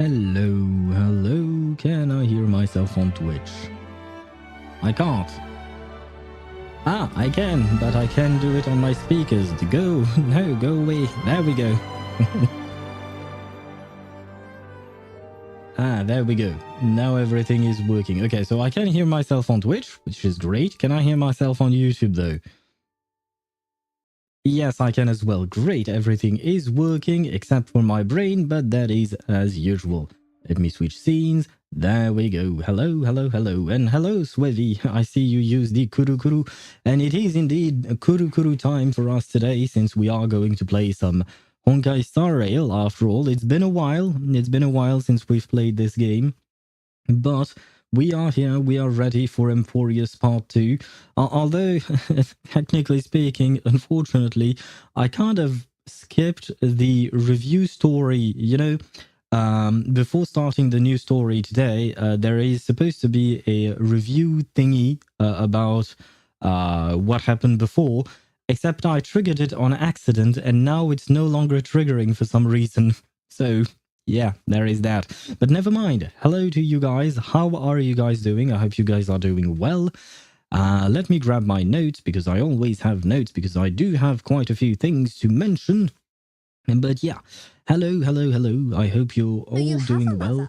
Hello, can I hear myself on Twitch? I can't. Ah, I can, but I can do it on my speakers. Go away. There we go. Ah, there we go. Now everything is working. Okay, so I can hear myself on Twitch, which is great. Can I hear myself on YouTube though? Yes, I can as well. Great, everything is working except for my brain, but that is as usual. Let me switch scenes. There we go. Hello, and hello, Swevy. I see you use the Kuru, and it is indeed Kuru time for us today, since we are going to play some Honkai Star Rail. After all, it's been a while. It's been a while since we've played this game, but we are here, we are ready for Amphoreus Part 2. Although, technically speaking, unfortunately, I kind of skipped the review story, you know. Before starting the new story today, there is supposed to be a review thingy about what happened before, except I triggered it on accident, and now it's no longer triggering for some reason. So yeah, there is that. But never mind. Hello to you guys. How are you guys doing? I hope you guys are doing well. Let me grab my notes, because I always have notes, because I do have quite a few things to mention. But yeah, hello. I hope you're all doing well.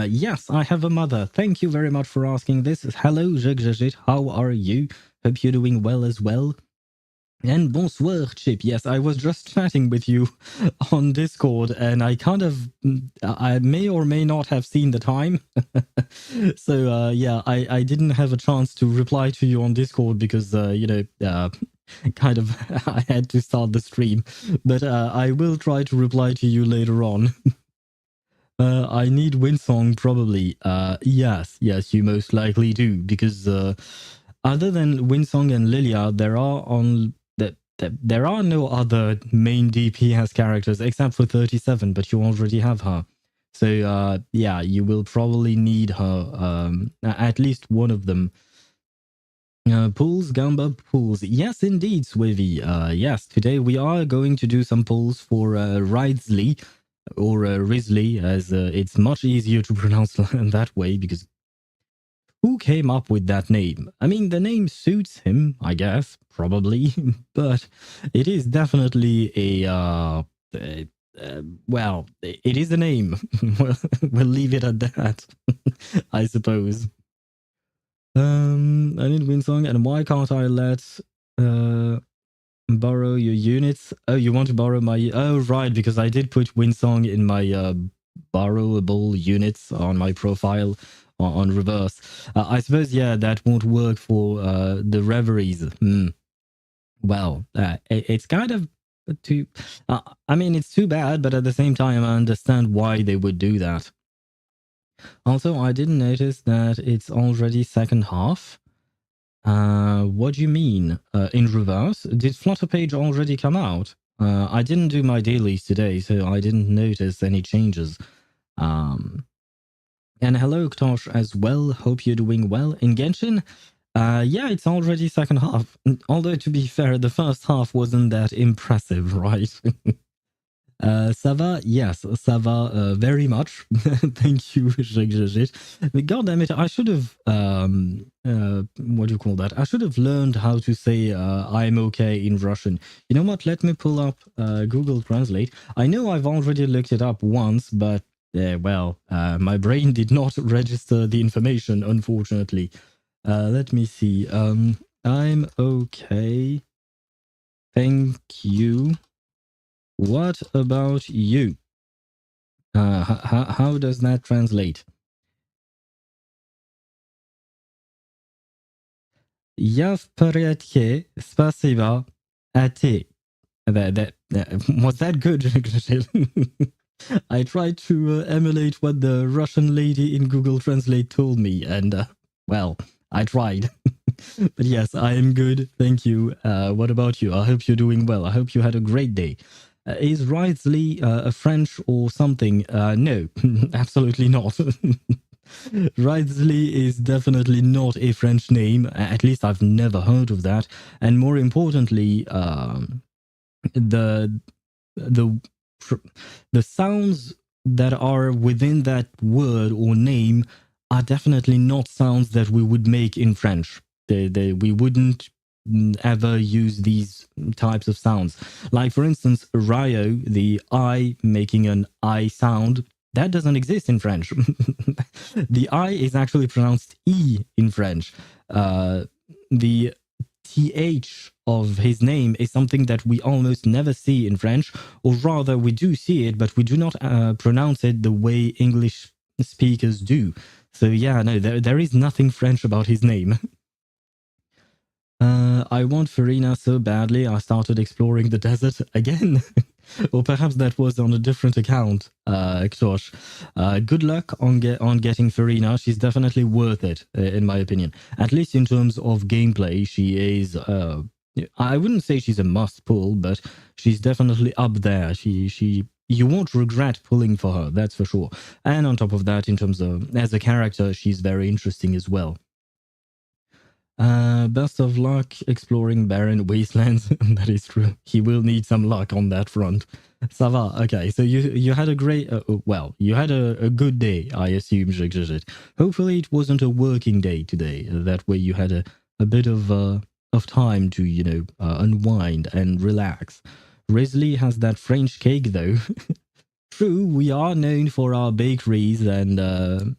Yes, I have a mother. Thank you very much for asking this. Hello, Jagjajit. How are you? Hope you're doing well as well. And bonsoir, Chip. Yes, I was just chatting with you on Discord, and I I may or may not have seen the time. So, yeah, I didn't have a chance to reply to you on Discord because, kind of I had to start the stream. But I will try to reply to you later on. I need Winsong, probably. Yes, you most likely do, because other than Winsong and Lilia, there are no other main DPS characters except for 37, but you already have her. So yeah, you will probably need her, at least one of them. Pulls, Gamba pulls. Yes, indeed, Swivy. Yes, today we are going to do some pulls for Wriothesley, or Risley, as it's much easier to pronounce that way, because who came up with that name? I mean, the name suits him, I guess, probably, but it is definitely well, it is a name. We'll leave it at that, I suppose. I need Winsong, and why can't I let borrow your units? Oh, you want to borrow my... Oh, right, because I did put Winsong in my borrowable units on my profile on reverse. I suppose, yeah, that won't work for the reveries. Well, it's kind of too... I mean, it's too bad, but at the same time, I understand why they would do that. Also, I didn't notice that it's already second half. What do you mean? In reverse? Did Flutter page already come out? I didn't do my dailies today, so I didn't notice any changes. And hello, Ktosh, as well. Hope you're doing well. In Genshin, yeah, it's already second half. Although, to be fair, the first half wasn't that impressive, right? Ça va? Yes, ça va very much. Thank you, Jigit. God damn it, I should have, what do you call that? I should have learned how to say I'm okay in Russian. You know what? Let me pull up Google Translate. I know I've already looked it up once, but, well, my brain did not register the information, unfortunately. Let me see. I'm okay. Thank you. What about you? How does that translate? Я в порядке, спасибо. А ты? Was that good? I tried to emulate what the Russian lady in Google Translate told me, and well, I tried. But yes, I am good. Thank you. What about you? I hope you're doing well. I hope you had a great day. Is Wriothesley a French or something? No, absolutely not. Wriothesley is definitely not a French name. At least I've never heard of that. And more importantly, the the the sounds that are within that word or name are definitely not sounds that we would make in French. We wouldn't ever use these types of sounds. Like, for instance, Rio, the I making an I sound, that doesn't exist in French. The I is actually pronounced E in French. The TH of his name is something that we almost never see in French, or rather, we do see it, but we do not pronounce it the way English speakers do. So yeah, no, there is nothing French about his name. I want Farina so badly, I started exploring the desert again. Or perhaps that was on a different account, Ktosh. Good luck on getting Farina. She's definitely worth it, in my opinion. At least in terms of gameplay, she is... I wouldn't say she's a must pull, but she's definitely up there. You won't regret pulling for her, that's for sure. And on top of that, in terms of... as a character, she's very interesting as well. Best of luck exploring barren wastelands. That is true. He will need some luck on that front. Ça va. Okay, so you had a great... well, you had a good day, I assume. Hopefully it wasn't a working day today. That way you had a bit of time to, you know, unwind and relax. Risley has that French cake, though. True, we are known for our bakeries and...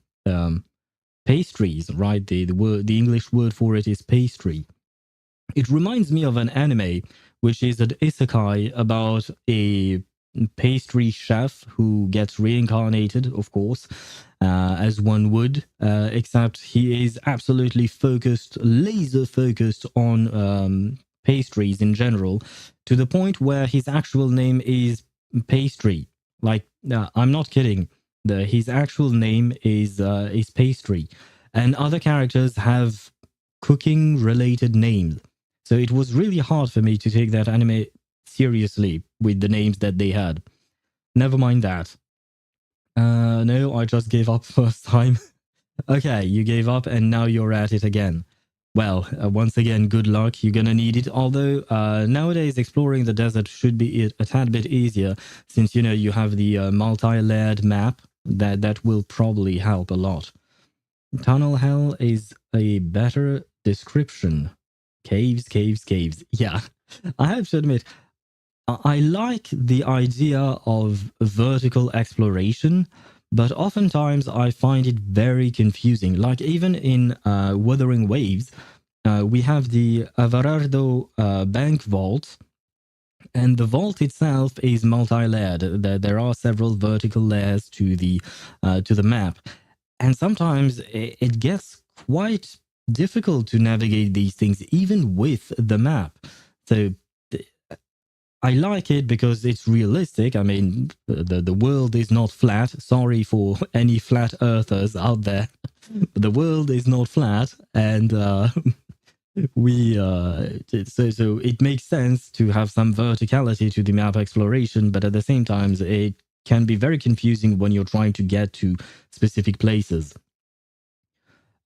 pastries, right? The English word for it is pastry. It reminds me of an anime, which is an isekai about a pastry chef who gets reincarnated, of course, as one would, except he is absolutely focused, laser focused on pastries in general, to the point where his actual name is Pastry. Like, I'm not kidding. His actual name is Pastry, and other characters have cooking related names. So it was really hard for me to take that anime seriously with the names that they had. Never mind that. No, I just gave up first time. Okay, you gave up and now you're at it again. Well, once again, good luck. You're gonna need it. Although nowadays exploring the desert should be a tad bit easier, since you know you have the multi-layered map. That will probably help a lot. Tunnel Hell is a better description. Caves, caves, caves. Yeah, I have to admit, I like the idea of vertical exploration, but oftentimes I find it very confusing. Like even in Wuthering Waves, we have the Avarardo Bank Vault, and the vault itself is multi-layered. There are several vertical layers to the map, and sometimes it gets quite difficult to navigate these things, even with the map. So I like it because it's realistic. I mean, the world is not flat. Sorry for any flat earthers out there. The world is not flat, and we so it makes sense to have some verticality to the map exploration, but at the same time, it can be very confusing when you're trying to get to specific places.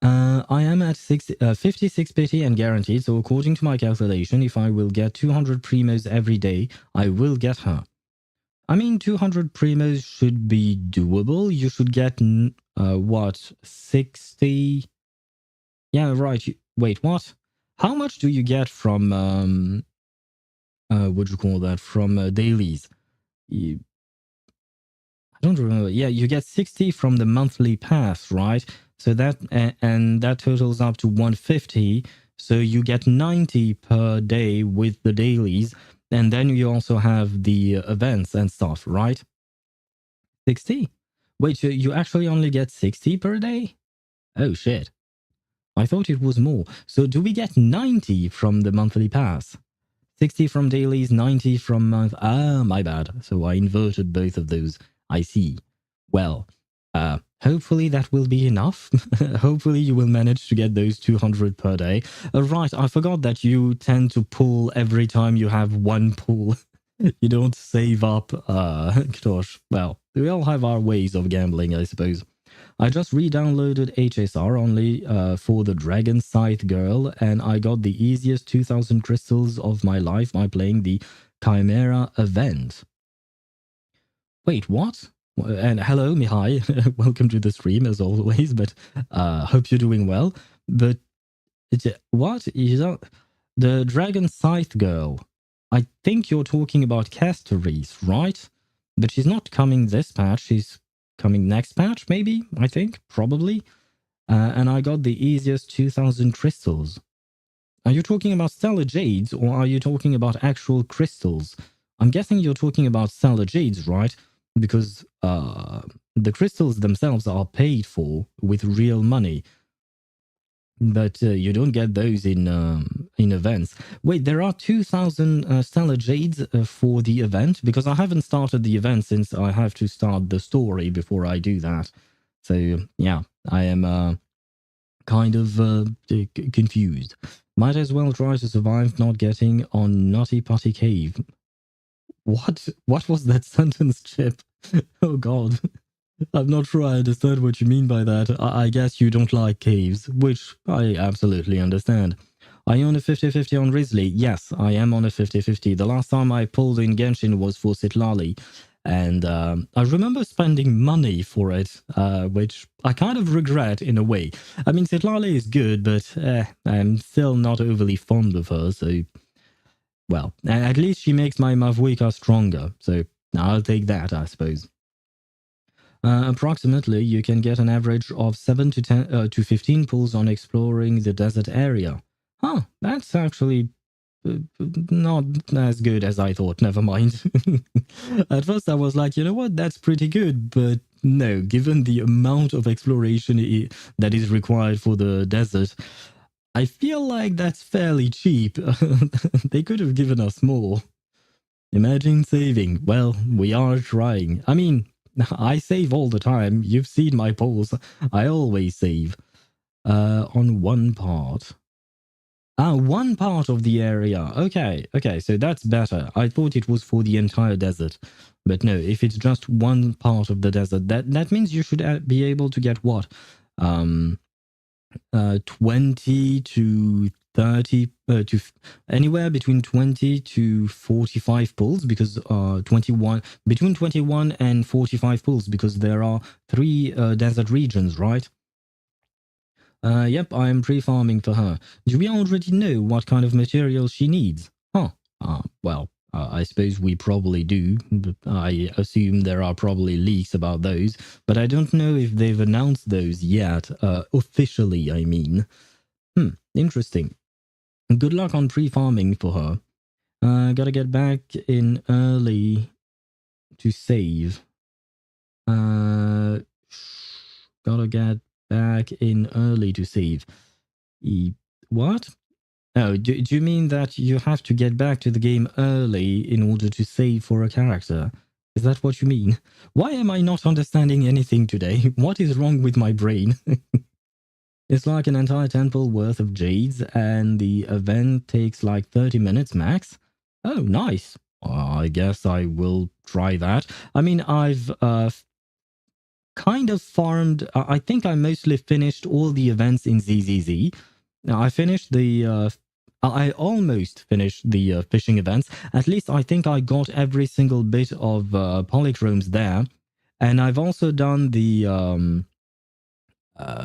I am at 56 pity and guaranteed, so according to my calculation, if I will get 200 primos every day, I will get her. I mean, 200 primos should be doable. You should get, what, 60? Yeah, right. Wait, what? How much do you get from, what do you call that, from dailies? I don't remember. Yeah, you get 60 from the monthly pass, right? So that, and that totals up to 150. So you get 90 per day with the dailies. And then you also have the events and stuff, right? 60? Wait, so you actually only get 60 per day? Oh, shit. I thought it was more. So do we get 90 from the monthly pass? 60 from dailies, 90 from month. Ah, my bad. So I inverted both of those. I see. Well, hopefully that will be enough. Hopefully you will manage to get those 200 per day. Right, I forgot that you tend to pull every time you have one pull. You don't save up. Gosh, well, we all have our ways of gambling, I suppose. I just re-downloaded HSR only for the Dragon Scythe Girl, and I got the easiest 2000 crystals of my life by playing the Chimera event. Wait, what? And hello, Mihai. Welcome to the stream, as always, but hope you're doing well. But what? Is that the Dragon Scythe Girl? I think you're talking about Castories, right? But she's not coming this patch. She's coming next patch, maybe, I think, probably. And I got the easiest 2000 crystals. Are you talking about Stellar Jades, or are you talking about actual crystals? I'm guessing you're talking about Stellar Jades, right? Because the crystals themselves are paid for with real money. But you don't get those in events. Wait, there are 2000 Stellar Jades for the event? Because I haven't started the event since I have to start the story before I do that. So, yeah, I am kind of confused. Might as well try to survive not getting on Nutty Putty Cave. What? What was that sentence, Chip? Oh, God. I'm not sure I understand what you mean by that. I guess you don't like caves, which I absolutely understand. Are you on a 50-50 on Risley? Yes, I am on a 50-50. The last time I pulled in Genshin was for Sitlali, and I remember spending money for it, which I kind of regret in a way. I mean, Sitlali is good, but I'm still not overly fond of her, so... Well, at least she makes my Mavwika stronger, so I'll take that, I suppose. Approximately, you can get an average of 7 to 10 to 15 pulls on exploring the desert area. Huh, that's actually not as good as I thought. Never mind. At first, I was like, you know what, that's pretty good, but no, given the amount of exploration that is required for the desert, I feel like that's fairly cheap. They could have given us more. Imagine saving. Well, we are trying. I mean, I save all the time. You've seen my polls. I always save. On one part. Ah, one part of the area. Okay, okay, so that's better. I thought it was for the entire desert. But no, if it's just one part of the desert, that means you should be able to get what? 20 to 30 to anywhere between 20 to 45 pulls, because 21 between 21 and 45 pulls, because there are 3 desert regions, right? Yep, I am pre-farming for her. Do we already know what kind of material she needs? Huh. Well, I suppose we probably do. I assume there are probably leaks about those, but I don't know if they've announced those yet, officially, I mean. Interesting. Good luck on pre-farming for her. Gotta get back in early to save. Gotta get back in early to save. What? Oh, do you mean that you have to get back to the game early in order to save for a character? Is that what you mean? Why am I not understanding anything today? What is wrong with my brain? It's like an entire temple worth of jades, and the event takes like 30 minutes max. Oh, nice. I guess I will try that. I mean, I've kind of farmed. I think I mostly finished all the events in ZZZ. Now, I finished the. I almost finished the fishing events. At least I think I got every single bit of polychromes there. And I've also done the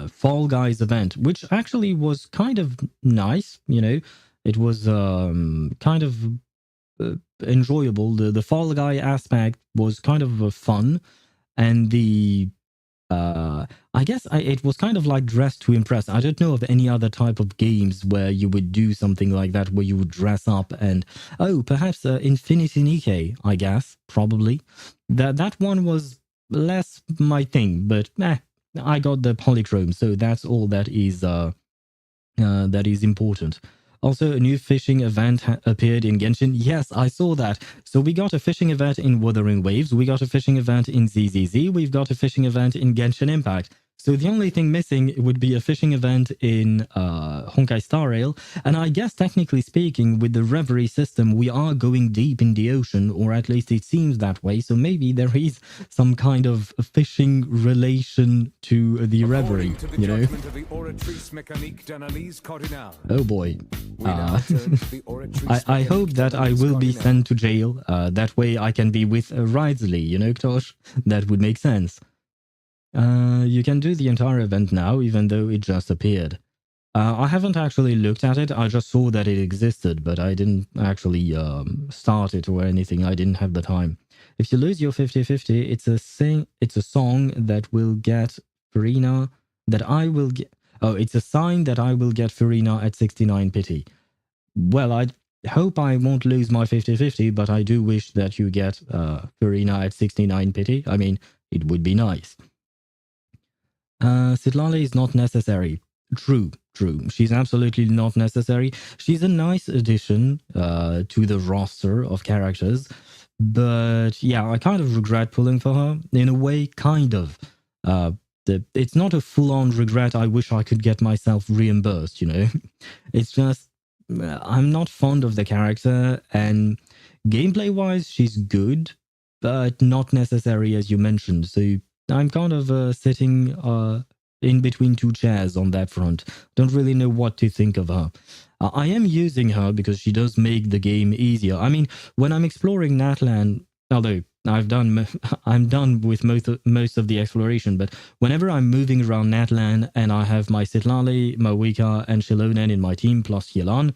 Fall Guys event, which actually was kind of nice. You know, it was kind of enjoyable. The Fall Guy aspect was kind of fun, and the I guess it was kind of like Dress to Impress. I don't know of any other type of games where you would do something like that, where you would dress up and perhaps Infinity Nikkei, I guess, probably. That one was less my thing, but I got the polychrome, so that's all that is important. Also, a new fishing event appeared in Genshin. Yes, I saw that. So we got a fishing event in Wuthering Waves, we got a fishing event in ZZZ, we've got a fishing event in Genshin Impact. So the only thing missing would be a fishing event in Honkai Star Rail. And I guess technically speaking, with the Reverie system, we are going deep in the ocean, or at least it seems that way. So maybe there is some kind of fishing relation to the Reverie, you know? Oh boy. I hope that I will be sent to jail. That way I can be with Wriothesley, you know, Ktosh? That would make sense. You can do the entire event now, even though it just appeared. I haven't actually looked at it. I just saw that it existed, but I didn't actually start it or anything. I didn't have the time. If you lose your 50-50, it's a song that will get Farina, that I will get. Oh, it's a sign that I will get Farina at 69 pity. Well, I hope I won't lose my 50-50, but I do wish that you get Farina at 69 pity. I mean, it would be nice. Sitlali is not necessary. True. She's absolutely not necessary. She's a nice addition to the roster of characters. But yeah, I kind of regret pulling for her. In a way, kind of. It's not a full-on regret. I wish I could get myself reimbursed, you know? It's just, I'm not fond of the character, and gameplay-wise, she's good, but not necessary, as you mentioned. So I'm kind of sitting in between two chairs on that front. Don't really know what to think of her. I am using her because she does make the game easier. I mean, when I'm exploring Natlan, although I'm done with most of the exploration, but whenever I'm moving around Natlan and I have my Sitlali, Mawika, and Shilonen in my team plus Yelan,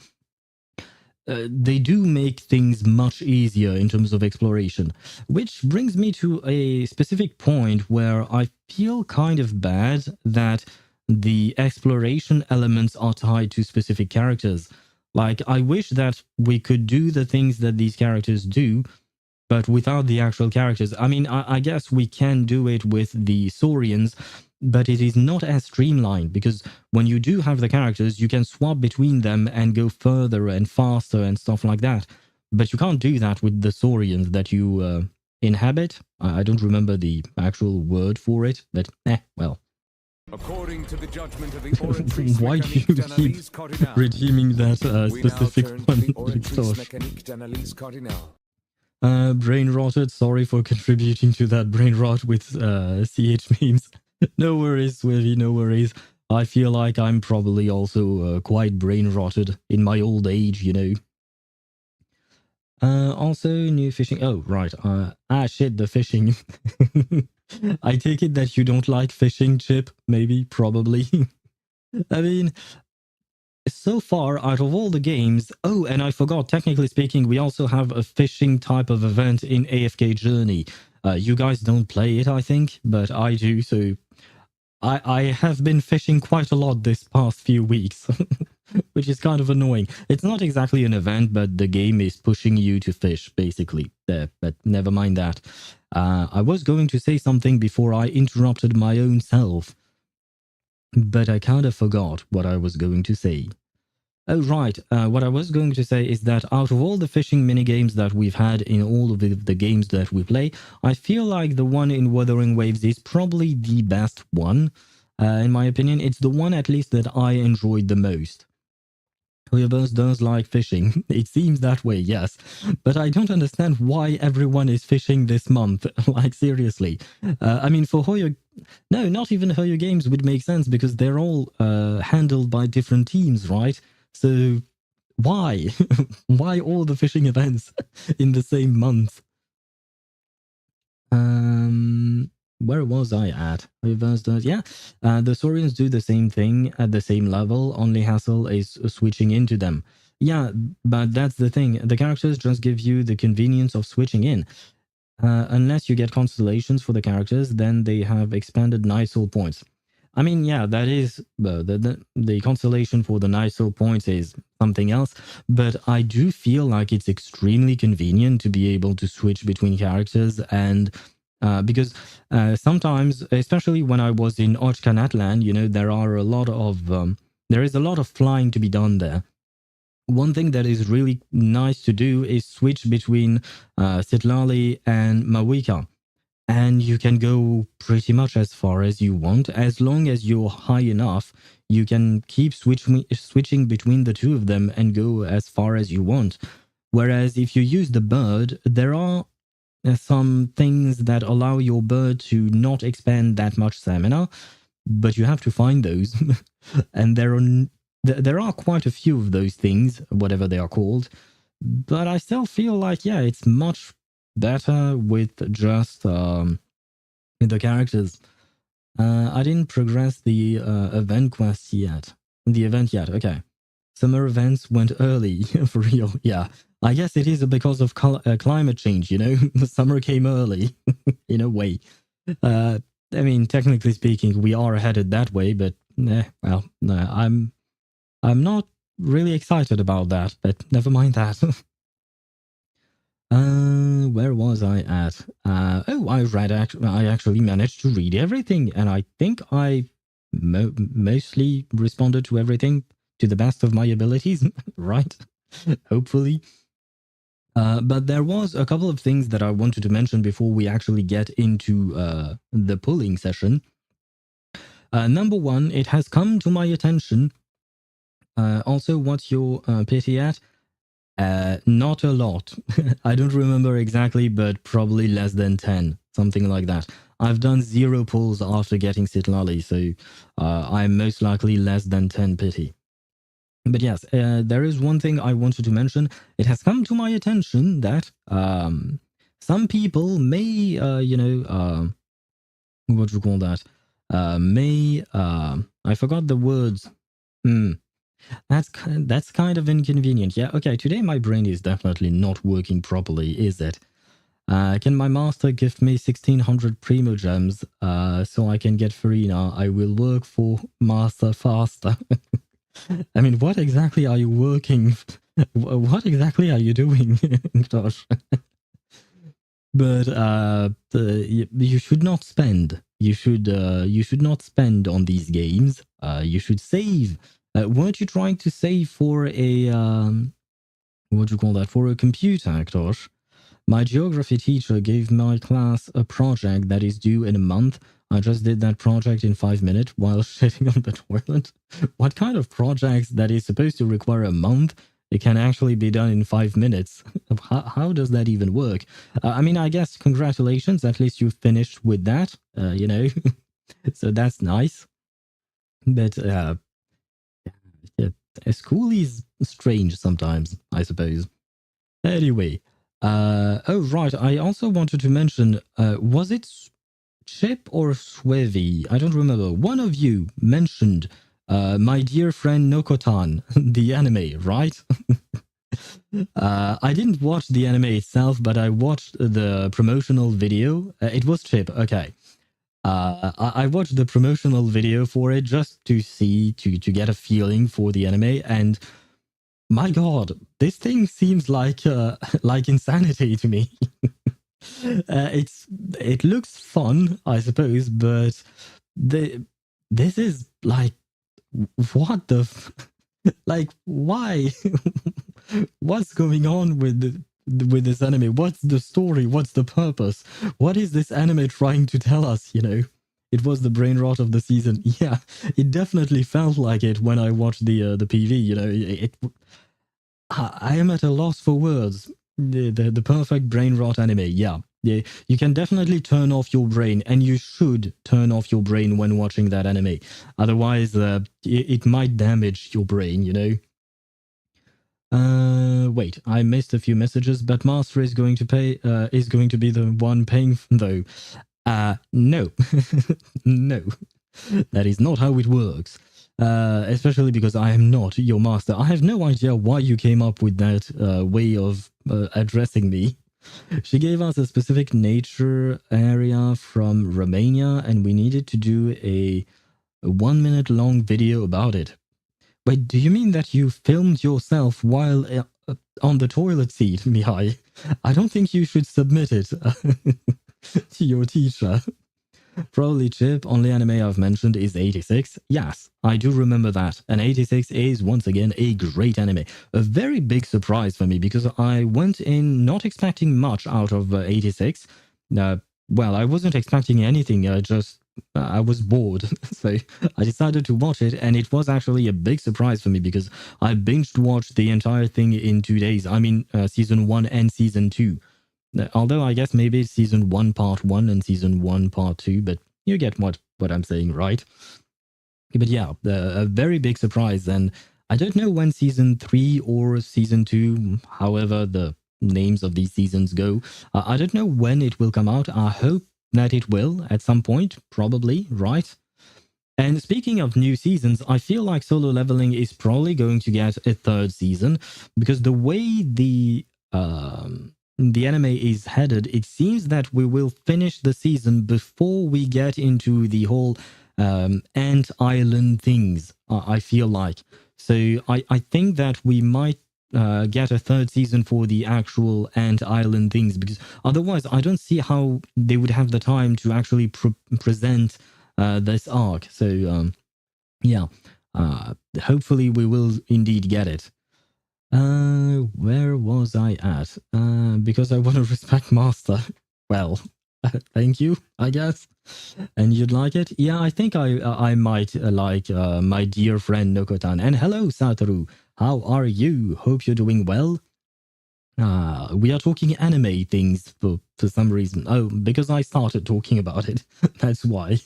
they do make things much easier in terms of exploration, which brings me to a specific point where I feel kind of bad that the exploration elements are tied to specific characters. Like, I wish that we could do the things that these characters do, but without the actual characters. I mean, I guess we can do it with the Saurians, but it is not as streamlined, because when you do have the characters, you can swap between them and go further and faster and stuff like that. But you can't do that with the Saurians that you inhabit. I don't remember the actual word for it, but well. According to the judgment of the Why do you keep redeeming that specific one? Brain rotted. Sorry for contributing to that brain rot with CH memes. No worries, Swivy, no worries. I feel like I'm probably also quite brain rotted in my old age, you know. Also, new fishing. Oh, right. Shit, the fishing. I take it that you don't like fishing, Chip? Maybe, probably. I mean, so far, out of all the games, oh, and I forgot, technically speaking, we also have a fishing type of event in AFK Journey. You guys don't play it, I think, but I do, so I have been fishing quite a lot this past few weeks, which is kind of annoying. It's not exactly an event, but the game is pushing you to fish, basically. But never mind that. I was going to say something before I interrupted my own self, but I kind of forgot what I was going to say. Oh, right. What I was going to say is that out of all the fishing minigames that we've had in all of the games that we play, I feel like the one in Wuthering Waves is probably the best one. In my opinion, it's the one at least that I enjoyed the most. HoYoverse does like fishing. It seems that way, yes. But I don't understand why everyone is fishing this month. Like, seriously. I mean, for Hoyo... No, not even Hoyo games would make sense because they're all handled by different teams, right? So why? Why all the fishing events in the same month? Where was I at? Reverse does, yeah. The Saurians do the same thing at the same level, only Hassel is switching into them. Yeah, but that's the thing. The characters just give you the convenience of switching in. Unless you get constellations for the characters, then they have expanded Night Soul points. I mean, yeah, that is the constellation for the Night Soul points is something else, but I do feel like it's extremely convenient to be able to switch between characters, and because sometimes, especially when I was in Ochkanatlan, you know, there is a lot of flying to be done there. One thing that is really nice to do is switch between Sitlali and Mawika. And you can go pretty much as far as you want. As long as you're high enough, you can keep switching between the two of them and go as far as you want. Whereas if you use the bird, there are some things that allow your bird to not expand that much stamina, but you have to find those. And there are quite a few of those things, whatever they are called. But I still feel like, yeah, it's much better with just the characters. I didn't progress the event quest yet. The event yet, okay. Summer events went early, for real, yeah. I guess it is because of climate change, you know? The summer came early, in a way. I mean, technically speaking, we are headed that way, but well, I'm not really excited about that, but never mind that. Where was I at? Oh, I actually managed to read everything, and I think I mostly responded to everything to the best of my abilities, right? Hopefully. But there was a couple of things that I wanted to mention before we actually get into the pulling session. Number one, it has come to my attention. Also, what's your pity at? Not a lot. I don't remember exactly, but probably less than 10, something like that. I've done 0 pulls after getting Sitlali, so I'm most likely less than 10 pity. But yes, there is one thing I wanted to mention. It has come to my attention that some people may, what do you call that? I forgot the words. That's kind of inconvenient. Yeah, okay, today my brain is definitely not working properly, is it? Can my master give me 1600 Primo Gems so I can get Farina? I will work for master faster. I mean, what exactly are you working? What exactly are you doing, Tosh? But you should not spend. You should not spend on these games. You should save. Weren't you trying to save for a what do you call that? For a computer, Tosh? My geography teacher gave my class a project that is due in a month. I just did that project in 5 minutes while shitting on the toilet. What kind of projects that is supposed to require a month, it can actually be done in 5 minutes? How does that even work? I mean, I guess congratulations, at least you finished with that, you know? So that's nice. But school is strange sometimes, I suppose. Anyway, oh right, I also wanted to mention, was it Chip or Swevy? I don't remember. One of you mentioned My dear friend Nokotan, the anime, right? I didn't watch the anime itself, but I watched the promotional video. It was Chip, okay. I watched the promotional video for it just to see, to get a feeling for the anime, and my god, this thing seems like insanity to me. It looks fun, I suppose, but this is like, what the like, why? What's going on with this anime? What's the story? What's the purpose? What is this anime trying to tell us? It was the brain rot of the season. Yeah, it definitely felt like it when I watched the PV. I am at a loss for words. The perfect brain rot anime. Yeah, you can definitely turn off your brain, and you should turn off your brain when watching that anime. Otherwise, it might damage your brain. Wait, I missed a few messages, but Master is going to is going to be the one paying though. No. No. That is not how it works. Especially because I am not your master. I have no idea why you came up with that way of addressing me. She gave us a specific nature area from Romania, and we needed to do a 1 minute long video about it. Wait, do you mean that you filmed yourself while on the toilet seat, Mihai? I don't think you should submit it to your teacher. Probably Chip, only anime I've mentioned is 86. Yes, I do remember that. And 86 is once again a great anime. A very big surprise for me because I went in not expecting much out of 86. Well, I wasn't expecting anything. I was bored. So I decided to watch it, and it was actually a big surprise for me because I binged watched the entire thing in 2 days. I mean, season 1 and season 2. Although I guess maybe it's season 1 part 1 and season 1 part 2, but you get what I'm saying, right? But yeah, a very big surprise, and I don't know when season 3 or season 2, however the names of these seasons go, I don't know when it will come out. I hope that it will at some point, probably, right? And speaking of new seasons, I feel like Solo Leveling is probably going to get a 3rd season because the way the anime is headed, it seems that we will finish the season before we get into the whole Ant Island things, I feel like. So I think that we might get a 3rd season for the actual Ant Island things, because otherwise I don't see how they would have the time to actually present this arc. So yeah, hopefully we will indeed get it. Where was I at? Because I want to respect Master. Well, thank you, I guess. And you'd like it? Yeah, I think I might like my dear friend Nokotan. And hello, Satoru. How are you? Hope you're doing well. We are talking anime things for some reason. Oh, because I started talking about it. That's why.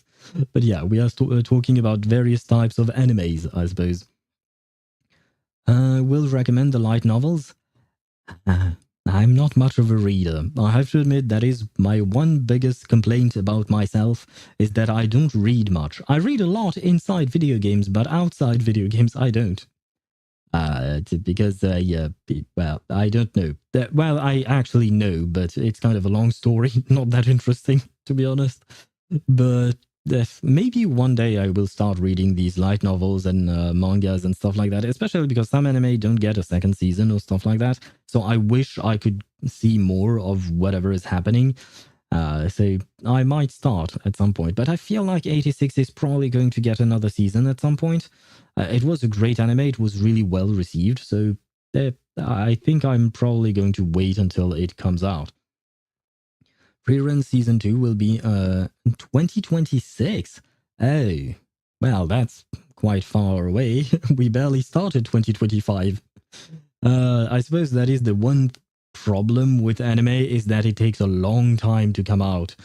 But yeah, we are talking about various types of animes, I suppose. Will recommend the light novels. I'm not much of a reader. I have to admit that is my one biggest complaint about myself, is that I don't read much. I read a lot inside video games, but outside video games I don't. Because, yeah, well, I don't know. Well, I actually know, but it's kind of a long story, not that interesting, to be honest. But maybe one day I will start reading these light novels and mangas and stuff like that, especially because some anime don't get a 2nd season or stuff like that. So I wish I could see more of whatever is happening. So I might start at some point, but I feel like 86 is probably going to get another season at some point. It was a great anime. It was really well received. So I think I'm probably going to wait until it comes out. Rerun season 2 will be 2026. Oh, well, that's quite far away. We barely started 2025. I suppose that is the one problem with anime, is that it takes a long time to come out.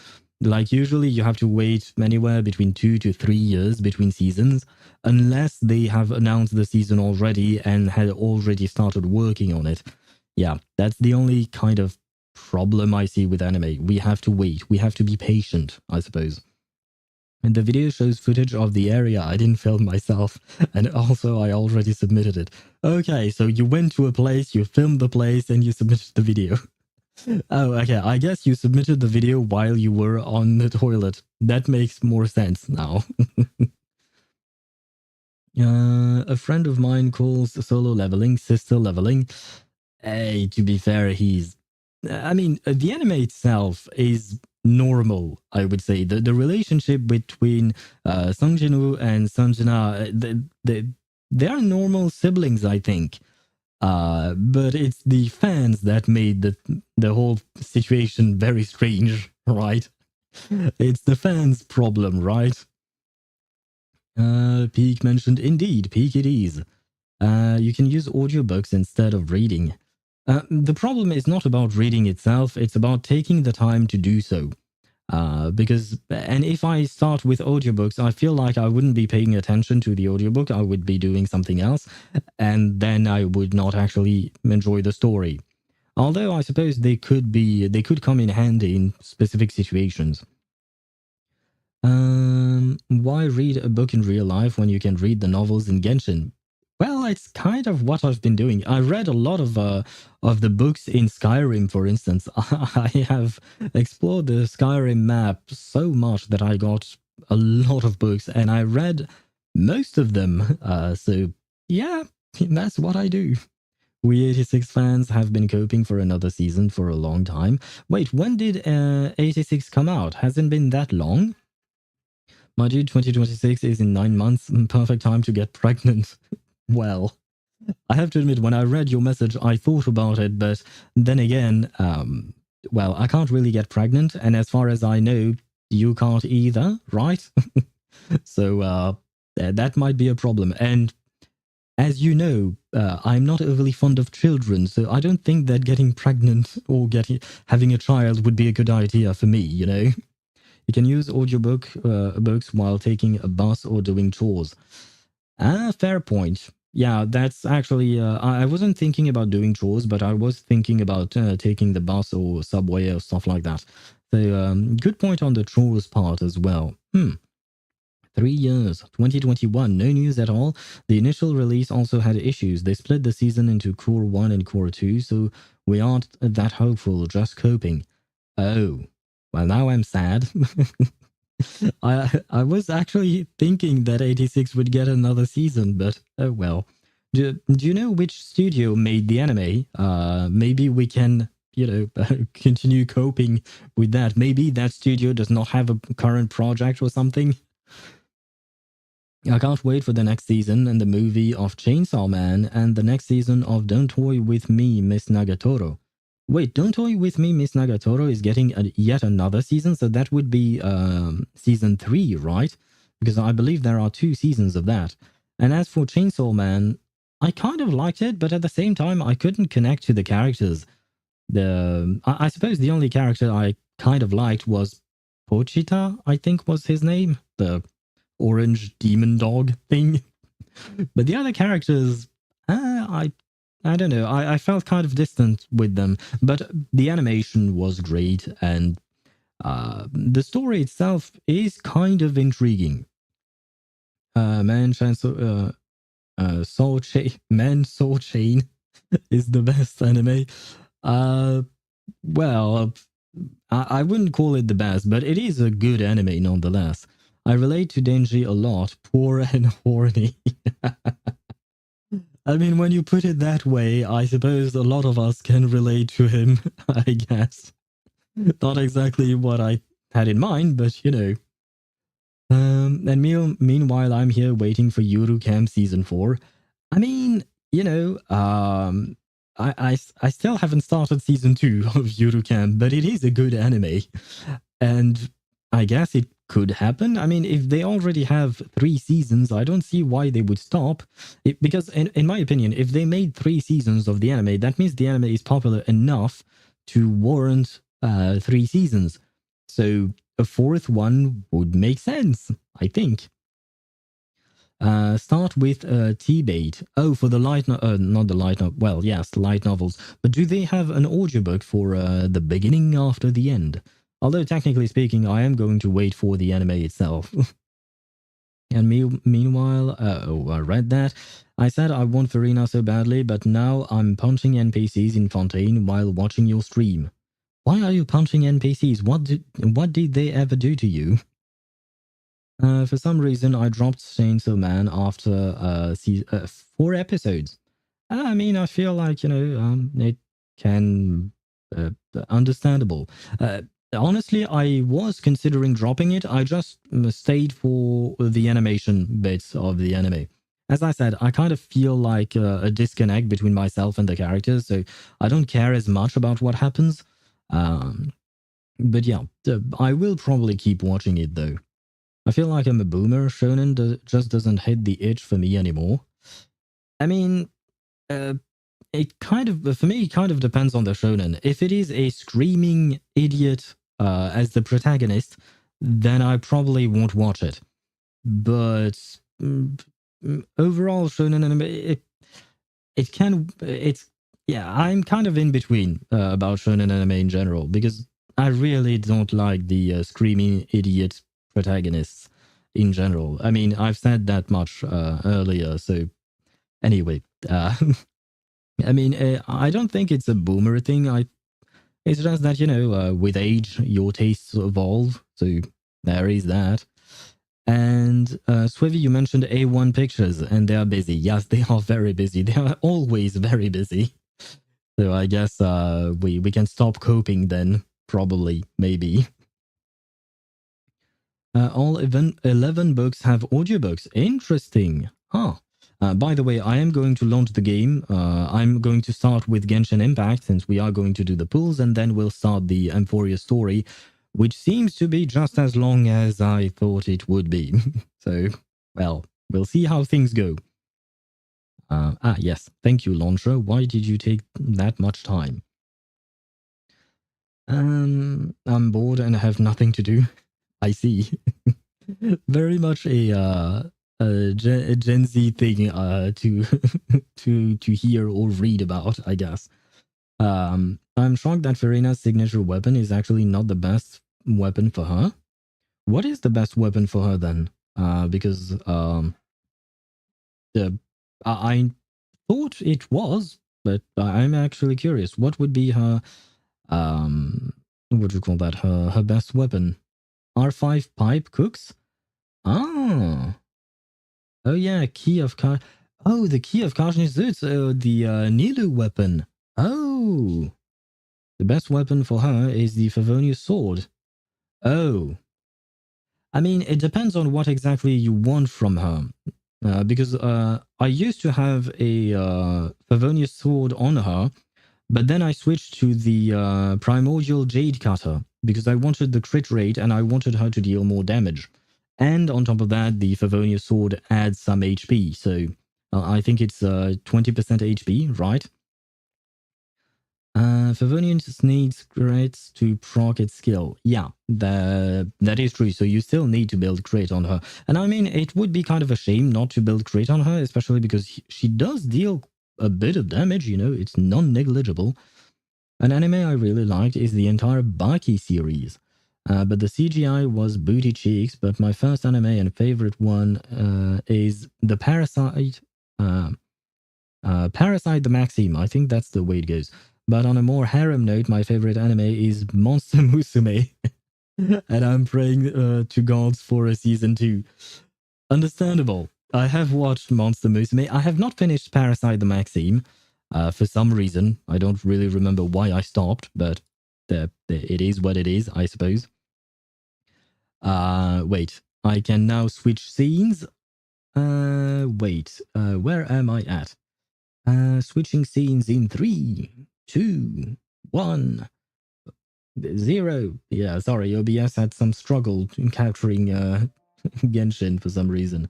Like usually you have to wait anywhere between 2 to 3 years between seasons, unless they have announced the season already and had already started working on it. Yeah, that's the only kind of problem I see with anime. We have to wait. We have to be patient, I suppose. And the video shows footage of the area I didn't film myself, and also I already submitted it. Okay, so you went to a place, you filmed the place, and you submitted the video. Oh, okay, I guess you submitted the video while you were on the toilet. That makes more sense now. A friend of mine calls solo leveling sister leveling. Hey, to be fair, I mean, the anime itself is normal, I would say. The relationship between Sung Jin-woo and Sunjina, they are normal siblings, I think. But it's the fans that made the whole situation very strange, right? It's the fans' problem, right? Peak mentioned, indeed, Peak it is. You can use audiobooks instead of reading. The problem is not about reading itself, it's about taking the time to do so. And if I start with audiobooks, I feel like I wouldn't be paying attention to the audiobook, I would be doing something else, and then I would not actually enjoy the story. Although I suppose they could come in handy in specific situations. Why read a book in real life when you can read the novels in Genshin? Well, it's kind of what I've been doing. I read a lot of the books in Skyrim, for instance. I have explored the Skyrim map so much that I got a lot of books, and I read most of them. So yeah, that's what I do. We 86 fans have been coping for another season for a long time. Wait, when did 86 come out? Hasn't been that long? My dude, 2026 is in 9 months. Perfect time to get pregnant. Well, I have to admit, when I read your message, I thought about it, but then again, well, I can't really get pregnant, and as far as I know, you can't either, right? So that might be a problem. And as you know, I'm not overly fond of children, so I don't think that getting pregnant or having a child would be a good idea for me, you know? You can use books while taking a bus or doing chores. Fair point. Yeah, that's actually, I wasn't thinking about doing chores, but I was thinking about taking the bus or subway or stuff like that. So, good point on the chores part as well. 3 years, 2021, no news at all. The initial release also had issues. They split the season into Core 1 and Core 2, so we aren't that hopeful, just coping. Oh, well, now I'm sad. I was actually thinking that 86 would get another season, but oh well. Do you know which studio made the anime? Maybe we can, continue coping with that. Maybe that studio does not have a current project or something. I can't wait for the next season and the movie of Chainsaw Man and the next season of Don't Toy With Me, Miss Nagatoro. Wait, Don't Toy With Me, Miss Nagatoro is getting yet another season, so that would be season 3, right? Because I believe there are 2 seasons of that. And as for Chainsaw Man, I kind of liked it, but at the same time, I couldn't connect to the characters. I suppose the only character I kind of liked was Pochita, I think was his name, the orange demon dog thing. But the other characters, I don't know. I felt kind of distant with them, but the animation was great, and the story itself is kind of intriguing. Soul Chain is the best anime. Well, I wouldn't call it the best, but it is a good anime nonetheless. I relate to Denji a lot, poor and horny. I mean, when you put it that way, I suppose a lot of us can relate to him, I guess. Not exactly what I had in mind, but you know. And meanwhile, I'm here waiting for Yuru Camp Season 4. I mean, I still haven't started Season 2 of Yuru Camp, but it is a good anime. And I guess it could happen. I mean, if they already have 3 seasons, I don't see why they would stop. Because in my opinion, if they made 3 seasons of the anime, that means the anime is popular enough to warrant 3 seasons. So a 4th one would make sense, I think. Start with T-Bait. Oh, for the light not the light novel. Well, yes, the light novels. But do they have an audiobook for the beginning after the end? Although technically speaking, I am going to wait for the anime itself. And meanwhile, I read that. I said I want Verena so badly, but now I'm punching NPCs in Fontaine while watching your stream. Why are you punching NPCs? What did they ever do to you? For some reason, I dropped Chainsaw Man after 4 episodes. I mean, I feel like, it can... understandable. Honestly, I was considering dropping it. I just stayed for the animation bits of the anime. As I said, I kind of feel like a disconnect between myself and the characters, so I don't care as much about what happens. But yeah, I will probably keep watching it though. I feel like I'm a boomer. Shonen just doesn't hit the itch for me anymore. I mean, it kind of, for me, it kind of depends on the shonen. If it is a screaming idiot as the protagonist, then I probably won't watch it. But overall, shonen anime, I'm kind of in between about shonen anime in general, because I really don't like the screaming idiot protagonists in general. I mean, I've said that much earlier, so anyway, I mean, I don't think it's a boomer thing. It's just that, with age, your tastes evolve, so there is that. And Swivy, you mentioned A1 Pictures, and they are busy. Yes, they are very busy. They are always very busy. So I guess we can stop coping then, probably, maybe. All 11 books have audiobooks. Interesting. Huh. By the way, I am going to launch the game. I'm going to start with Genshin Impact, since we are going to do the pools, and then we'll start the Amphoreus story, which seems to be just as long as I thought it would be. So, well, we'll see how things go. Yes. Thank you, Launcher. Why did you take that much time? I'm bored and I have nothing to do. I see. Very much a Gen Z thing to to hear or read about, I guess. I'm shocked that Verena's signature weapon is actually not the best weapon for her. What is the best weapon for her then? Because I thought it was, but I'm actually curious. What would be her what do you call that? Her best weapon? R5 pipe cooks? Ah. Oh yeah, key of Kar. Oh, the key of Karshnizuts, the Nilu weapon. Oh. The best weapon for her is the Favonius sword. Oh. I mean, it depends on what exactly you want from her. Because I used to have a Favonius sword on her, but then I switched to the Primordial Jade Cutter because I wanted the crit rate and I wanted her to deal more damage. And on top of that, the Favonius sword adds some HP, so I think it's 20% HP, right? Favonius needs crits to proc its skill. Yeah, that is true. So you still need to build crit on her. And I mean, it would be kind of a shame not to build crit on her, especially because she does deal a bit of damage, it's non-negligible. An anime I really liked is the entire Baki series. But the CGI was booty cheeks, but my first anime and favorite one is the Parasite. Parasite the Maxim. I think that's the way it goes. But on a more harem note, my favorite anime is Monster Musume. And I'm praying to gods for a season 2. Understandable. I have watched Monster Musume. I have not finished Parasite the Maxim. For some reason. I don't really remember why I stopped, but it is what it is, I suppose. Wait. I can now switch scenes. Wait. Where am I at? Switching scenes in 3, 2, 1, 0. Yeah, sorry, OBS had some struggle in capturing Genshin for some reason.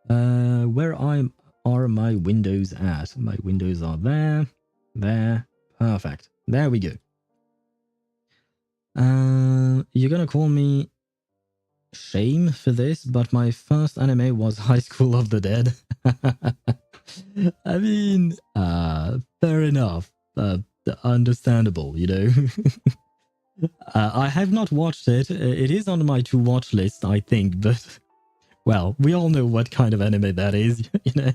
Where are my windows at? My windows are there. There. Perfect. There we go. You're gonna call me shame for this, but my first anime was High School of the Dead. I mean, fair enough. Understandable, I have not watched it. It is on my to-watch list, I think, but... Well, we all know what kind of anime that is, you know?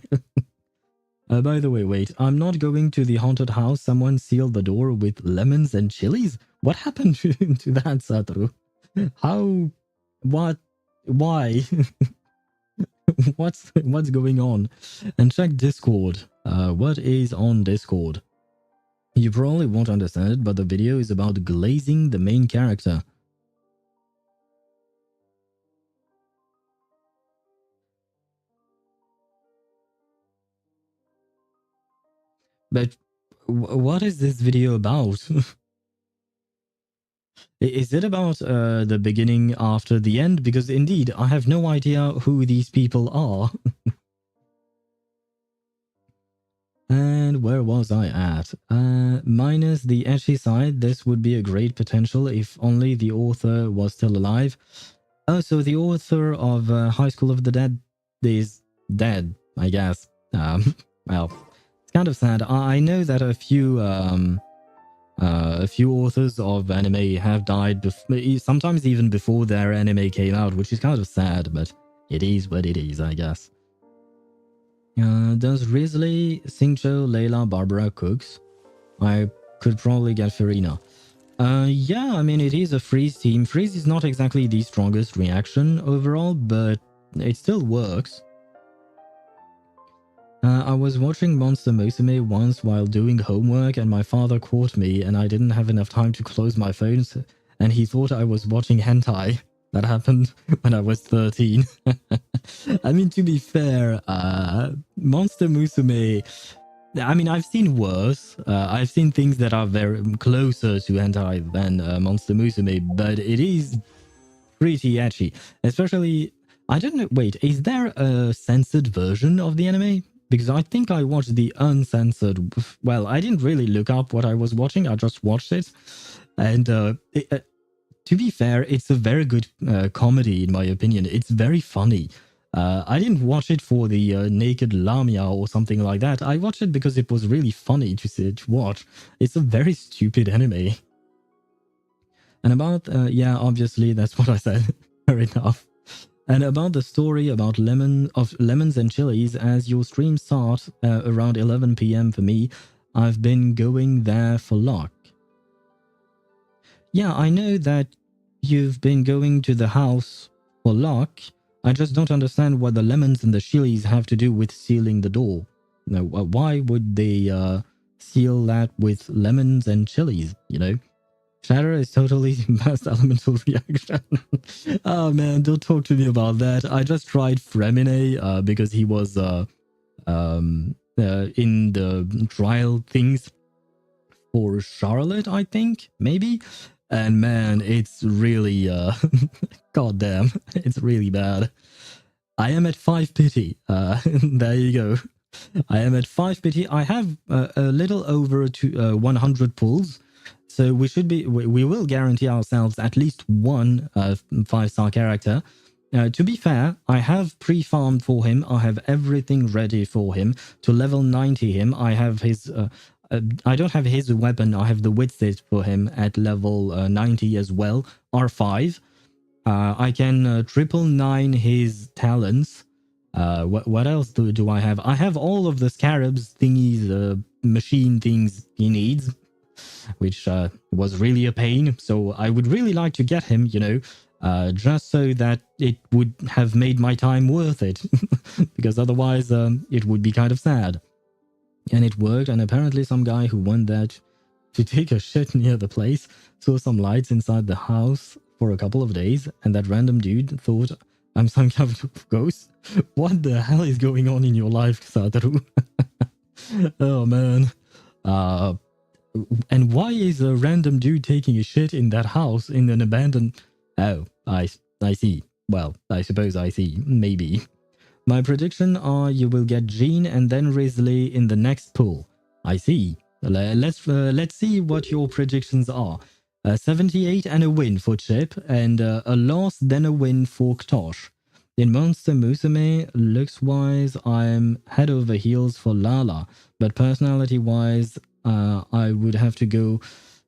By the way, wait, I'm not going to the haunted house. Someone sealed the door with lemons and chilies? What happened to that, Satoru? How? What? Why? What's going on? And check Discord. What is on Discord? You probably won't understand it, but the video is about glazing the main character. But what is this video about? Is it about the beginning after the end? Because indeed, I have no idea who these people are. And where was I at? Minus the ecchi side, this would be a great potential if only the author was still alive. Oh, so the author of High School of the Dead is dead, I guess. Well, it's kind of sad. I know that a few authors of anime have died, sometimes even before their anime came out, which is kind of sad, but it is what it is, I guess. Does Risley, Singcho, Layla, Barbara cooks? I could probably get Farina. Yeah, I mean, it is a freeze team. Freeze is not exactly the strongest reaction overall, but it still works. I was watching Monster Musume once while doing homework and my father caught me and I didn't have enough time to close my phone and he thought I was watching hentai. That happened when I was 13. I mean, to be fair, Monster Musume... I mean, I've seen worse. I've seen things that are very closer to hentai than Monster Musume, but it is pretty ecchi. Especially, I don't know, wait, is there a censored version of the anime? Because I think I watched the uncensored... Well, I didn't really look up what I was watching, I just watched it. And to be fair, it's a very good comedy, in my opinion. It's very funny. I didn't watch it for the naked Lamia or something like that. I watched it because it was really funny to watch. It's a very stupid anime. And about, yeah, obviously, that's what I said. Fair enough. And about the story about lemons and chilies, as your stream starts around 11 p.m. for me, I've been going there for luck. Yeah, I know that you've been going to the house for luck. I just don't understand what the lemons and the chilies have to do with sealing the door. You know, why would they seal that with lemons and chilies, you know? Shatter is totally the best elemental reaction. Oh man, don't talk to me about that. I just tried Fremine because he was in the trial things for Charlotte, I think, maybe. And man, it's really, goddamn, it's really bad. I am at 5 pity. There you go. I am at 5 pity. I have a little over 100 pulls. So we will guarantee ourselves at least one 5-star character. To be fair, I have pre-farmed for him. I have everything ready for him. To level 90 him, I have his... I don't have his weapon. I have the Witsit for him at level 90 as well. R5. I can triple 9 his talents. What else do I have? I have all of the scarabs thingies, machine things he needs, which was really a pain. So I would really like to get him, you know, just so that it would have made my time worth it. Because otherwise it would be kind of sad. And it worked, and apparently some guy who went there to take a shit near the place saw some lights inside the house for a couple of days, and that random dude thought I'm some kind of ghost. What the hell is going on in your life, Satoru? Oh man. And why is a random dude taking a shit in that house in an abandoned... Oh, I see. Well, I suppose I see. Maybe. My prediction are you will get Jean and then Risley in the next pool. I see. Let's see what your predictions are. 78 and a win for Chip, and a loss then a win for Ktosh. In Monster Musume, looks-wise, I'm head over heels for Lala, but personality-wise, I would have to go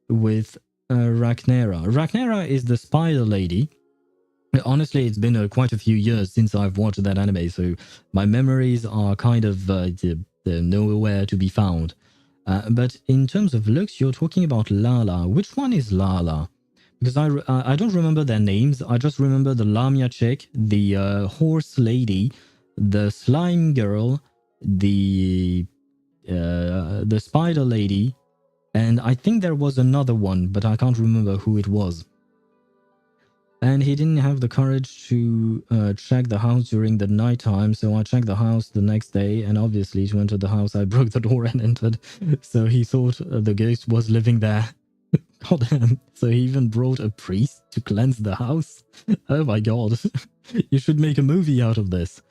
with Rhagnera. Rhagnera is the spider lady. Honestly, it's been quite a few years since I've watched that anime, so my memories are kind of they're nowhere to be found. But in terms of looks, you're talking about Lala. Which one is Lala? Because I don't remember their names. I just remember the Lamia chick, the horse lady, the slime girl, the spider lady, and I think there was another one, but I can't remember who it was. And he didn't have the courage to check the house during the nighttime, so I checked the house the next day, and obviously to enter the house, I broke the door and entered. So he thought the ghost was living there. God damn. So he even brought a priest to cleanse the house? Oh my god. You should make a movie out of this.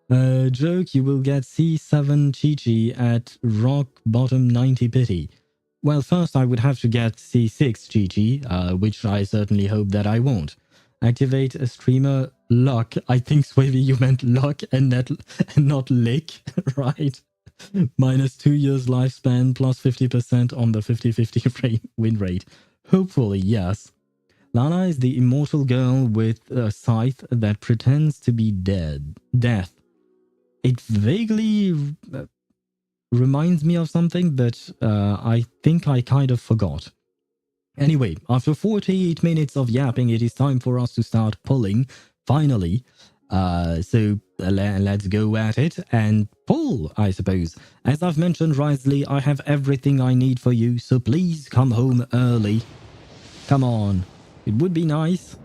Joke, you will get C7 Chi-Chi at rock bottom 90 pity. Well, first I would have to get C6 Chi-Chi, which I certainly hope that I won't. Activate a streamer luck. I think, Swavy, you meant luck and not lick, right? Minus 2 years lifespan, plus 50% on the 50-50 win rate. Hopefully, yes. Lana is the immortal girl with a scythe that pretends to be death. It vaguely reminds me of something, but I think I kind of forgot. Anyway, after 48 minutes of yapping, it is time for us to start pulling, finally. So let's go at it and pull, I suppose. As I've mentioned, Wriothesley, I have everything I need for you, so please come home early. Come on. It would be nice.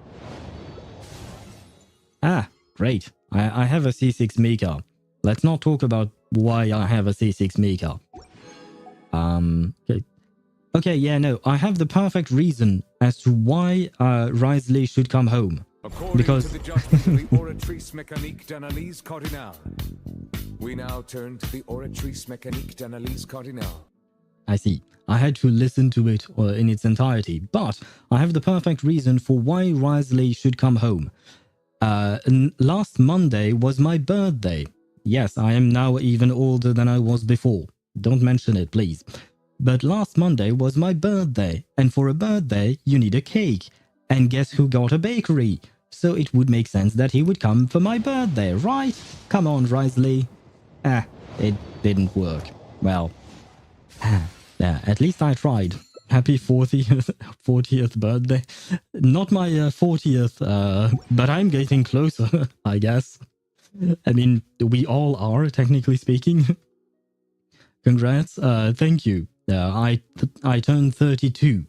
Ah, great. I have a C6 Mika. Let's not talk about why I have a C6 Mika. Okay, yeah, no, I have the perfect reason as to why Wriothesley should come home. Because to the judgment of the Oratrice Mécanique d'Analyse Cardinale. We now turn to the Oratrice Mécanique d'Analyse Cardinale. I see. I had to listen to it in its entirety, but I have the perfect reason for why Wriothesley should come home. Last Monday was my birthday. Yes, I am now even older than I was before. Don't mention it, please. But last Monday was my birthday, and for a birthday, you need a cake. And guess who got a bakery? So it would make sense that he would come for my birthday, right? Come on, Wriothesley. It didn't work. Well, yeah, at least I tried. Happy 40th birthday. Not my 40th, but I'm getting closer, I guess. I mean, we all are, technically speaking. Congrats. Thank you. I turned 32,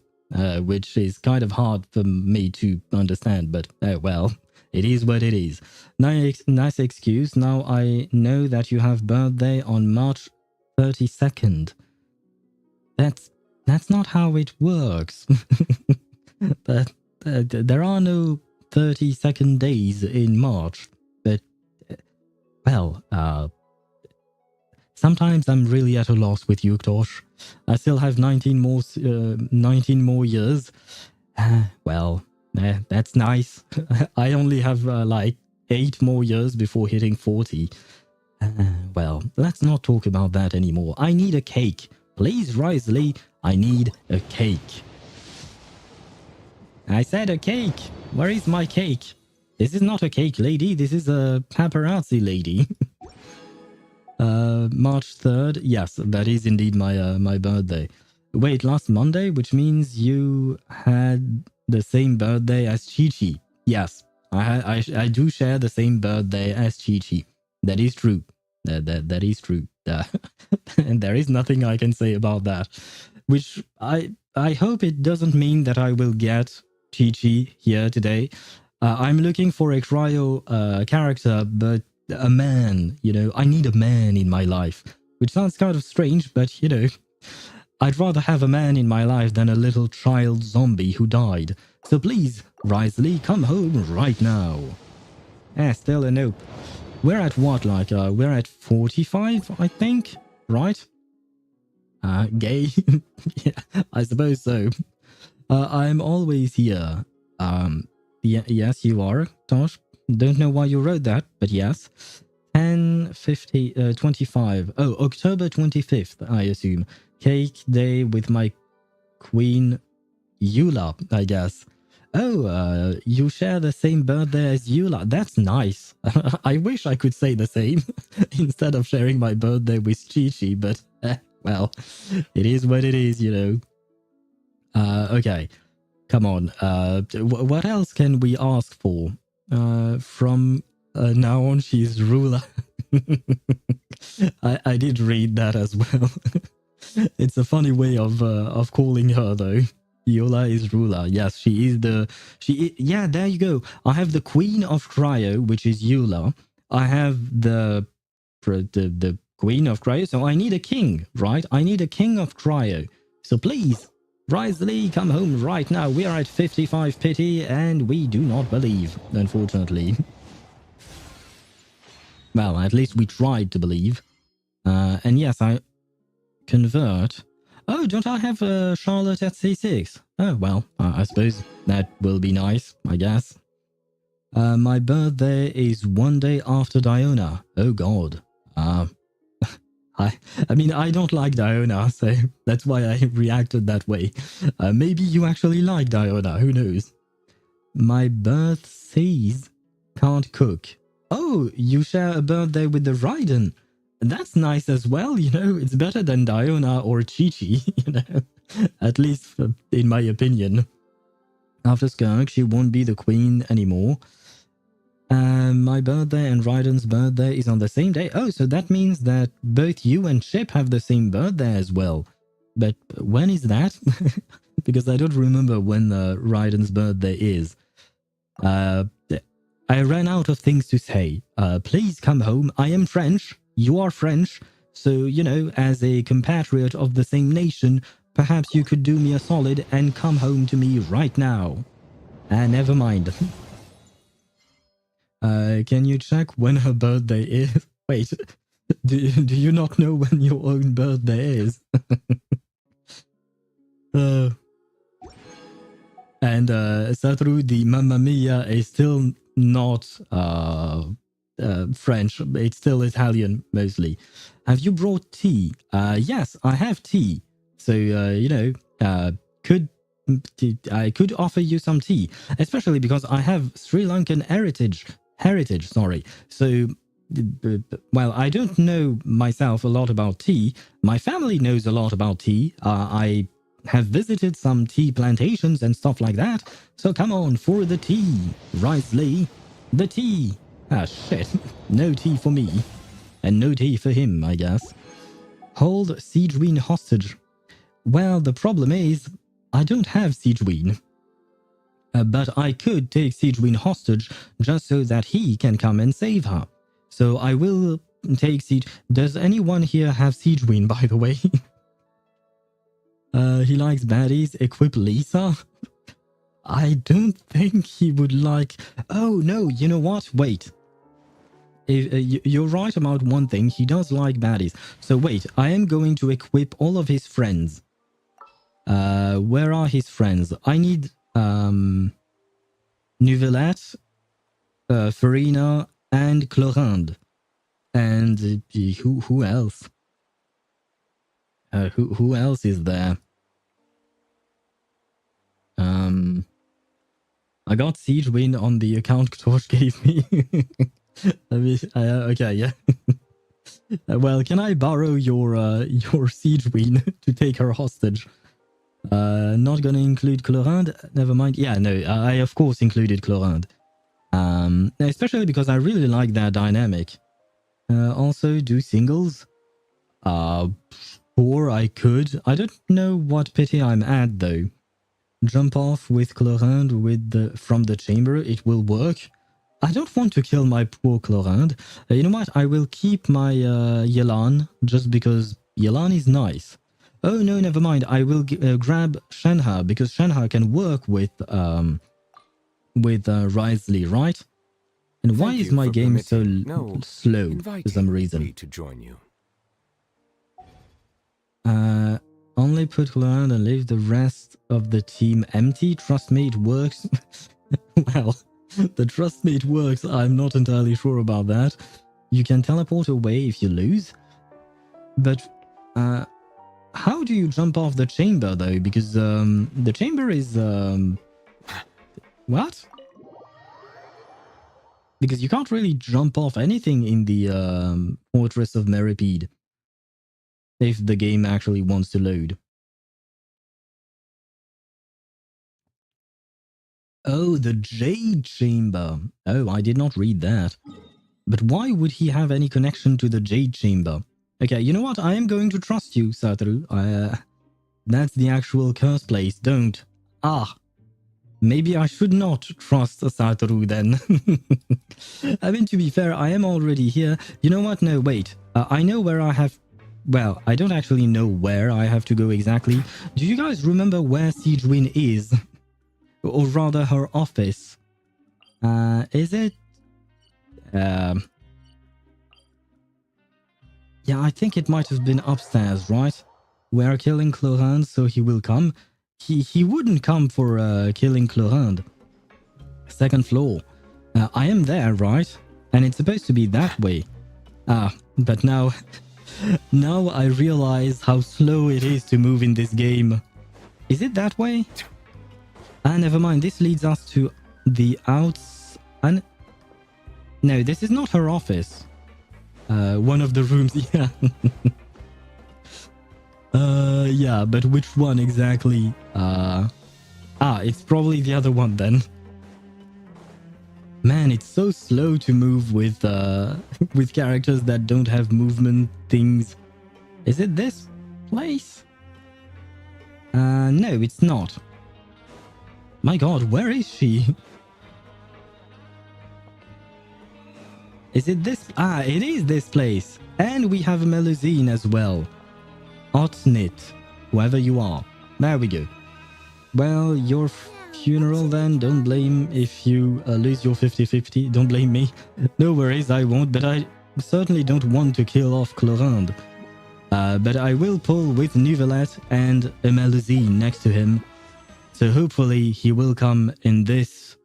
which is kind of hard for me to understand, but well, it is what it is. Nice excuse. Now I know that you have birthday on March 32nd. That's not how it works. But there are no 32nd days in March. But well, sometimes I'm really at a loss with you, Tosh. I still have 19 more years. Well, that's nice. I only have like 8 more years before hitting 40. Well, let's not talk about that anymore. I need a cake. Please, Wriothesley, I need a cake. I said a cake. Where is my cake? This is not a cake lady. This is a paparazzi lady. March 3rd. Yes, that is indeed my birthday. Wait, last Monday, which means you had the same birthday as Chi-Chi. Yes, I do share the same birthday as Chi-Chi. That is true. That is true. And there is nothing I can say about that. Which I hope it doesn't mean that I will get Chi-Chi here today. I'm looking for a cryo character, but a man, you know, I need a man in my life, which sounds kind of strange, but you know, I'd rather have a man in my life than a little child zombie who died. So please, Wriothesley, come home right now. Still a nope. We're at what, like, we're at 45, I think, right? Gay? Yeah, I suppose so. I'm always here. Yes, you are, Tosh. Don't know why you wrote that, but yes. 25. Oh, October 25th, I assume. Cake day with my queen. Eula, I guess. Oh, you share the same birthday as Eula. That's nice. I wish I could say the same instead of sharing my birthday with Chi-Chi, but well, it is what it is, you know. Okay, come on. What else can we ask for? From now on, she's ruler. I did read that as well. It's a funny way of calling her though. Yola is ruler. Yes, she is the yeah, there you go. I have the Queen of Cryo, which is Eula. I have the Queen of Cryo, so I need a king, right? I need a king of Cryo. So please, Wriothesley, come home right now. We are at 55 pity, and we do not believe, unfortunately. Well, at least we tried to believe. And yes, I convert. Oh, don't I have Charlotte at C6? Oh, well, I suppose that will be nice, I guess. My birthday is one day after Diona. Oh, God. I mean, I don't like Diona, so that's why I reacted that way. Maybe you actually like Diona, who knows? My birth says can't cook. Oh, you share a birthday with the Raiden. That's nice as well, you know. It's better than Diona or Chi-Chi, you know. At least in my opinion. After Skirk, she won't be the queen anymore. My birthday and Raiden's birthday is on the same day. Oh, so that means that both you and Chip have the same birthday as well. But when is that? Because I don't remember when Raiden's birthday is. I ran out of things to say. Please come home. I am French. You are French. So, you know, as a compatriot of the same nation, perhaps you could do me a solid and come home to me right now. Never mind. Can you check when her birthday is? Wait, do you not know when your own birthday is? And Satru, the Mamma Mia is still not French. It's still Italian, mostly. Have you brought tea? Yes, I have tea. So, you know, I could offer you some tea, especially because I have Sri Lankan heritage, sorry. So, well, I don't know myself a lot about tea. My family knows a lot about tea. I have visited some tea plantations and stuff like that. So come on for the tea, Wriothesley. The tea. Ah, shit. No tea for me. And no tea for him, I guess. Hold Siegeween hostage. Well, the problem is, I don't have Siegeween. But I could take Siegeween hostage just so that he can come and save her. So I will take Siege... Does anyone here have Siegeween, by the way? He likes baddies. Equip Lisa? I don't think he would like... Oh, no, you know what? Wait. You're right about one thing. He does like baddies. So wait, I am going to equip all of his friends. Where are his friends? I need... Nouvellette, Farina, and Clorinde. And who else? Who else is there? I got Siegeween on the account Ktosh gave me. I mean, okay, yeah. Well, can I borrow your Siegeween to take her hostage? Not gonna include Clorinde. Never mind. Yeah, no, I of course included Clorinde. Especially because I really like that dynamic. Also, do singles. Or I could. I don't know what pity I'm at though. Jump off with Clorinde from the chamber. It will work. I don't want to kill my poor Clorinde. You know what? I will keep my Yelan just because Yelan is nice. Oh no, never mind. I will grab Shenhe because Shenhe can work with Wriothesley, right? And why is my game so slow for some reason? To join you. Only put Clorinde and leave the rest of the team empty. Trust me, it works. Well, the trust me, it works. I'm not entirely sure about that. You can teleport away if you lose. But, How do you jump off the chamber though? Because the chamber is what? Because you can't really jump off anything in the Fortress of Meripede if the game actually wants to load. Oh, the Jade Chamber. Oh, I did not read that. But why would he have any connection to the Jade Chamber? Okay, you know what? I am going to trust you, Satoru. That's the actual curse place. Don't. Ah. Maybe I should not trust Satoru then. I mean, to be fair, I am already here. You know what? No, wait. I know where I have... Well, I don't actually know where I have to go exactly. Do you guys remember where Siegewin is? Or rather, her office. Is it... Yeah, I think it might have been upstairs, right? We're killing Clorinde, so he will come. He wouldn't come for killing Clorinde. Second floor. I am there, right? And it's supposed to be that way. But now... now I realize how slow it is to move in this game. Is it that way? Never mind. This leads us to the outs... No, this is not her office. One of the rooms, yeah. Yeah, but which one exactly? It's probably the other one then. Man, it's so slow to move with with characters that don't have movement things. Is it this place? No, it's not. My god, where is she? Is it this? It is this place. And we have Melusine as well. Otnit, whoever you are. There we go. Well, your funeral then. Don't blame if you lose your 50-50. Don't blame me. No worries, I won't. But I certainly don't want to kill off Clorinde. But I will pull with Neuvillette and a Melusine next to him. So hopefully he will come in this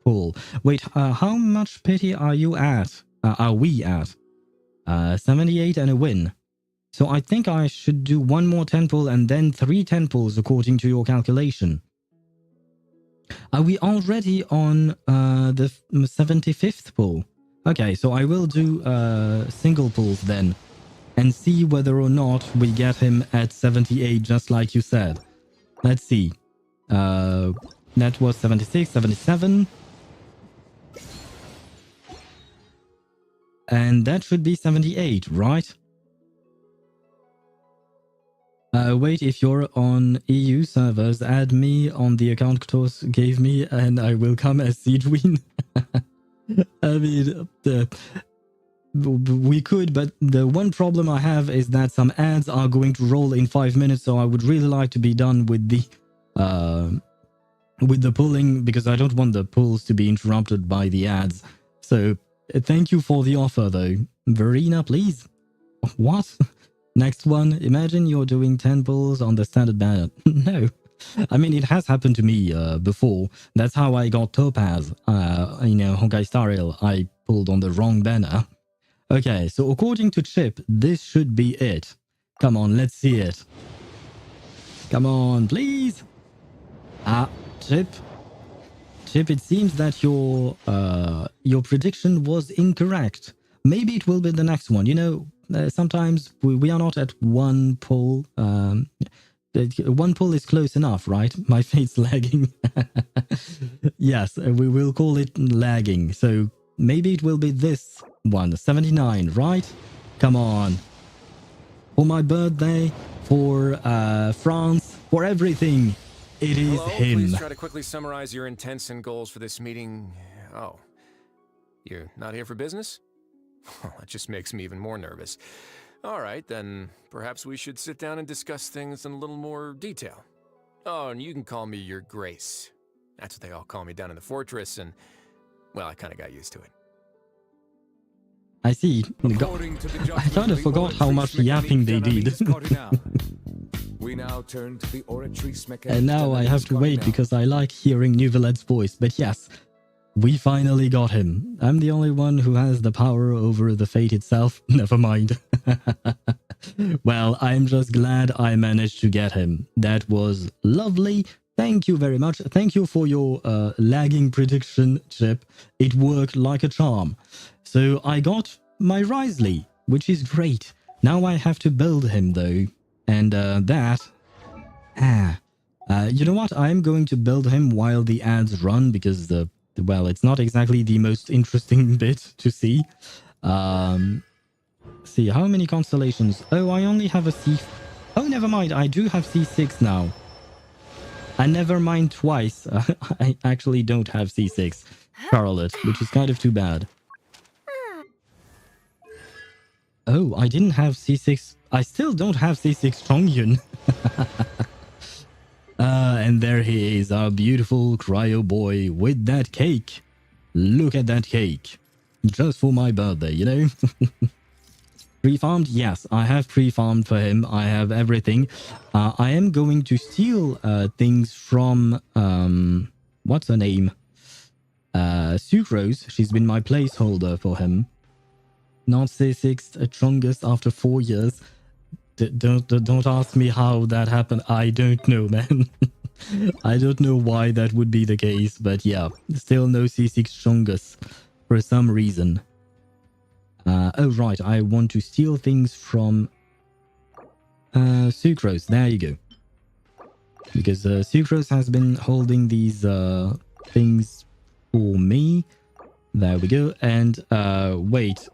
pull. Wait, how much pity are you at? Are we at? 78 and a win. So I think I should do one more 10 pull and then 3 10 pulls according to your calculation. Are we already on the 75th pull? Okay, so I will do single pulls then and see whether or not we get him at 78 just like you said. Let's see. That was 76, 77. And that should be 78, right? Wait, if you're on EU servers, add me on the account Ktos gave me and I will come as Siegewin. I mean, we could, but the one problem I have is that some ads are going to roll in 5 minutes, so I would really like to be done with the pulling because I don't want the pulls to be interrupted by the ads. So thank you for the offer though. Verena, please. What? Next one, imagine you're doing 10 pulls on the standard banner. No. I mean, it has happened to me before. That's how I got Topaz. Honkai Star Rail, I pulled on the wrong banner. Okay, so according to Chip, this should be it. Come on, let's see it. Come on, please. Chip. Chip, it seems that your prediction was incorrect. Maybe it will be the next one. You know, sometimes we are not at one pull. One pull is close enough, right? My fate's lagging. Yes, we will call it lagging. So maybe it will be this one, 79, right? Come on. For my birthday, for France, for everything. It is Hello, him. Please try to quickly summarize your intents and goals for this meeting. Oh, you're not here for business? Well, that just makes me even more nervous. All right, then perhaps we should sit down and discuss things in a little more detail. Oh, and you can call me Your Grace. That's what they all call me down in the fortress, and, well, I kind of got used to it. I see. According to the I kind of judgment, forgot the how much yapping they did. We now turn to the Oratrice Mechanique. And now I have to wait because I like hearing Neuvillette's voice. But yes, we finally got him. I'm the only one who has the power over the fate itself. Never mind. Well, I'm just glad I managed to get him. That was lovely. Thank you very much. Thank you for your lagging prediction, Chip. It worked like a charm. So I got my Wriothesley, which is great. Now I have to build him, though. And you know what? I'm going to build him while the ads run because well, it's not exactly the most interesting bit to see. See, how many constellations? Oh, I only have a C... Oh, never mind. I do have C6 now. I never mind twice. I actually don't have C6 Charlotte, which is kind of too bad. Oh, I didn't have C6. I still don't have C6 Chongyun. And there he is, our beautiful cryo boy with that cake. Look at that cake. Just for my birthday, you know? Pre-farmed? Yes, I have pre-farmed for him. I have everything. I am going to steal things from... what's her name? Sucrose. She's been my placeholder for him. Not C6 strongest after 4 years. Don't ask me how that happened. I don't know, man. I don't know why that would be the case, but yeah, still no C6 strongest for some reason. Oh right, I want to steal things from Sucrose. There you go. Because Sucrose has been holding these things for me. There we go. And wait,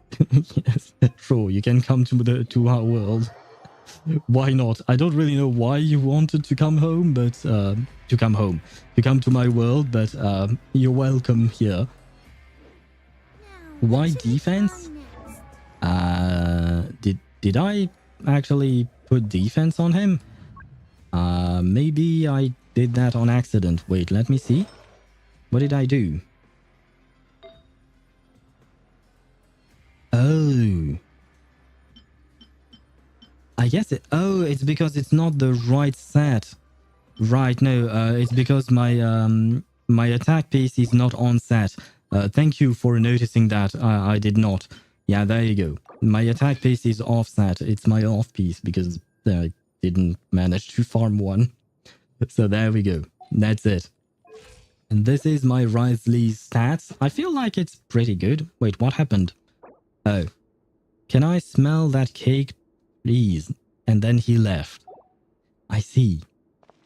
yes, sure, you can come to our world. Why not? I don't really know why you wanted to come home, but to come to my world, but you're welcome here. Why defense? Did I actually put defense on him? Maybe I did that on accident. Wait, let me see. What did I do? Oh. I guess it... Oh, it's because it's not the right set. Right, no, it's because my attack piece is not on set. Thank you for noticing that. I did not. Yeah, there you go. My attack piece is offset. It's my off piece because I didn't manage to farm one. So there we go. That's it. And this is my Wriothesley's stats. I feel like it's pretty good. Wait, what happened? Oh. Can I smell that cake, please? And then he left. I see.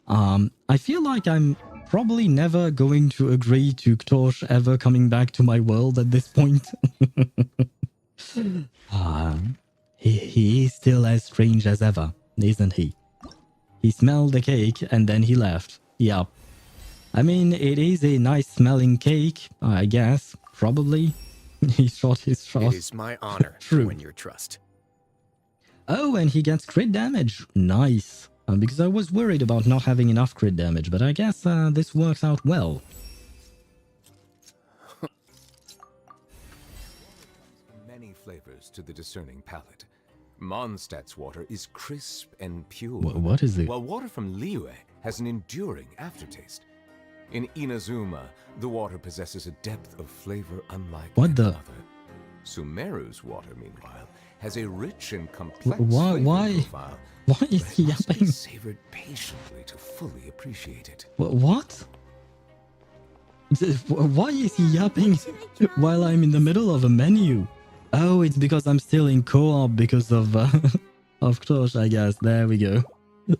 I feel like I'm probably never going to agree to Ktosh ever coming back to my world at this point. He is still as strange as ever, isn't he? He smelled the cake and then he left. Yep. I mean, it is a nice smelling cake, I guess. Probably. He shot his shot. It is my honor to win your trust. Oh, and he gets crit damage. Nice. Because I was worried about not having enough crit damage, but I guess this works out well. Many flavors to the discerning palate. Mondstadt's water is crisp and pure. What is it? While water from Liyue has an enduring aftertaste. In Inazuma, the water possesses a depth of flavor unlike any other. Sumeru's water, meanwhile, has a rich and complex flavor profile. Why is he yapping? Be savored patiently to fully appreciate it. What? Why is he yapping while I'm in the middle of a menu? Oh, it's because I'm still in co-op because of Ktosh, I guess. There we go.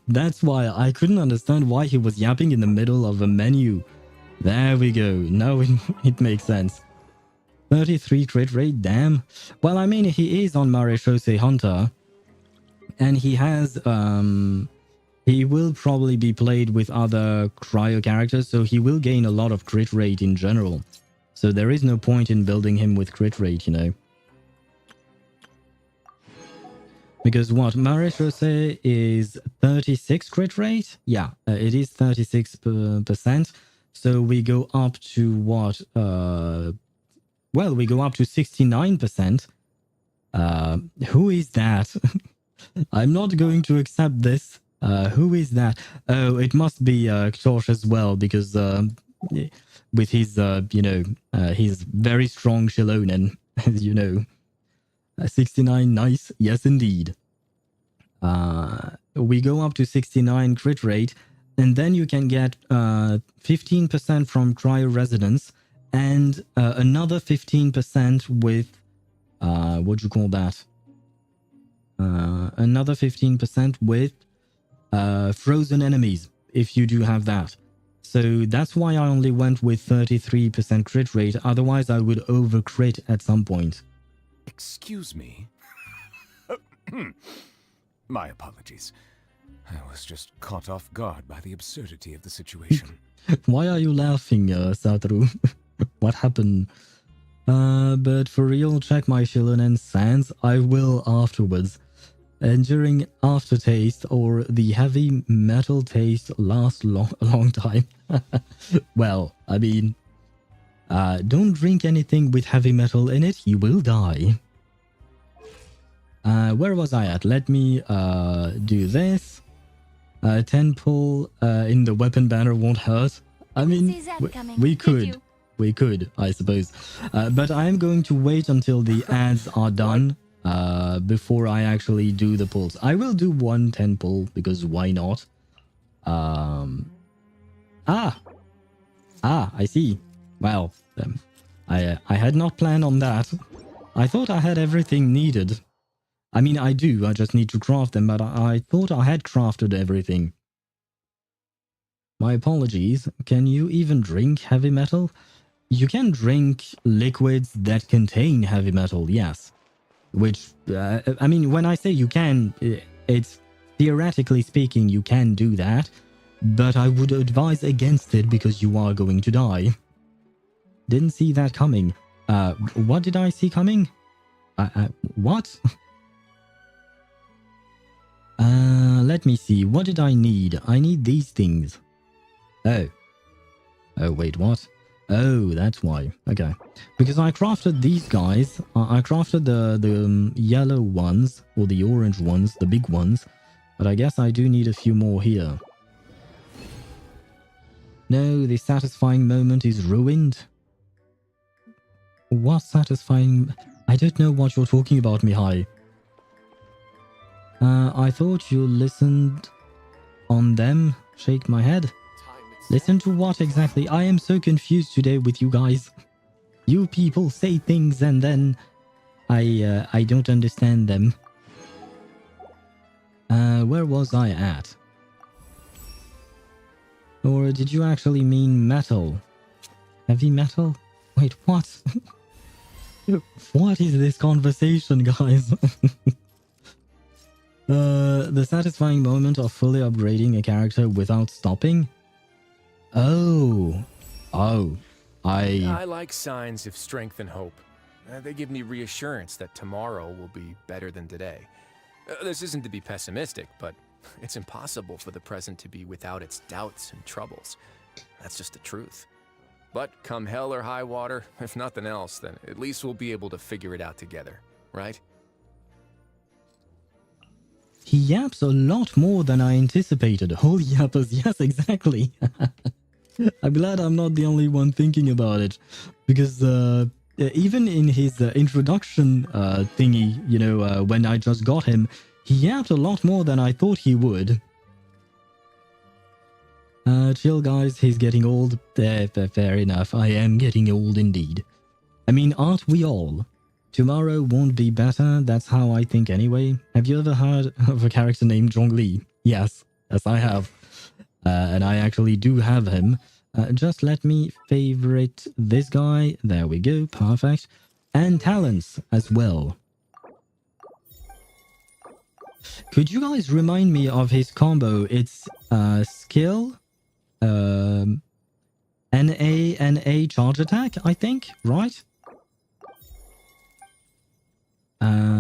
That's why I couldn't understand why he was yapping in the middle of a menu. There we go. Now it makes sense. 33 crit rate, damn. Well, I mean, he is on Marechaussee Hunter. And he has, he will probably be played with other cryo characters, so he will gain a lot of crit rate in general. So there is no point in building him with crit rate, you know. Because what, Marechaussee is 36 crit rate? Yeah, it is 36%. So we go up to what? Well, we go up to 69%. Who is that? I'm not going to accept this. Who is that? Oh, it must be Ktosh as well, because with his, you know, his very strong Shilonen, as you know. 69, nice. Yes, indeed. We go up to 69 crit rate, and then you can get 15% from cryo resonance and another 15% with what do you call that? Another 15% with frozen enemies, if you do have that. So that's why I only went with 33% crit rate. Otherwise, I would over crit at some point. Excuse me. My apologies. I was just caught off guard by the absurdity of the situation. Why are you laughing, Satoru? What happened? But for real, check my Shilonen Sands. I will afterwards. And during aftertaste or the heavy metal taste lasts a long time. Well, I mean, don't drink anything with heavy metal in it. You will die. Where was I at? Let me do this. 10 pull in the weapon banner won't hurt. I mean, we could, I suppose. But I'm going to wait until the ads are done before I actually do the pulls. I will do one 10 pull because why not? I see. Well, I had not planned on that. I thought I had everything needed. I mean, I do. I just need to craft them, but I thought I had crafted everything. My apologies. Can you even drink heavy metal? You can drink liquids that contain heavy metal, yes. Which, I mean, when I say you can, it's theoretically speaking, you can do that. But I would advise against it because you are going to die. Didn't see that coming. What did I see coming? What? Let me see. What did I need? I need these things. Oh. Oh, wait, what? Oh, that's why. Okay. Because I crafted these guys. I crafted the yellow ones, or the orange ones, the big ones. But I guess I do need a few more here. No, the satisfying moment is ruined. What satisfying? I don't know what you're talking about, Mihai. I thought you listened on them. Shake my head. Listen to what exactly? I am so confused today with you guys. You people say things and then I don't understand them. Where was I at? Or did you actually mean metal? Heavy metal? Wait, what? What is this conversation, guys? The satisfying moment of fully upgrading a character without stopping? Oh. I like signs of strength and hope. They give me reassurance that tomorrow will be better than today. This isn't to be pessimistic, but it's impossible for the present to be without its doubts and troubles. That's just the truth. But come hell or high water, if nothing else, then at least we'll be able to figure it out together, right? He yaps a lot more than I anticipated. Holy yappers, yes, exactly. I'm glad I'm not the only one thinking about it. Because even in his introduction thingy, you know, when I just got him, he yapped a lot more than I thought he would. Chill guys, he's getting old. Fair enough, I am getting old indeed. I mean, aren't we all? Tomorrow won't be better, that's how I think anyway. Have you ever heard of a character named Zhongli? Yes, I have. And I actually do have him. Just let me favorite this guy. There we go, perfect. And talents as well. Could you guys remind me of his combo? It's skill, NA charge attack, I think, right?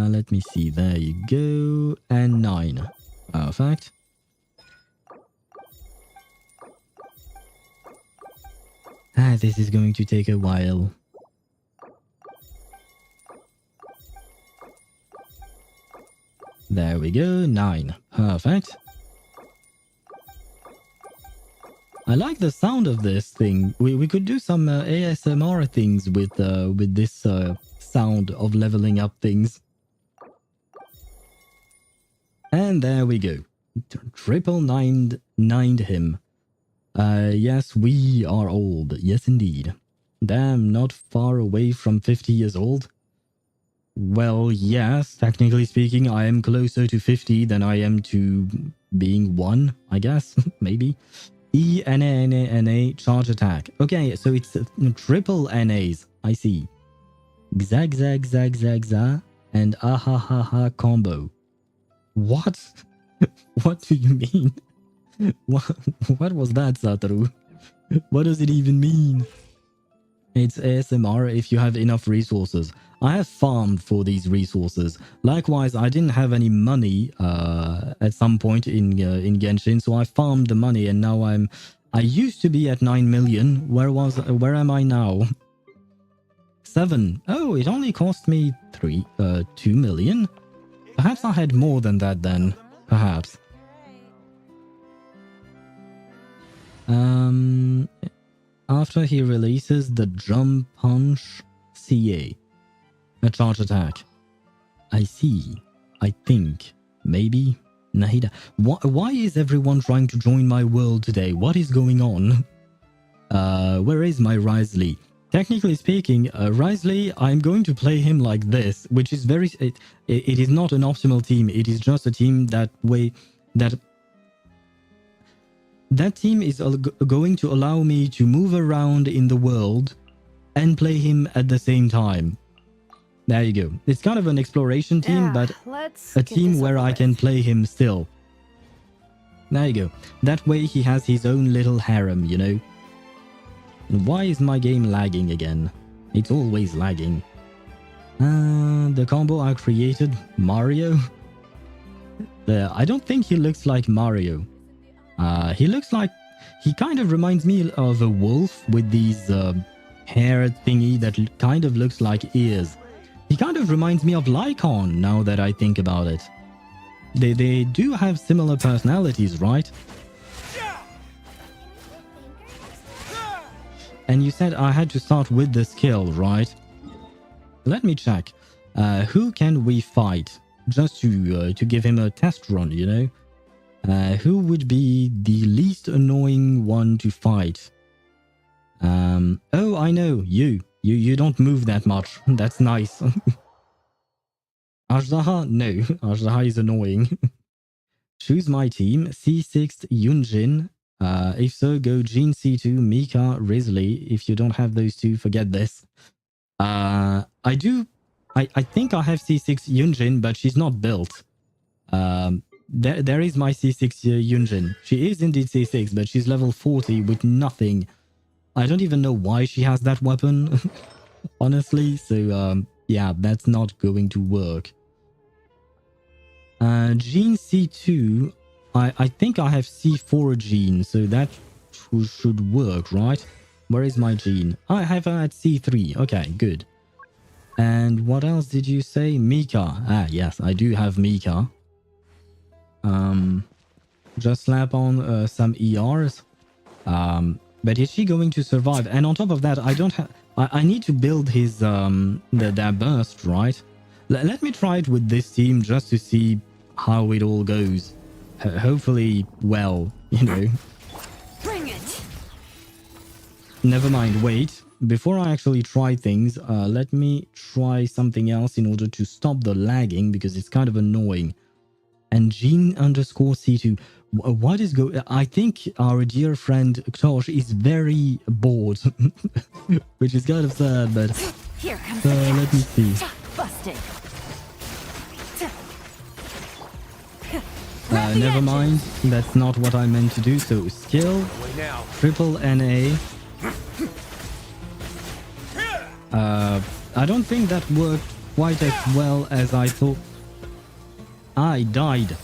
Let me see. There you go. And 9. Perfect. This is going to take a while. There we go. 9. Perfect. I like the sound of this thing. We could do some ASMR things with this sound of leveling up things. And there we go. Triple nined him. Yes, we are old. Yes, indeed. Damn, not far away from 50 years old. Well, yes, technically speaking, I am closer to 50 than I am to being 1, I guess. Maybe. E-N-A-N-A-N-A, charge attack. Okay, so it's triple NAs. I see. Zag, zag, zag, zag, zag, and ah-ha-ha-ha combo. What? What do you mean? What was that, Satoru? What does it even mean? It's ASMR if you have enough resources. I have farmed for these resources. Likewise, I didn't have any money at some point in Genshin, so I farmed the money, and now I used to be at 9 million. Where am I now? 7. Oh, it only cost me 2 million. Perhaps I had more than that then. Perhaps. After he releases the Drum Punch CA. A charge attack. I see. I think. Maybe. Nahida. Why is everyone trying to join my world today? What is going on? Where is my Wriothesley? Technically speaking, Wriothesley, I'm going to play him like this, which is very... It is not an optimal team. It is just a team that team is going to allow me to move around in the world and play him at the same time. There you go. It's kind of an exploration team, but a team where I can play him still. There you go. That way he has his own little harem, you know. And why is my game lagging again? It's always lagging. The combo I created, Mario. I don't think he looks like Mario. He looks like... He kind of reminds me of a wolf with these hair thingy that kind of looks like ears. He kind of reminds me of Lycon, now that I think about it. They do have similar personalities, right? And you said I had to start with the skill, right? Let me check. Who can we fight? Just to give him a test run, you know? Who would be the least annoying one to fight? Oh, I know. You don't move that much. That's nice. Ashzaha? No. Ashzaha is annoying. Choose my team. C6 Yunjin. If so, go Jean C2, Mika, Wriothesley. If you don't have those two, forget this. I think I have C6 Yunjin, but she's not built. There is my C6 Yunjin. She is indeed C6, but she's level 40 with nothing. I don't even know why she has that weapon, honestly. So, yeah, that's not going to work. Gene C2, I think I have C4 gene, so that should work, right? Where is my gene? I have her at C3. Okay, good. And what else did you say? Mika. Ah, yes, I do have Mika. Just slap on some ERs. But is she going to survive? And on top of that, I don't have... I need to build his that burst, right? Let me try it with this team just to see how it all goes. Hopefully, well, you know. Bring it. Never mind, wait. Before I actually try things, let me try something else in order to stop the lagging, because it's kind of annoying. And Gene_C2. What is going... I think our dear friend Ktosh is very bored. Which is kind of sad, but... Here comes let me see. Busted. Never mind. That's not what I meant to do. So, skill. Triple NA. I don't think that worked quite as well as I thought. I died.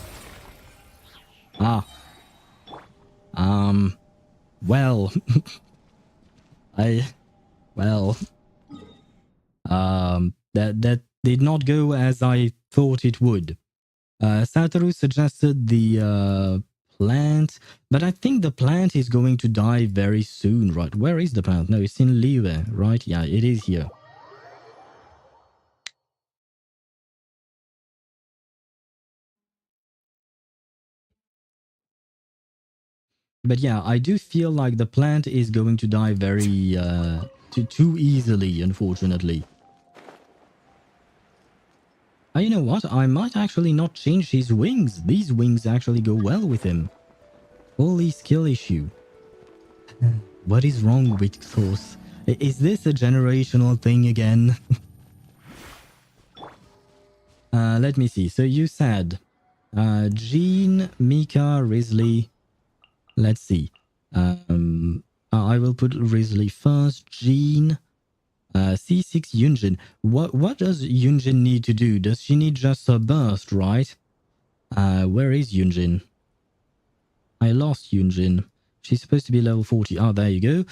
Well. That did not go as I thought it would. Satoru suggested the plant, but I think the plant is going to die very soon, right? Where is the plant? No, it's in Liwe, right? Yeah, it is here. But yeah, I do feel like the plant is going to die very too easily, unfortunately. You know what? I might actually not change his wings. These wings actually go well with him. Holy skill issue. What is wrong with Thos? Is this a generational thing again? Let me see. So you said Jean, Mika, Wriothesley. Let's see. I will put Wriothesley first. Jean. C6 Yunjin. What does Yunjin need to do? Does she need just a burst, right? Where is Yunjin? I lost Yunjin. She's supposed to be level 40. Oh, there you go.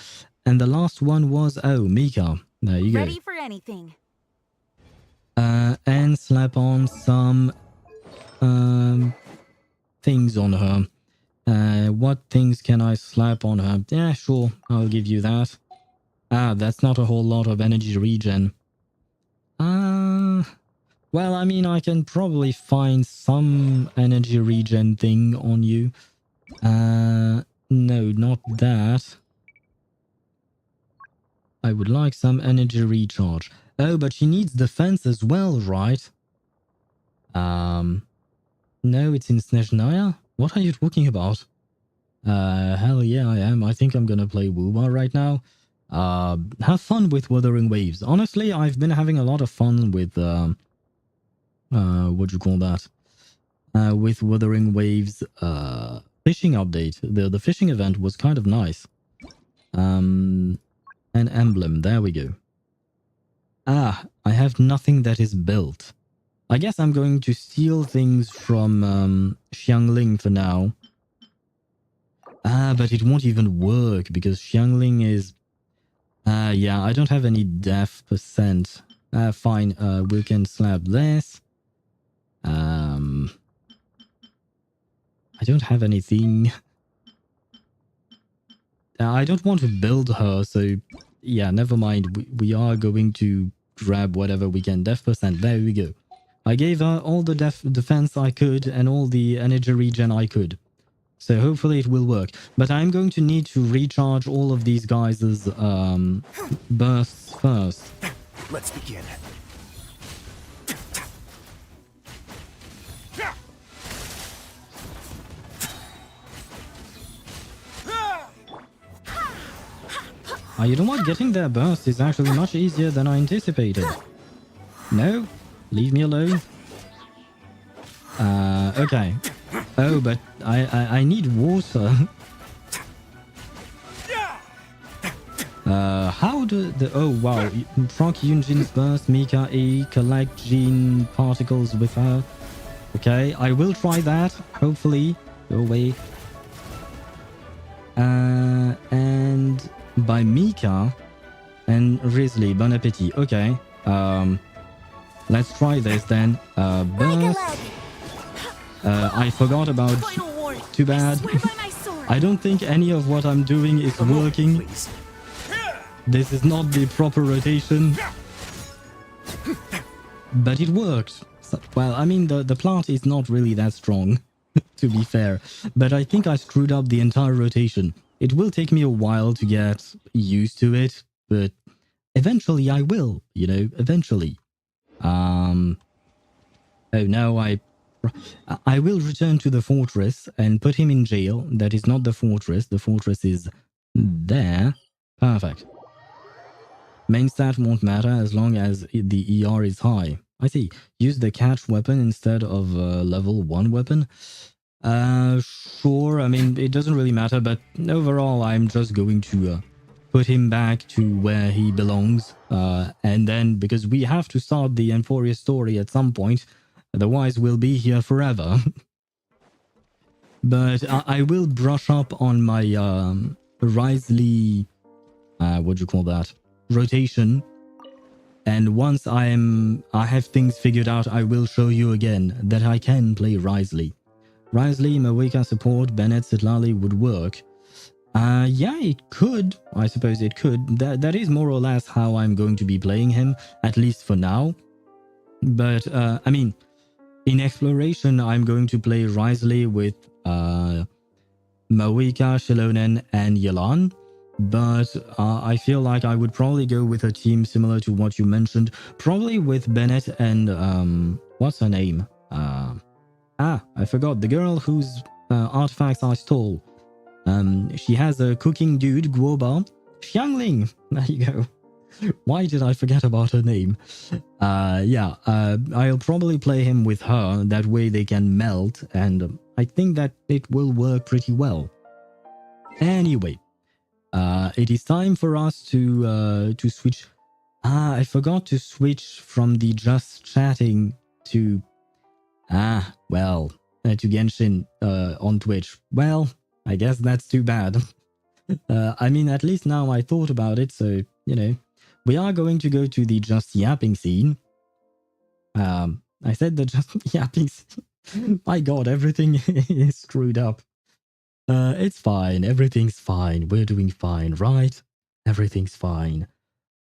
And the last one was, oh, Mika. There you go. Ready for anything. And slap on some things on her. What things can I slap on her? Yeah, sure. I'll give you that. That's not a whole lot of energy regen. Well, I mean, I can probably find some energy regen thing on you. No, not that. I would like some energy recharge. Oh, but she needs defense as well, right? No, it's in Snezhnaya? What are you talking about? Hell yeah, I am. I think I'm gonna play Woowa right now. Have fun with Wuthering Waves. Honestly, I've been having a lot of fun with, what do you call that? With Wuthering Waves, fishing update. The fishing event was kind of nice. An emblem, there we go. I have nothing that is built. I guess I'm going to steal things from, Xiangling for now. But it won't even work because Xiangling is... yeah, I don't have any def percent. Fine, we can slap this. I don't have anything. I don't want to build her, so yeah, never mind. We are going to grab whatever we can. Def percent, there we go. I gave her all the defense I could and all the energy regen I could. So hopefully it will work. But I'm going to need to recharge all of these guys' bursts first. Let's begin. You know what? Getting their burst is actually much easier than I anticipated. No? Leave me alone. Okay. Oh, but I need water. How do the... Oh, wow. Proc Yunjin's burst, Mika E, collect gene particles with her. Okay, I will try that. Hopefully. Go away. And by Mika and Wriothesley, bon appetit. Okay. Let's try this then. Burst. I forgot about... Too bad. I don't think any of what I'm doing is working. This is not the proper rotation. But it worked. So, well, I mean, the plant is not really that strong, to be fair. But I think I screwed up the entire rotation. It will take me a while to get used to it, but eventually I will, you know, eventually. Oh, no, I will return to the fortress and put him in jail. That is not the fortress. The fortress is there. Perfect. Main stat won't matter as long as the ER is high. I see. Use the catch weapon instead of level 1 weapon. Sure. I mean, it doesn't really matter, but overall, I'm just going to put him back to where he belongs. And then, because we have to start the Amphoreus story at some point, otherwise we'll be here forever. But I will brush up on my Wriothesley, what do you call that? Rotation. And once I have things figured out, I will show you again that I can play Wriothesley. Wriothesley, Mawika support, Bennett, Sitlali would work. Yeah, it could. I suppose it could. That is more or less how I'm going to be playing him, at least for now. But, I mean, in exploration, I'm going to play Wriothesley with Moika, Shilonen, and Yelan. But I feel like I would probably go with a team similar to what you mentioned. Probably with Bennett and what's her name? I forgot. The girl whose artifacts I stole. She has a cooking dude, Guoba. Xiangling! There you go. Why did I forget about her name? I'll probably play him with her. That way they can melt, and I think that it will work pretty well. Anyway, it is time for us to switch. I forgot to switch from the just chatting to to Genshin on Twitch. Well, I guess that's too bad. I mean, at least now I thought about it, so, you know, we are going to go to the just yapping scene. I said the just yapping scene. My god, everything is screwed up. It's fine. Everything's fine. We're doing fine, right? Everything's fine.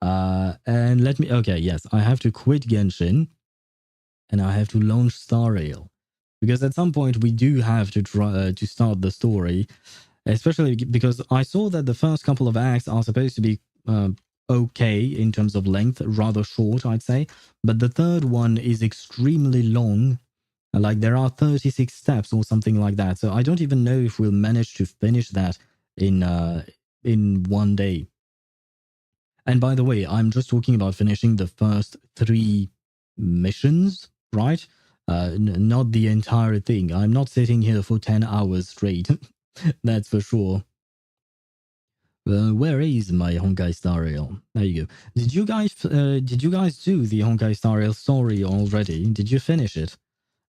And let me... Okay, yes, I have to quit Genshin. And I have to launch Star Rail. Because at some point we do have to try to start the story. Especially because I saw that the first couple of acts are supposed to be okay in terms of length. Rather short, I'd say. But the third one is extremely long. Like there are 36 steps or something like that. So I don't even know if we'll manage to finish that in one day. And by the way, I'm just talking about finishing the first 3 missions, right? Not the entire thing. I'm not sitting here for 10 hours straight. That's for sure. Where is my Honkai Star Rail? There you go. Did you guys do the Honkai Star Rail story already? Did you finish it?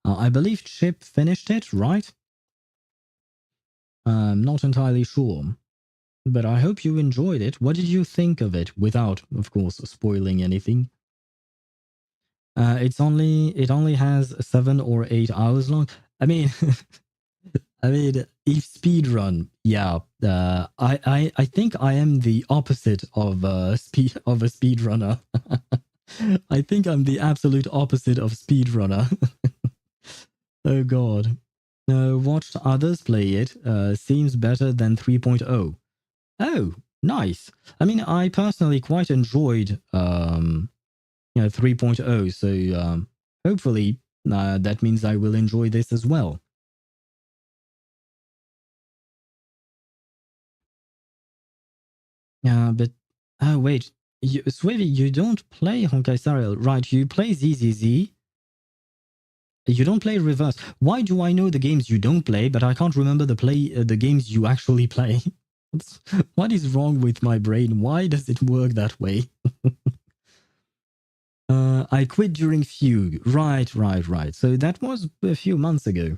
I believe Chip finished it, right? I'm not entirely sure. But I hope you enjoyed it. What did you think of it? Without, of course, spoiling anything. It only has 7 or 8 hours long. I mean, if speedrun, yeah. I think I am the opposite of a speedrunner. I think I'm the absolute opposite of speedrunner. Oh god. Watched others play it. Seems better than 3.0. Oh, nice. I mean, I personally quite enjoyed 3.0, so hopefully that means I will enjoy this as well. But oh wait, Swivy, you don't play Honkai Star Rail, right? You play ZZZ. You don't play Reverse. Why do I know the games you don't play, but I can't remember the games you actually play? What is wrong with my brain? Why does it work that way? I quit during Fugue. Right. So that was a few months ago.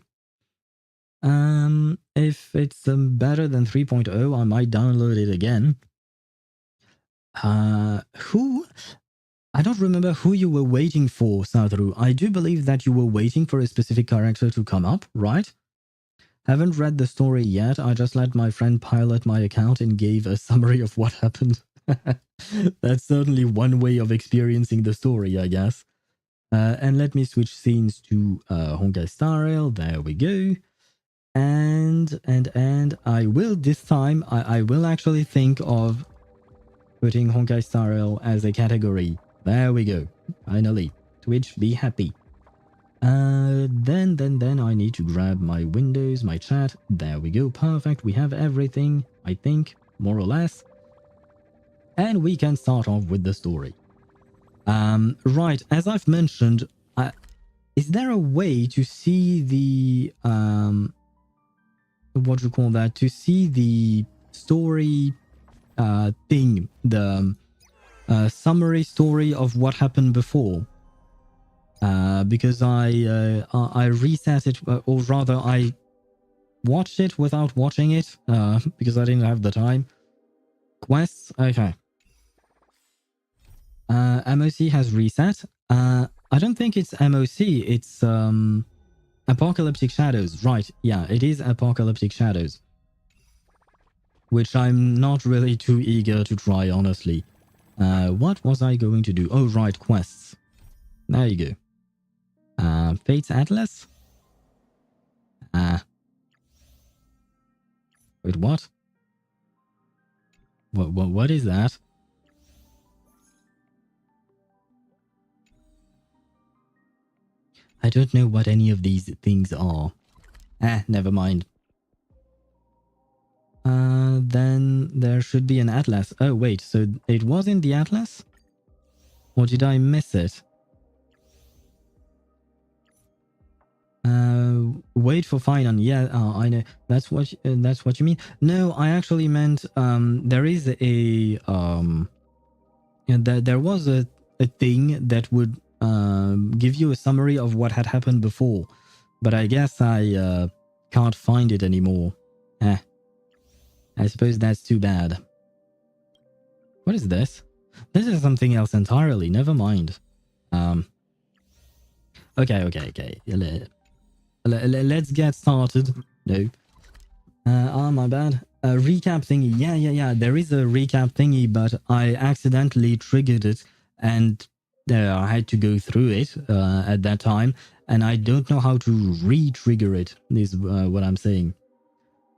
If it's better than 3.0, I might download it again. I don't remember who you were waiting for, Sadhru. I do believe that you were waiting for a specific character to come up, right? Haven't read the story yet. I just let my friend pilot my account and gave a summary of what happened. That's certainly one way of experiencing the story, I guess. And let me switch scenes to Honkai Star Rail. There we go. And I will this time, I will actually think of putting Honkai Star Rail as a category. There we go. Finally. Twitch, be happy. Then I need to grab my windows, my chat. There we go. Perfect. We have everything, I think, more or less. And we can start off with the story. Right, as I've mentioned, is there a way to see the what do you call that? To see the story thing, the summary story of what happened before? Because I reset it, or rather I watched it without watching it, because I didn't have the time. Quests, okay. MOC has reset. I don't think it's MOC, it's Apocalyptic Shadows. Right, yeah, it is Apocalyptic Shadows. Which I'm not really too eager to try, honestly. What was I going to do? Oh, right, quests. There you go. Fate's Atlas? Wait, what? What is that? I don't know what any of these things are. Never mind. Then there should be an atlas. Oh, wait, so it was in the atlas? Or did I miss it? Wait for Finon. Yeah, I know. That's what you mean. No, I actually meant there is a there was a thing that would give you a summary of what had happened before, but I guess I can't find it anymore. I suppose that's too bad. What is this? This is something else entirely. Never mind. Okay. Let's get started. No. My bad. Recap thingy. Yeah. There is a recap thingy, but I accidentally triggered it, and I had to go through it at that time, and I don't know how to re-trigger it, is what I'm saying.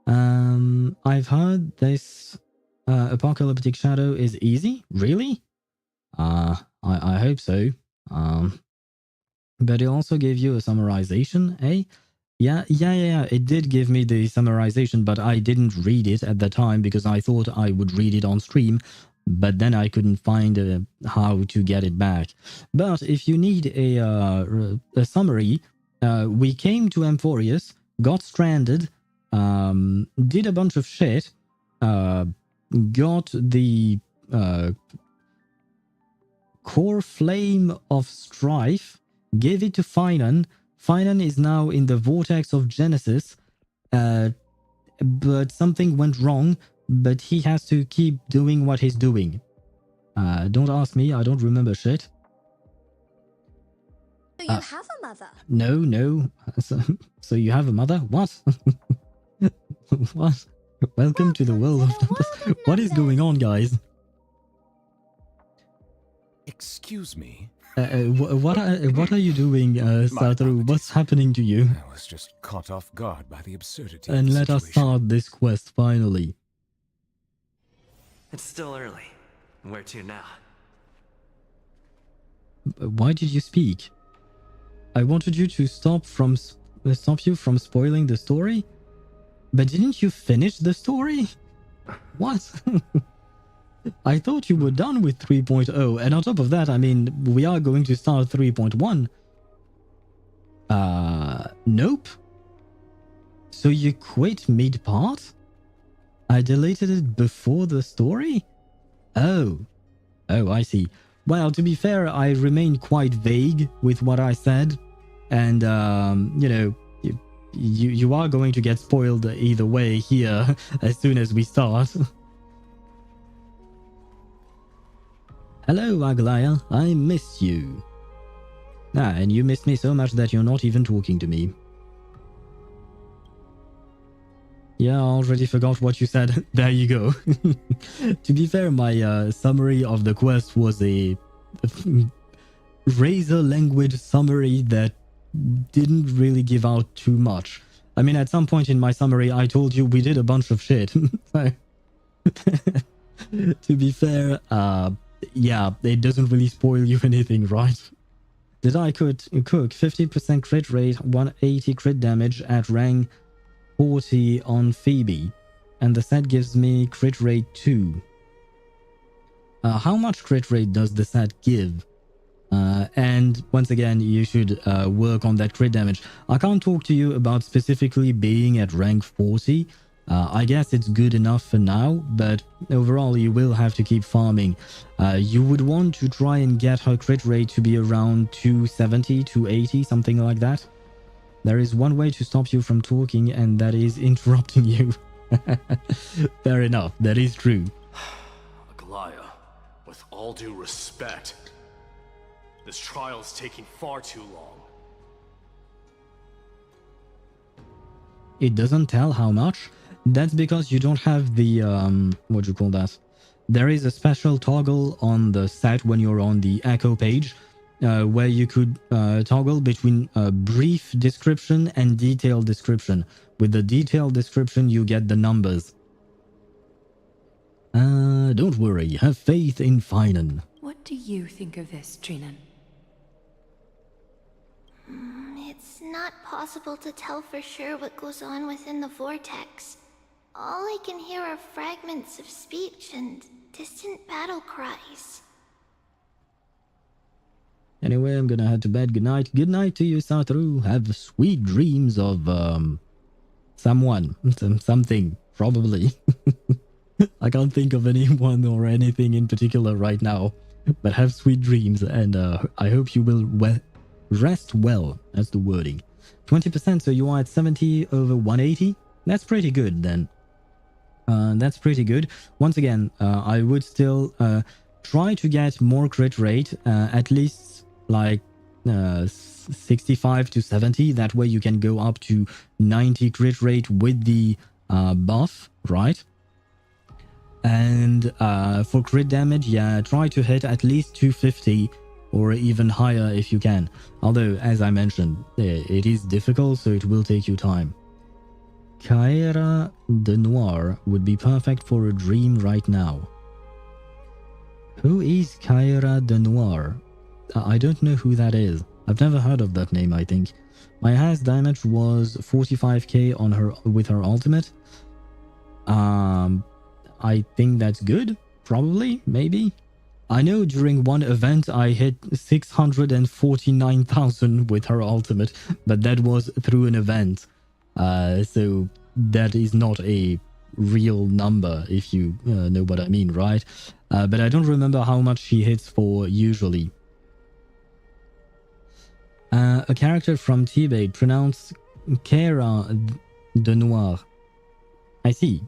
I've heard this Apocalyptic Shadow is easy. Really? I hope so. But it also gave you a summarization, eh? Yeah. It did give me the summarization, but I didn't read it at the time because I thought I would read it on stream, but then I couldn't find how to get it back. But if you need a summary, we came to Amphoreus, got stranded, did a bunch of shit, got the core flame of Strife, gave it to Finon. Finon is now in the vortex of Genesis, but something went wrong, but he has to keep doing what he's doing. Don't ask me, I don't remember shit. So you have a mother? No. So you have a mother? What? What? Welcome to the world of numbers. What is going on, guys? Excuse me? What are you doing, Satoru? What's happening to you? I was just caught off guard by the absurdity And of the let us situation. start this quest finally. It's still early. Where to now? Why did you speak? I wanted you to stop you from spoiling the story? But didn't you finish the story? What? I thought you were done with 3.0, and on top of that, I mean, we are going to start 3.1. Nope. So you quit mid-part? I deleted it before the story? Oh, I see. Well, to be fair, I remained quite vague with what I said, and, you know, you are going to get spoiled either way here as soon as we start. Hello, Aglaya. I miss you. And you missed me so much that you're not even talking to me. Yeah, I already forgot what you said. There you go. To be fair, my summary of the quest was a razor language summary that didn't really give out too much. I mean, at some point in my summary, I told you we did a bunch of shit. So, to be fair, yeah, it doesn't really spoil you anything, right? Did I cook 50% crit rate, 180 crit damage at rank 40 on Phoebe, and the set gives me crit rate 2. How much crit rate does the set give? And once again, you should work on that crit damage. I can't talk to you about specifically being at rank 40. I guess it's good enough for now, but overall you will have to keep farming. You would want to try and get her crit rate to be around 270, 280, something like that. There is one way to stop you from talking, and that is interrupting you. Fair enough, that is true. Aglaya, with all due respect, this trial is taking far too long. It doesn't tell how much. That's because you don't have the, what do you call that? There is a special toggle on the set when you're on the echo page, where you could toggle between a brief description and detailed description. With the detailed description, you get the numbers. Don't worry, have faith in Finan. What do you think of this, Trinan? It's not possible to tell for sure what goes on within the vortex. All I can hear are fragments of speech and distant battle cries. Anyway, I'm gonna head to bed. Good night. Good night to you, Satoru. Have sweet dreams of, someone. Something, probably. I can't think of anyone or anything in particular right now. But have sweet dreams, and I hope you will rest well. That's the wording. 20%, so you are at 70 over 180. That's pretty good, then. That's pretty good. Once again, I would still try to get more crit rate, at least like 65 to 70. That way you can go up to 90 crit rate with the buff, right? And for crit damage, yeah, try to hit at least 250 or even higher if you can. Although, as I mentioned, it is difficult, so it will take you time. Kaera de Noir would be perfect for a dream right now. Who is Kaera de Noir? I don't know who that is. I've never heard of that name, I think. My highest damage was 45k on her with her ultimate. I think that's good. Probably, maybe. I know during one event I hit 649,000 with her ultimate, but that was through an event. So that is not a real number, if you know what I mean, right? But I don't remember how much she hits for usually. A character from Tibet pronounced Kaera de Noir. I see.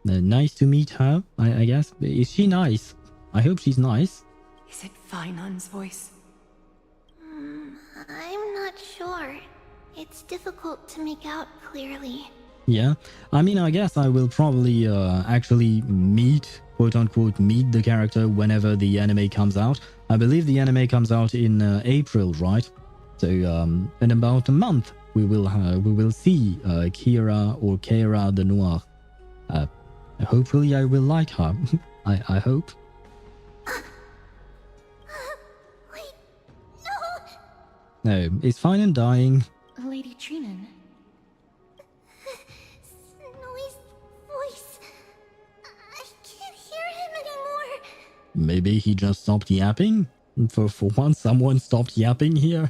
Nice to meet her, I guess. Is she nice? I hope she's nice. Is it Finan's voice? I'm not sure. It's difficult to make out clearly. Yeah, I mean, I guess I will probably actually meet, quote-unquote, meet the character whenever the anime comes out. I believe the anime comes out in April, right? So in about a month, we will see Kira or Kaera de Noir. Hopefully I will like her. I hope. Wait, No, is Finan dying? Lady Trinan. Snowy's voice. I can't hear him anymore. Maybe he just stopped yapping? For once, someone stopped yapping here.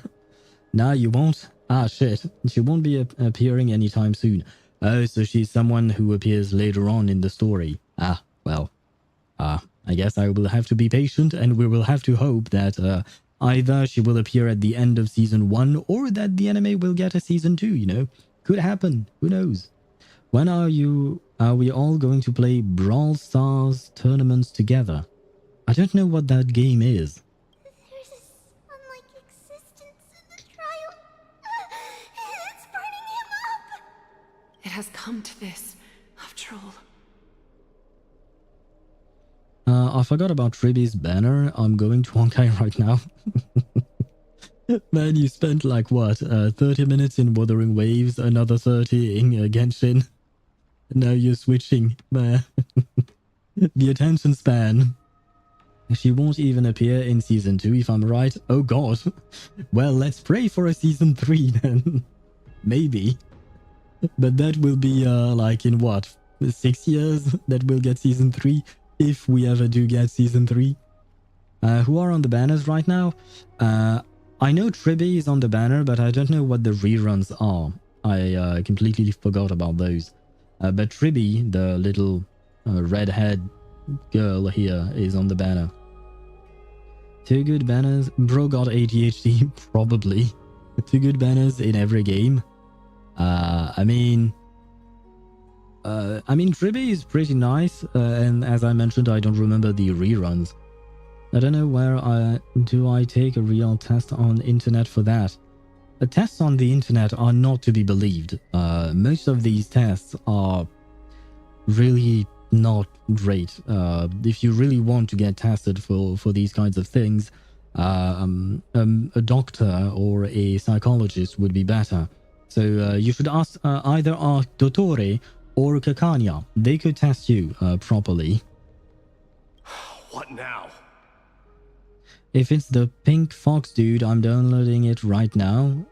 Nah, you won't. Ah, shit. She won't be appearing anytime soon. Oh, so she's someone who appears later on in the story. Ah, well. I guess I will have to be patient, and we will have to hope that either she will appear at the end of Season 1, or that the anime will get a Season 2, you know? Could happen. Who knows? When are we all going to play Brawl Stars tournaments together? I don't know what that game is. There's a sun-like existence in the trial. It's burning him up. It has come to this, after all. I forgot about Tribi's banner. I'm going to Honkai right now. Man, you spent like what? 30 minutes in Wuthering Waves, another 30 in Genshin. Now you're switching, man. The attention span. She won't even appear in Season 2 if I'm right. Oh god. Well, let's pray for a Season 3 then. Maybe. But that will be like in what? 6 years that we'll get Season 3. If we ever do get Season 3. Who are on the banners right now? I know Tribi is on the banner, but I don't know what the reruns are. I completely forgot about those. But Tribi, the little redhead girl here, is on the banner. 2 good banners. Bro got ADHD, probably. 2 good banners in every game. I mean, Tribi is pretty nice, and as I mentioned, I don't remember the reruns. I don't know where do I take a real test on internet for that. Tests on the internet are not to be believed. Most of these tests are really not great. If you really want to get tested for these kinds of things, a doctor or a psychologist would be better. So you should ask either our Dottore or Kakanya. They could test you properly. What now? If it's the pink fox dude, I'm downloading it right now.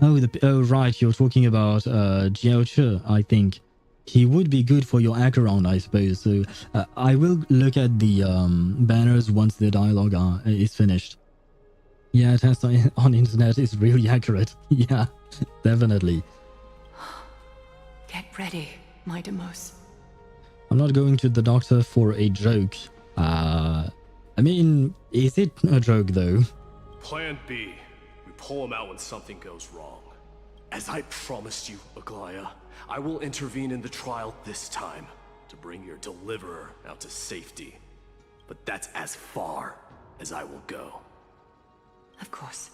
Oh, right, you're talking about Jiao Che, I think. He would be good for your Acheron, I suppose. So I will look at the banners once the dialogue is finished. Yeah, test on internet is really accurate. Yeah, definitely. Get ready, my Demos. I'm not going to the doctor for a joke. I mean, is it a joke though? Plan B. We pull him out when something goes wrong. As I promised you, Aglaya, I will intervene in the trial this time to bring your deliverer out to safety. But that's as far as I will go. Of course.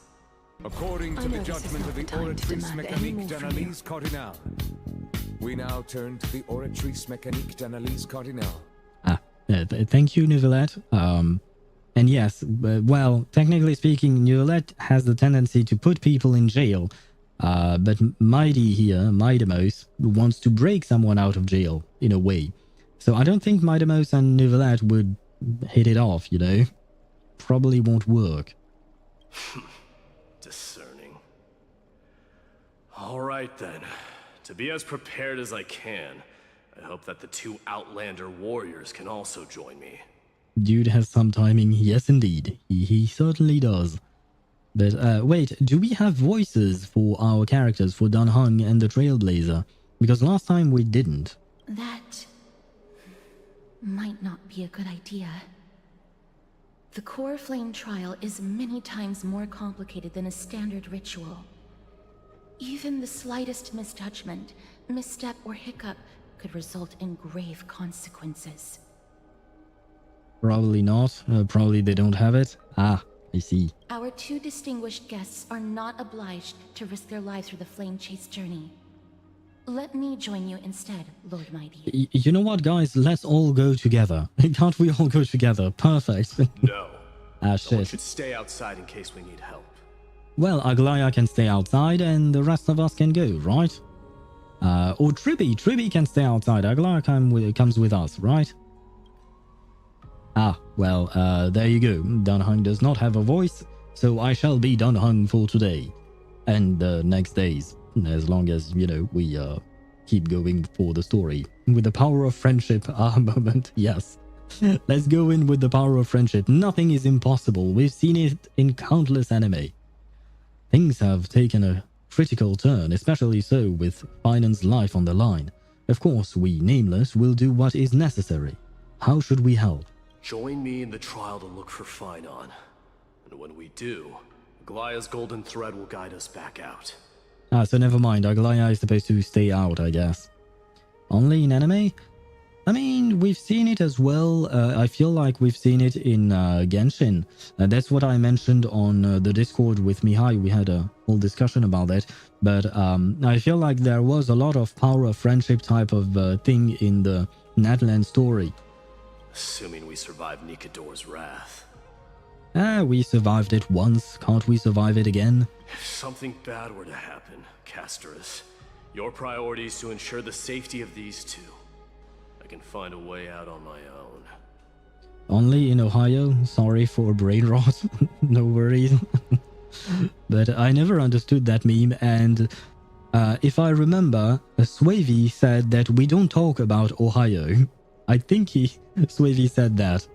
According to the judgment of the Oratrice Mécanique d'Analyse Cardinale, we now turn to the Oratrice Mécanique d'Analyse Cardinale. Thank you, Novelette. And yes, well, technically speaking, Novelette has the tendency to put people in jail. But Mighty here, Midamos, wants to break someone out of jail, in a way. So I don't think Midamos and Novelette would hit it off, you know? Probably won't work. Discerning. Alright then. To be as prepared as I can, I hope that the two Outlander warriors can also join me. Dude has some timing, yes indeed. He certainly does. But wait, do we have voices for our characters, for Dan Heng and the Trailblazer? Because last time we didn't. That might not be a good idea. The core flame trial is many times more complicated than a standard ritual. Even the slightest misjudgment, misstep, or hiccup could result in grave consequences. Probably not. Probably they don't have it. Ah, I see. Our two distinguished guests are not obliged to risk their lives for the flame chase journey. Let me join you instead, Lord Mighty. You know what, guys? Let's all go together. Can't we all go together? Perfect. No. Ah, Someone shit. should stay outside in case we need help. Well, Aglaya can stay outside and the rest of us can go, right? Or Tribby can stay outside. Aglaya comes with us, right? Ah, well, there you go. Dan Heng does not have a voice, so I shall be Dan Heng for today. And next days, as long as, you know, we keep going for the story. With the power of friendship, moment, yes. Let's go in with the power of friendship. Nothing is impossible. We've seen it in countless anime. Things have taken a critical turn, especially so with Finan's life on the line. Of course, we Nameless will do what is necessary. How should we help? Join me in the trial to look for Finon. And when we do, Aglaya's golden thread will guide us back out. Ah, so never mind. Aglaya is supposed to stay out, I guess. Only in anime? I mean, we've seen it as well. I feel like we've seen it in Genshin. That's what I mentioned on the Discord with Mihai. We had a whole discussion about that. But I feel like there was a lot of power of friendship type of thing in the Natlan story. Assuming we survive Nikador's wrath. Ah, we survived it once. Can't we survive it again? If something bad were to happen, Castorus, your priority is to ensure the safety of these two. I can find a way out on my own. Only in Ohio? Sorry for brain rot. No worries. But I never understood that meme, and if I remember, Swavey said that we don't talk about Ohio. I think Swavey said that.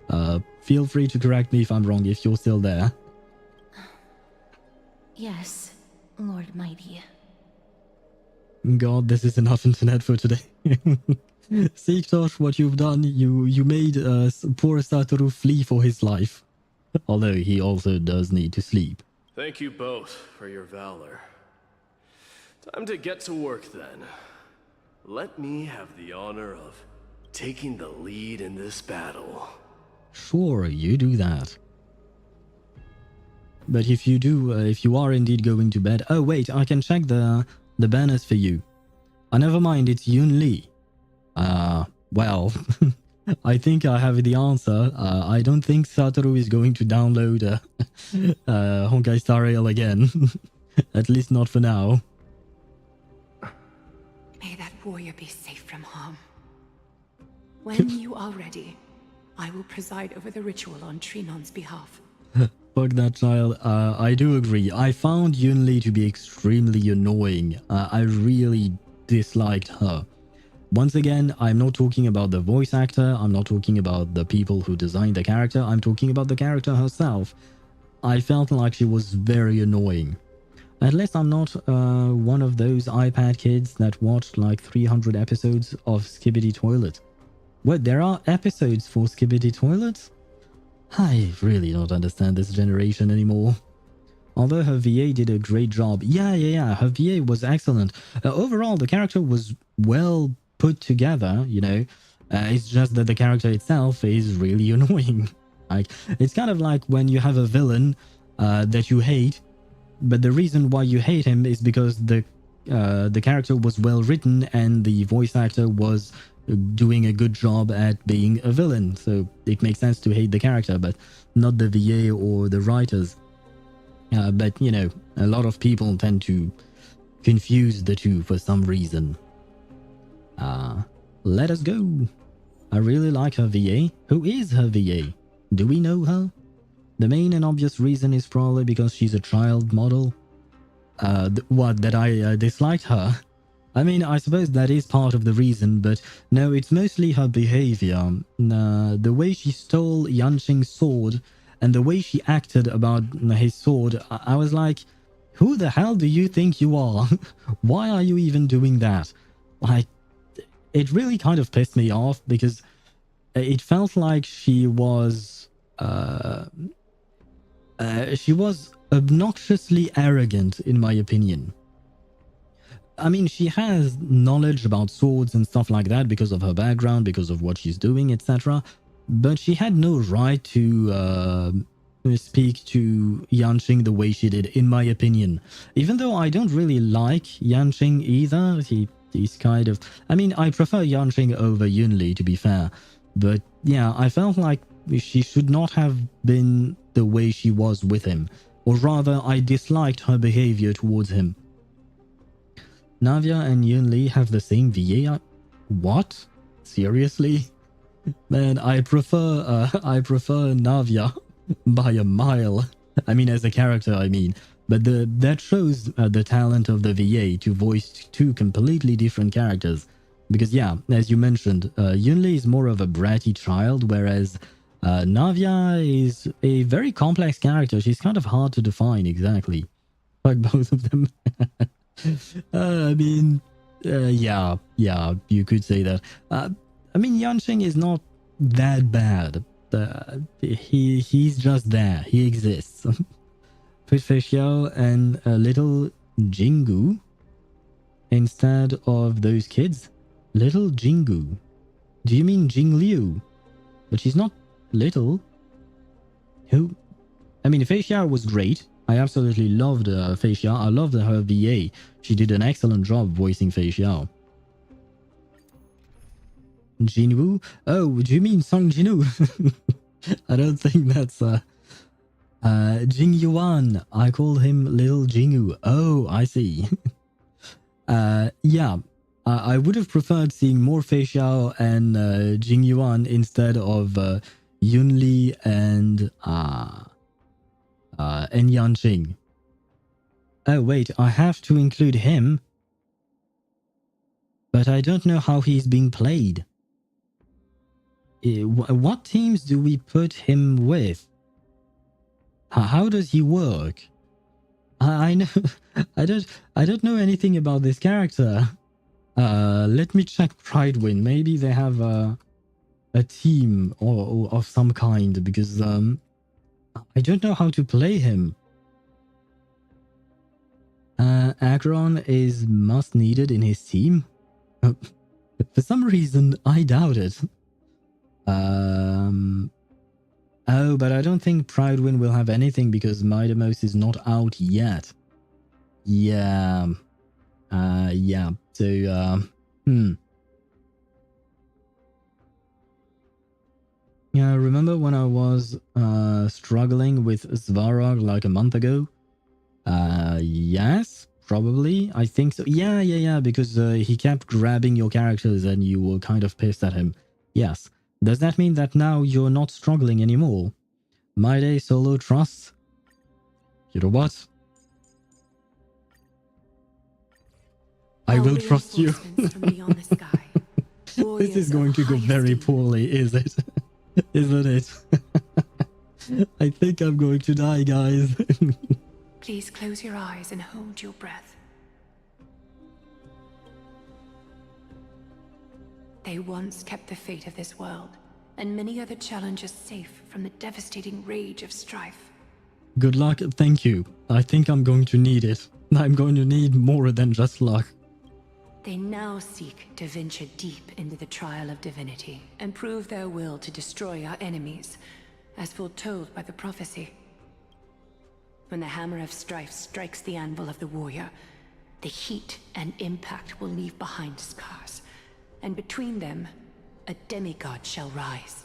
Feel free to correct me if I'm wrong if you're still there. Yes, Lord Mighty. God, this is enough internet for today. Seektosh, what you've done, you made poor Satoru flee for his life. Although he also does need to sleep. Thank you both for your valor. Time to get to work then. Let me have the honor of taking the lead in this battle. Sure, you do that. But if you do, if you are indeed going to bed... Oh wait, I can check the banners for you. Never mind, it's Yun Li. Well, I think I have the answer. I don't think Satoru is going to download Honkai Star Rail again. At least not for now. May that warrior be safe from harm. When you are ready, I will preside over the ritual on Trinon's behalf. Fuck that child. I do agree. I found Yunli to be extremely annoying. I really disliked her. Once again, I'm not talking about the voice actor. I'm not talking about the people who designed the character. I'm talking about the character herself. I felt like she was very annoying. At least I'm not one of those iPad kids that watched like 300 episodes of Skibidi Toilet. What, there are episodes for Skibidi Toilet? I really don't understand this generation anymore. Although her VA did a great job. Yeah, her VA was excellent. Overall, the character was well put together, you know. It's just that the character itself is really annoying. Like, it's kind of like when you have a villain that you hate, but the reason why you hate him is because the character was well written and the voice actor was doing a good job at being a villain. So it makes sense to hate the character, but not the VA or the writers. But, you know, a lot of people tend to confuse the two for some reason. Let us go. I really like her VA. Who is her VA? Do we know her? The main and obvious reason is probably because she's a child model. That I disliked her. I mean, I suppose that is part of the reason, but no, it's mostly her behavior. The way she stole Yanqing's sword and the way she acted about his sword, I was like, who the hell do you think you are? Why are you even doing that? Like, it really kind of pissed me off because it felt like she was obnoxiously arrogant, in my opinion. I mean, she has knowledge about swords and stuff like that because of her background, because of what she's doing, etc. But she had no right to speak to Yanqing the way she did, in my opinion. Even though I don't really like Yanqing either. He's kind of... I mean, I prefer Yanqing over Yunli, to be fair. But yeah, I felt like she should not have been the way she was with him. Or rather, I disliked her behavior towards him. Navia and Yunli have the same VA. What? Seriously? Man, I prefer Navia by a mile. I mean, as a character, I mean. But that shows the talent of the VA to voice two completely different characters. Because yeah, as you mentioned, Yunli is more of a bratty child, whereas Navia is a very complex character. She's kind of hard to define exactly. Like both of them. I mean, yeah, you could say that. I mean, Yanqing is not that bad. He's just there. He exists. Put Feixiao and a little Jingu instead of those kids. Little Jingu. Do you mean Jingliu? But she's not little. Who? I mean, Feixiao was great. I absolutely loved Feixiao. I loved her VA. She did an excellent job voicing Feixiao. Jinwu? Oh, do you mean Song Jinu? I don't think that's Jing Yuan. I call him Little Jingu. Oh, I see. Yeah. I would have preferred seeing more Feixiao and Jing Yuan instead of Yunli and Yanqing. Oh wait, I have to include him. But I don't know how he's being played. What teams do we put him with? How does he work? I know I don't know anything about this character. Let me check Pridewind. Maybe they have a team or of some kind, because I don't know how to play him. Acheron is must needed in his team. For some reason, I doubt it. Oh, but I don't think Pridewind will have anything because Midamos is not out yet. Yeah. Yeah. So, Yeah, remember when I was struggling with Svarog like a month ago? Yes, probably. I think so. Yeah, because he kept grabbing your characters and you were kind of pissed at him. Yes. Does that mean that now you're not struggling anymore? My day solo trusts? You know what? I will trust you. From beyond the sky. This is going to go very poorly, is it? Isn't it? I think I'm going to die, guys. Please close your eyes and hold your breath. They once kept the fate of this world, and many other challengers safe from the devastating rage of strife. Good luck, thank you. I think I'm going to need it. I'm going to need more than just luck. They now seek to venture deep into the trial of divinity and prove their will to destroy our enemies, as foretold by the prophecy. When the hammer of strife strikes the anvil of the warrior, the heat and impact will leave behind scars, and between them, a demigod shall rise.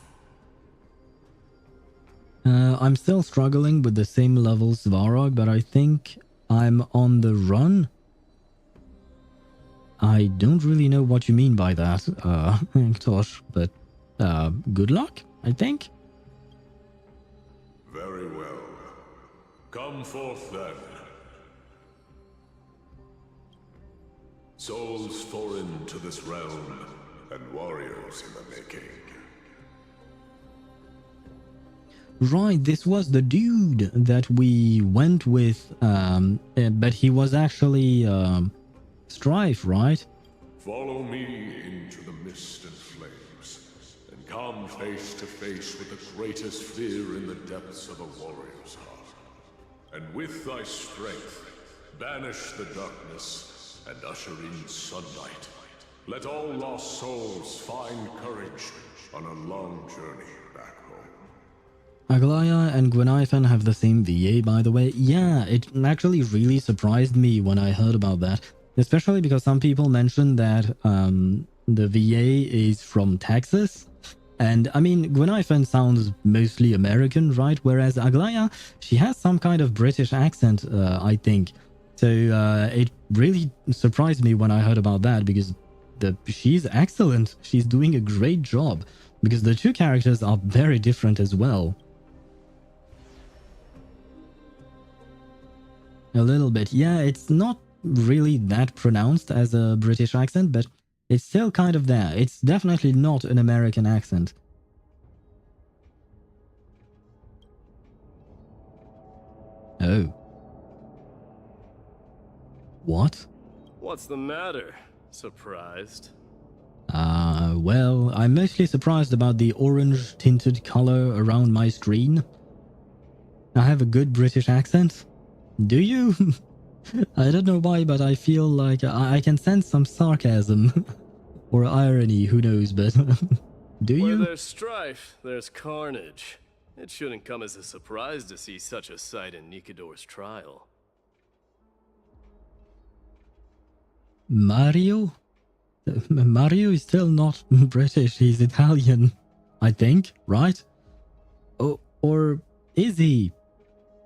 I'm still struggling with the same levels Svarog, but I think I'm on the run. I don't really know what you mean by that, Tosh, but good luck, I think. Very well. Come forth then. Souls foreign to this realm, and warriors in the making. Right, this was the dude that we went with, but he was actually Strife, right? Follow me into the mist and flames, and come face to face with the greatest fear in the depths of a warrior's heart. And with thy strength, banish the darkness and usher in sunlight. Let all lost souls find courage on a long journey back home. Aglaya and Gwenaifen have the same VA, by the way. Yeah, it actually really surprised me when I heard about that. Especially because some people mentioned that the VA is from Texas. And I mean, Gwenaifen sounds mostly American, right? Whereas Aglaya, she has some kind of British accent, I think. So it really surprised me when I heard about that, because she's excellent. She's doing a great job, because the two characters are very different as well. A little bit. Yeah, it's not really that pronounced as a British accent, but it's still kind of there. It's definitely not an American accent. Oh. What? What's the matter? Surprised? Well, I'm mostly surprised about the orange tinted color around my screen. I have a good British accent. Do you? I don't know why, but I feel like I can sense some sarcasm or irony, who knows, but do you? Where there's strife, there's carnage. It shouldn't come as a surprise to see such a sight in Nikidor's trial. Mario? Mario is still not British, he's Italian, I think, right? Oh, or is he?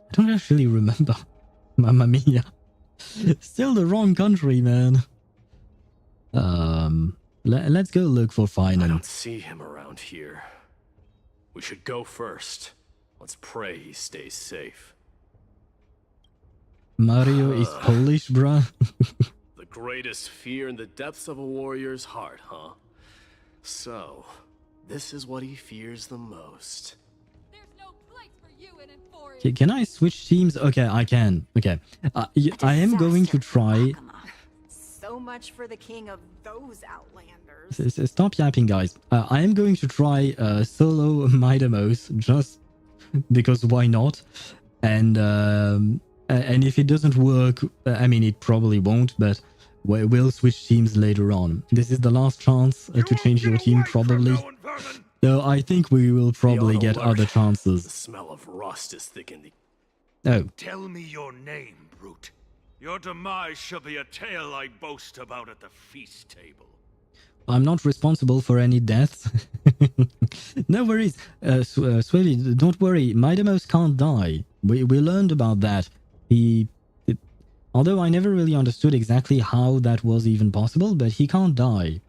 I don't actually remember. Mamma mia. Still the wrong country, man. Let's go look for Finan. I don't see him around here. We should go first. Let's pray he stays safe. Mario is Polish, bruh. The greatest fear in the depths of a warrior's heart, huh? So, this is what he fears the most. There's no place for you in Amphoreus. Can I switch teams? Okay, I can. Okay. I am going to try... So much for the king of those outlanders. Stop yapping, guys. I am going to try solo Midamos, just because why not? And if it doesn't work, I mean, it probably won't, but we'll switch teams later on. This is the last chance to change your team, probably. Though I think we will probably get other chances. The smell of rust is thick in the... Oh. Tell me your name, brute. Your demise shall be a tale I boast about at the feast table. I'm not responsible for any deaths. No worries. Swilly, don't worry. Midamos can't die. We learned about that. Although I never really understood exactly how that was even possible, but he can't die.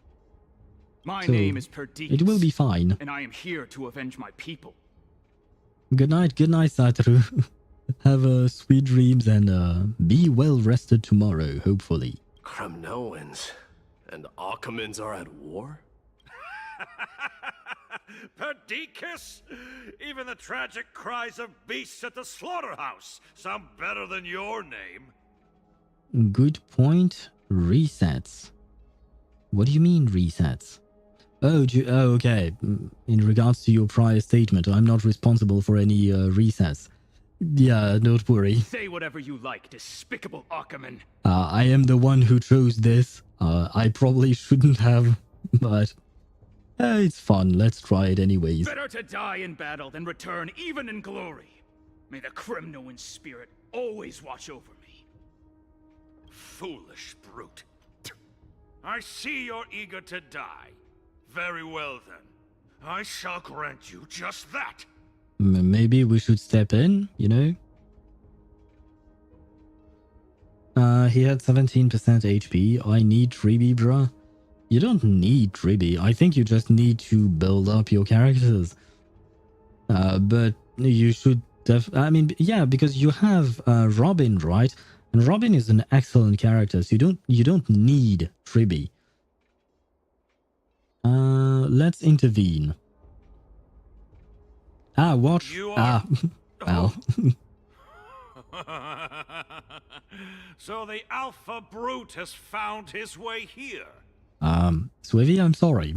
My So, name is Perdiccas. it will be fine. And I am here to avenge my people. Good night, Satoru. Have sweet dreams and be well rested tomorrow, hopefully. Kremnoans and Akamans are at war? Perdiccas? Even the tragic cries of beasts at the slaughterhouse sound better than your name. Good point. Resets. What do you mean resets? Oh, okay. In regards to your prior statement, I'm not responsible for any resets. Yeah, don't worry. Say whatever you like, despicable Akaman. I am the one who chose this. I probably shouldn't have, but it's fun. Let's try it anyways. Better to die in battle than return even in glory. May the Kremnoan spirit always watch over me. Foolish brute. I see you're eager to die. Very well then. I shall grant you just that. Maybe we should step in, you know? He had 17% HP. I need Tribi, bruh. You don't need Tribi. I think you just need to build up your characters. But you should I mean, yeah, because you have Robin, right? And Robin is an excellent character, so you don't need Tribi. Let's intervene. Watch. Well. So the Alpha Brute has found his way here. Swivy, I'm sorry.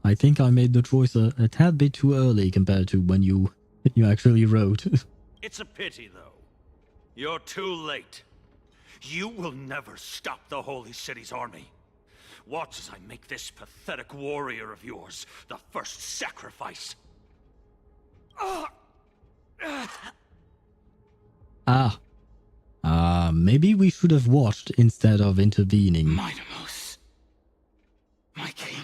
I think I made the choice a tad bit too early compared to when you actually wrote. It's a pity, though. You're too late. You will never stop the Holy City's army. Watch as I make this pathetic warrior of yours the first sacrifice. Maybe we should have watched instead of intervening. Mightimos, my king,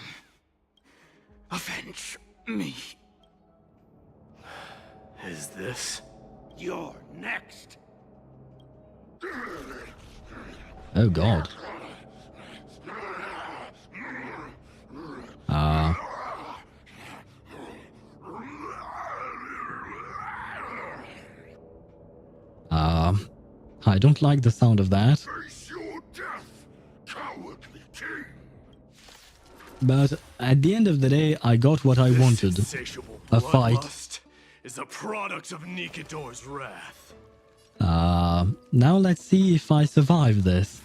avenge me. Is this? You're next. Oh god. I don't like the sound of that. Face your death, cowardly king. But at the end of the day, I got what I wanted. A fight. Bloodlust is a product of Nikidor's wrath. Now let's see if I survive this.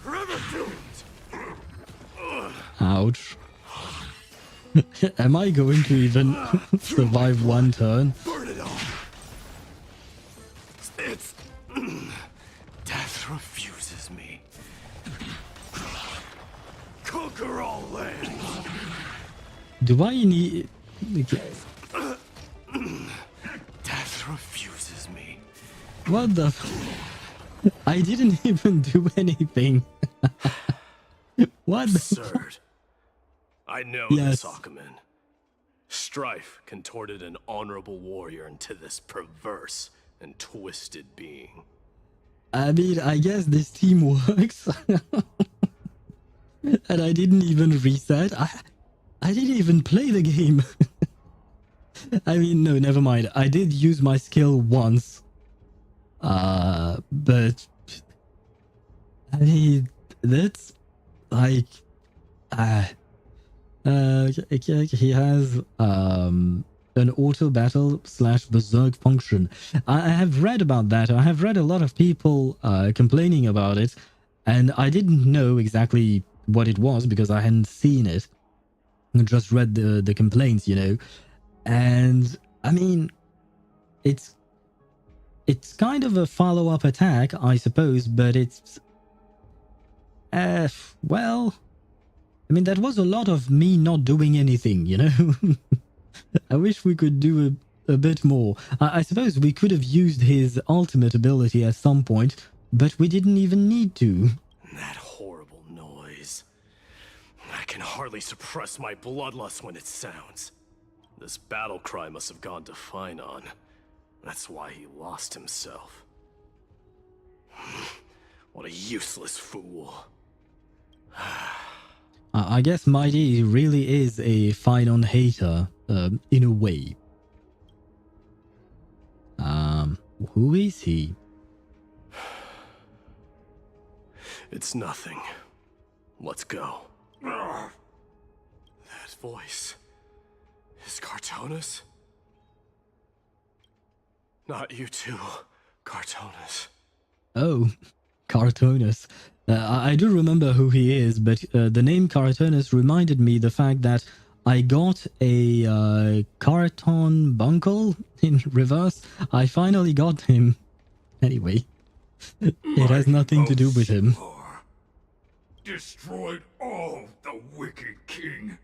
Ouch. Am I going to even survive one turn? Burn it all. It's death refuses me. Conquer all lands. Do I need... Death refuses me. What the... I didn't even do anything. What the... Absurd. I know yes. this Akaman. Strife contorted an honorable warrior into this perverse and twisted being. I mean, I guess this team works. And I didn't even reset. I didn't even play the game. I mean, no, never mind. I did use my skill once. But... I mean, that's... like... he has an auto battle / berserk function. I have read about that. I have read a lot of people complaining about it, and I didn't know exactly what it was because I hadn't seen it. I just read the complaints, you know. And I mean, it's kind of a follow-up attack, I suppose, but it's well, I mean, that was a lot of me not doing anything, you know? I wish we could do a bit more. I suppose we could have used his ultimate ability at some point, but we didn't even need to. That horrible noise. I can hardly suppress my bloodlust when it sounds. This battle cry must have gone to Finon. That's why he lost himself. What a useless fool. I guess Mighty really is a Phynon hater, in a way. Who is he? It's nothing. Let's go. That voice is Cartonus? Not you too, Cartonus. Oh, Cartonus. I do remember who he is, but the name Cartonus reminded me the fact that I got a Carton Bunkle in reverse. I finally got him. Anyway, it has nothing to do with him. Destroyed all the wicked king.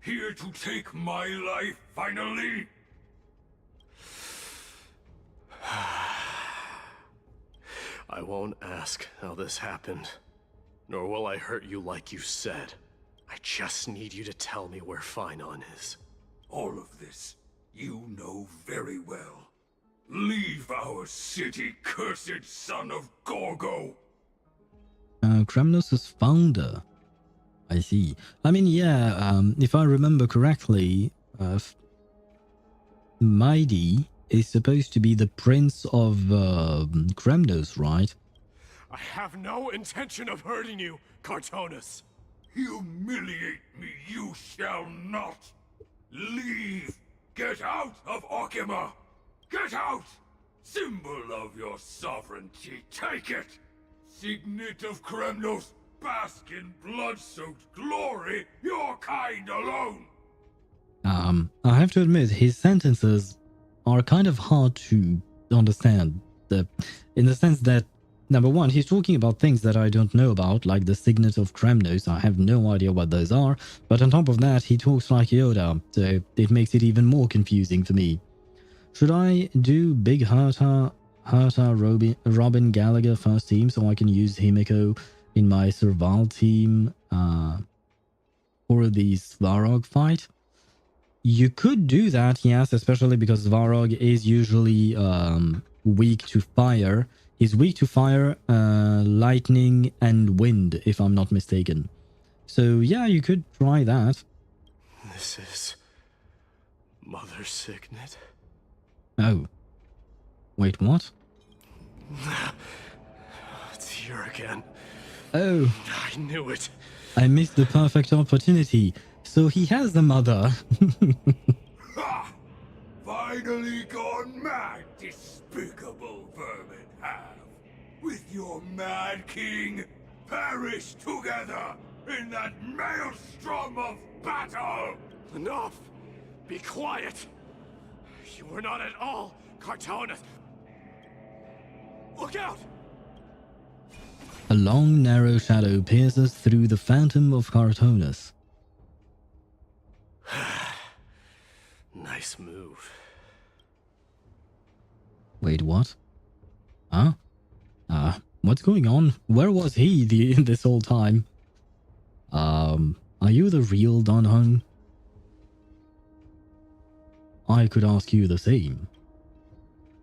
Here to take my life finally. I won't ask how this happened, nor will I hurt you like you said. I just need you to tell me where Phynon is. All of this, you know very well. Leave our city, cursed son of Gorgo! Kremnos' founder. I see. I mean, yeah, if I remember correctly, Mighty is supposed to be the prince of Kremnos, right? I have no intention of hurting you, Cartonus. Humiliate me you shall not! Leave! Get out of Orkima! Get out! Symbol of your sovereignty, take it! Signet of Kremnos, bask in blood-soaked glory, your kind alone! I have to admit, his sentences are kind of hard to understand. In the sense that, number one, he's talking about things that I don't know about, like the Signet of Kremnos. I have no idea what those are. But on top of that, he talks like Yoda, so it makes it even more confusing for me. Should I do Big Herta, Robin Gallagher first team so I can use Himiko in my Serval team for the Svarog fight? You could do that, yes, especially because Svarog is usually weak to fire. He's weak to fire, lightning, and wind, if I'm not mistaken. So yeah, you could try that. This is Mother Signet? Oh. Wait, what? It's here again. Oh. I knew it. I missed the perfect opportunity. So he has a mother. Ha! Finally gone mad, despicable vermin have. With your mad king, perish together in that maelstrom of battle! Enough! Be quiet! You were not at all Cartonus! Look out! A long, narrow shadow pierces through the phantom of Cartonus. Nice move. Wait, what? Huh? What's going on? Where was he this whole time? Are you the real Don Hung? I could ask you the same.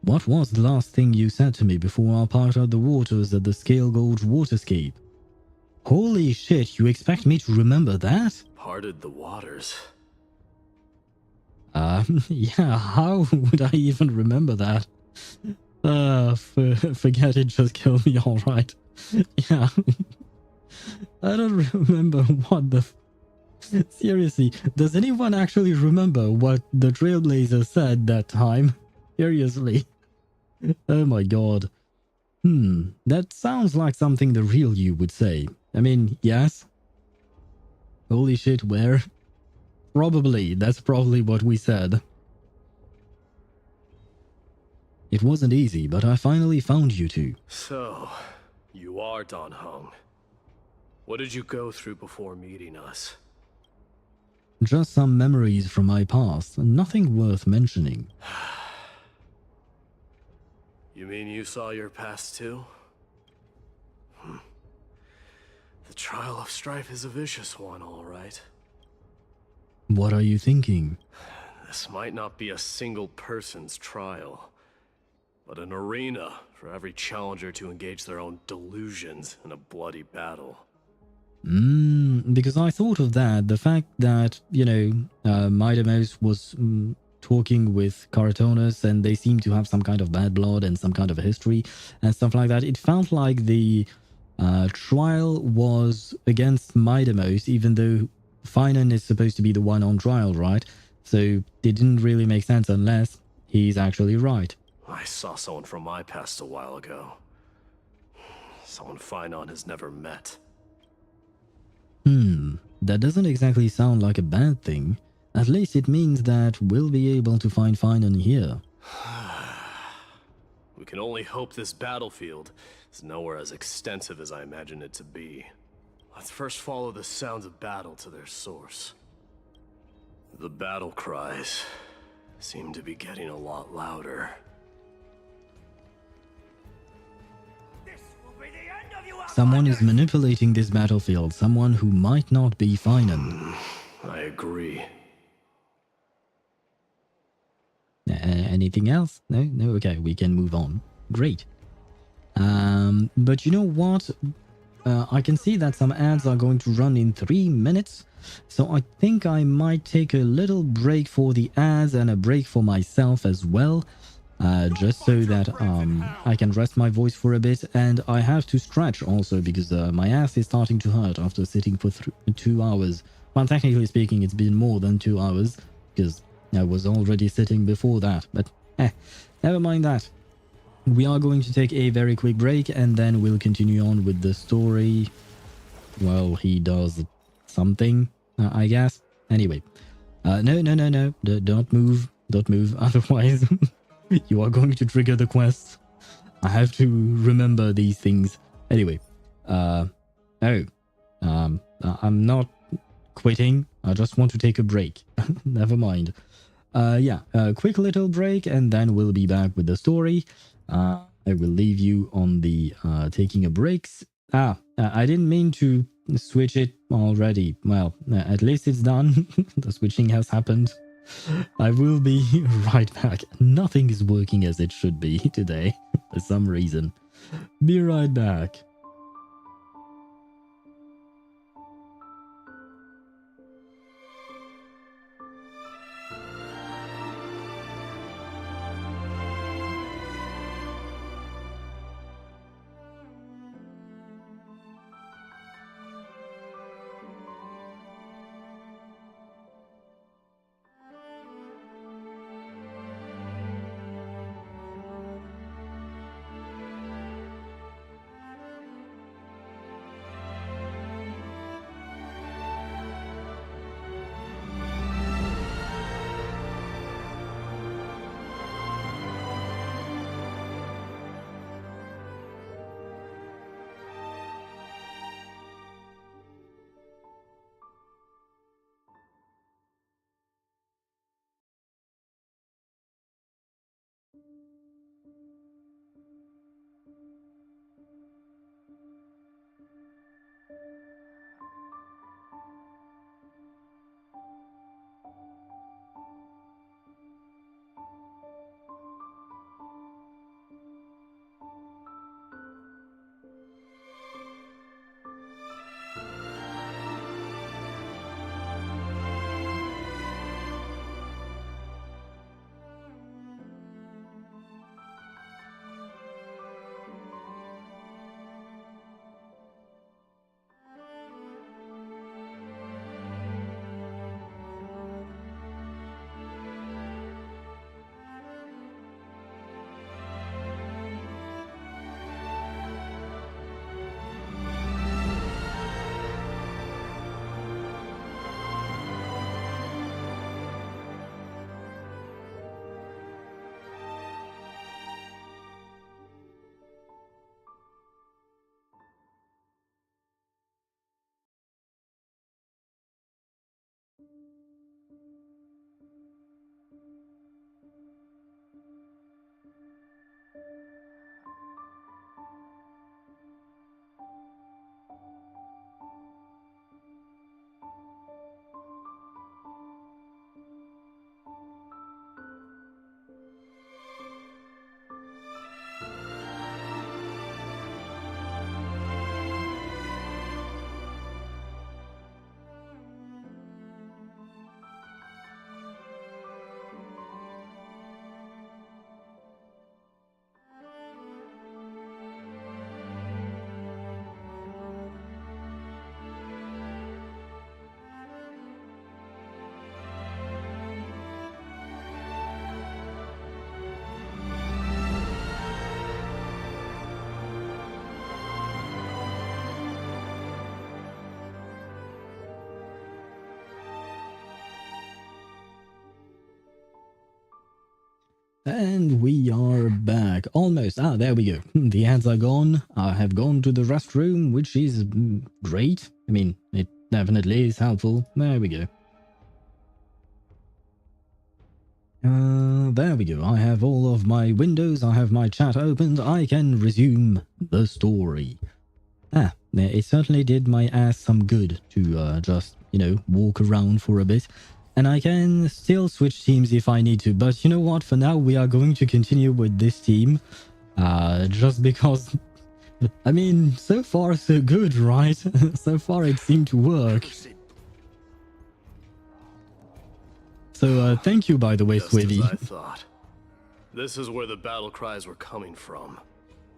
What was the last thing you said to me before I parted the waters at the Scale Gorge waterscape? Holy shit, you expect me to remember that? Parted the waters. Yeah, how would I even remember that? Forget it, just kill me, alright. Yeah. I don't remember what the... Seriously, does anyone actually remember what the Trailblazer said that time? Seriously. Oh my god. That sounds like something the real you would say. I mean, yes. Holy shit, where? Probably, that's probably what we said. It wasn't easy, but I finally found you two. So, you are Don Hung. What did you go through before meeting us? Just some memories from my past, nothing worth mentioning. You mean you saw your past too? The trial of Strife is a vicious one, all right. What are you thinking? This might not be a single person's trial, but an arena for every challenger to engage their own delusions in a bloody battle. Because I thought of that, the fact that, you know, Mightymouse was talking with Caratonis and they seem to have some kind of bad blood and some kind of a history and stuff like that. It felt like the trial was against Mightymouse, even though Finan is supposed to be the one on trial, right? So it didn't really make sense unless he's actually right. I saw someone from my past a while ago. Someone Finan has never met. That doesn't exactly sound like a bad thing. At least it means that we'll be able to find Finan here. We can only hope this battlefield is nowhere as extensive as I imagine it to be. Let's first follow the sounds of battle to their source. The battle cries seem to be getting a lot louder. Someone is manipulating this battlefield, someone who might not be Finan. I agree. Anything else? No? No? Okay, we can move on. Great. But you know what? I can see that some ads are going to run in 3 minutes. So I think I might take a little break for the ads and a break for myself as well. Just so that I can rest my voice for a bit. And I have to stretch also because my ass is starting to hurt after sitting for 2 hours. Well, technically speaking, it's been more than 2 hours because I was already sitting before that. But never mind that. We are going to take a very quick break and then we'll continue on with the story. Well, he does something, I guess. Anyway, no. Don't move. Don't move. Otherwise, you are going to trigger the quest. I have to remember these things. Anyway, I'm not quitting. I just want to take a break. Never mind. Yeah, a quick little break and then we'll be back with the story. I will leave you on the taking a breaks. I didn't mean to switch it already. Well, at least it's done. The switching has happened. I will be right back. Nothing is working as it should be today for some reason. Be right back. And we are back. Almost. Ah, there we go. The ads are gone. I have gone to the restroom, which is great. I mean, it definitely is helpful. There we go. There we go. I have all of my windows. I have my chat opened. I can resume the story. Ah, it certainly did my ass some good to just, you know, walk around for a bit. And I can still switch teams if I need to. But you know what? For now, we are going to continue with this team. Just because, I mean, so far so good, right? So far it seemed to work. So thank you, by the way, Swivy. Just as I thought. This is where the battle cries were coming from.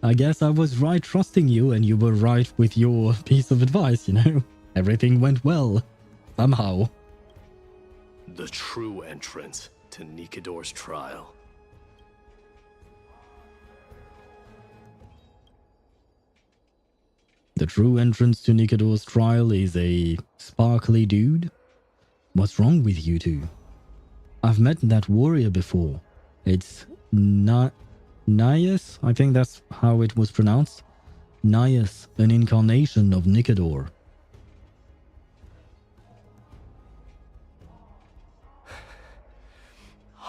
I guess I was right trusting you, and you were right with your piece of advice, you know? Everything went well. Somehow. The true entrance to Nikador's trial. The true entrance to Nikador's trial is a sparkly dude? What's wrong with you two? I've met that warrior before. It's Nias? I think that's how it was pronounced. Nias, an incarnation of Nikador.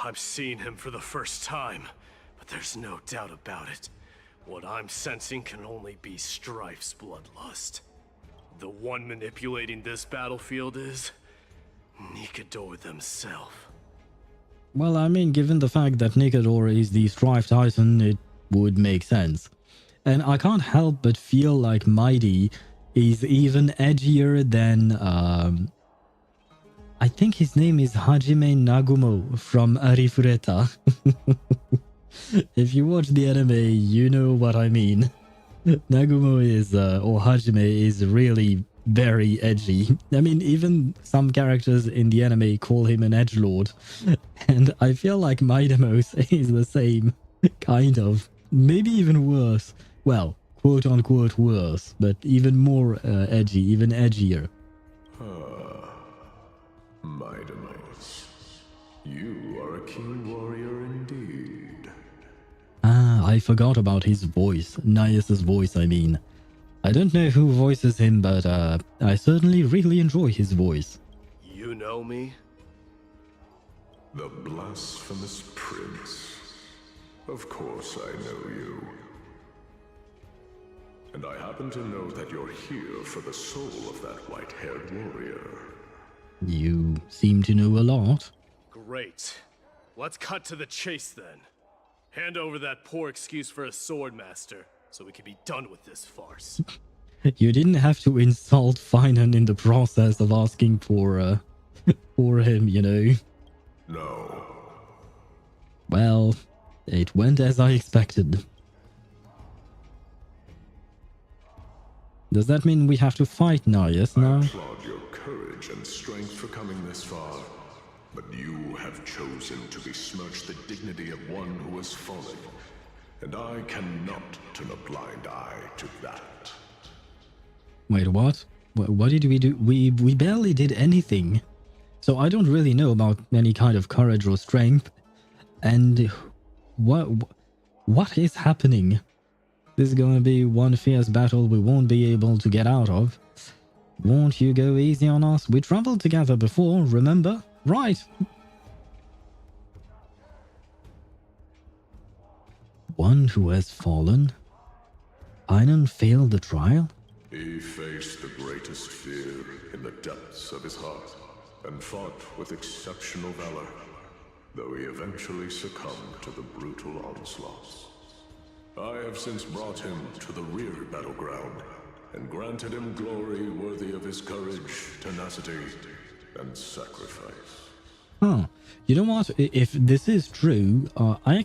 I'm seeing him for the first time, but there's no doubt about it. What I'm sensing can only be Strife's bloodlust. The one manipulating this battlefield is Nikador themselves. Well, I mean, given the fact that Nikador is the Strife Titan, it would make sense. And I can't help but feel like Mighty is even edgier than, I think his name is Hajime Nagumo from Arifureta. If you watch the anime, you know what I mean. Nagumo is, or Hajime is really very edgy. I mean, even some characters in the anime call him an edgelord. And I feel like Maidamos is the same, kind of. Maybe even worse. Well, quote-unquote worse, but even more edgy, even edgier. Maidamos, you are a keen warrior indeed. Ah, I forgot about his voice. Nias's voice, I mean. I don't know who voices him, but I certainly really enjoy his voice. You know me? The blasphemous prince. Of course I know you. And I happen to know that you're here for the soul of that white-haired warrior. You seem to know a lot. Great. Let's cut to the chase then. Hand over that poor excuse for a swordmaster, so we can be done with this farce. You didn't have to insult Finan in the process of asking for him, you know. No. Well, it went as I expected. Does that mean we have to fight Nias now? I applaud your courage and strength for coming this far, but you have chosen to besmirch the dignity of one who has fallen, and I cannot turn a blind eye to that. Wait, what? What did we do? We barely did anything. So I don't really know about any kind of courage or strength. And what is happening? This is gonna be one fierce battle we won't be able to get out of. Won't you go easy on us? We traveled together before, remember? Right. One who has fallen? Einon failed the trial? He faced the greatest fear in the depths of his heart, and fought with exceptional valor, though he eventually succumbed to the brutal onslaughts. I have since brought him to the rear battleground, and granted him glory worthy of his courage, tenacity, and sacrifice. Huh. You know what? If this is true, I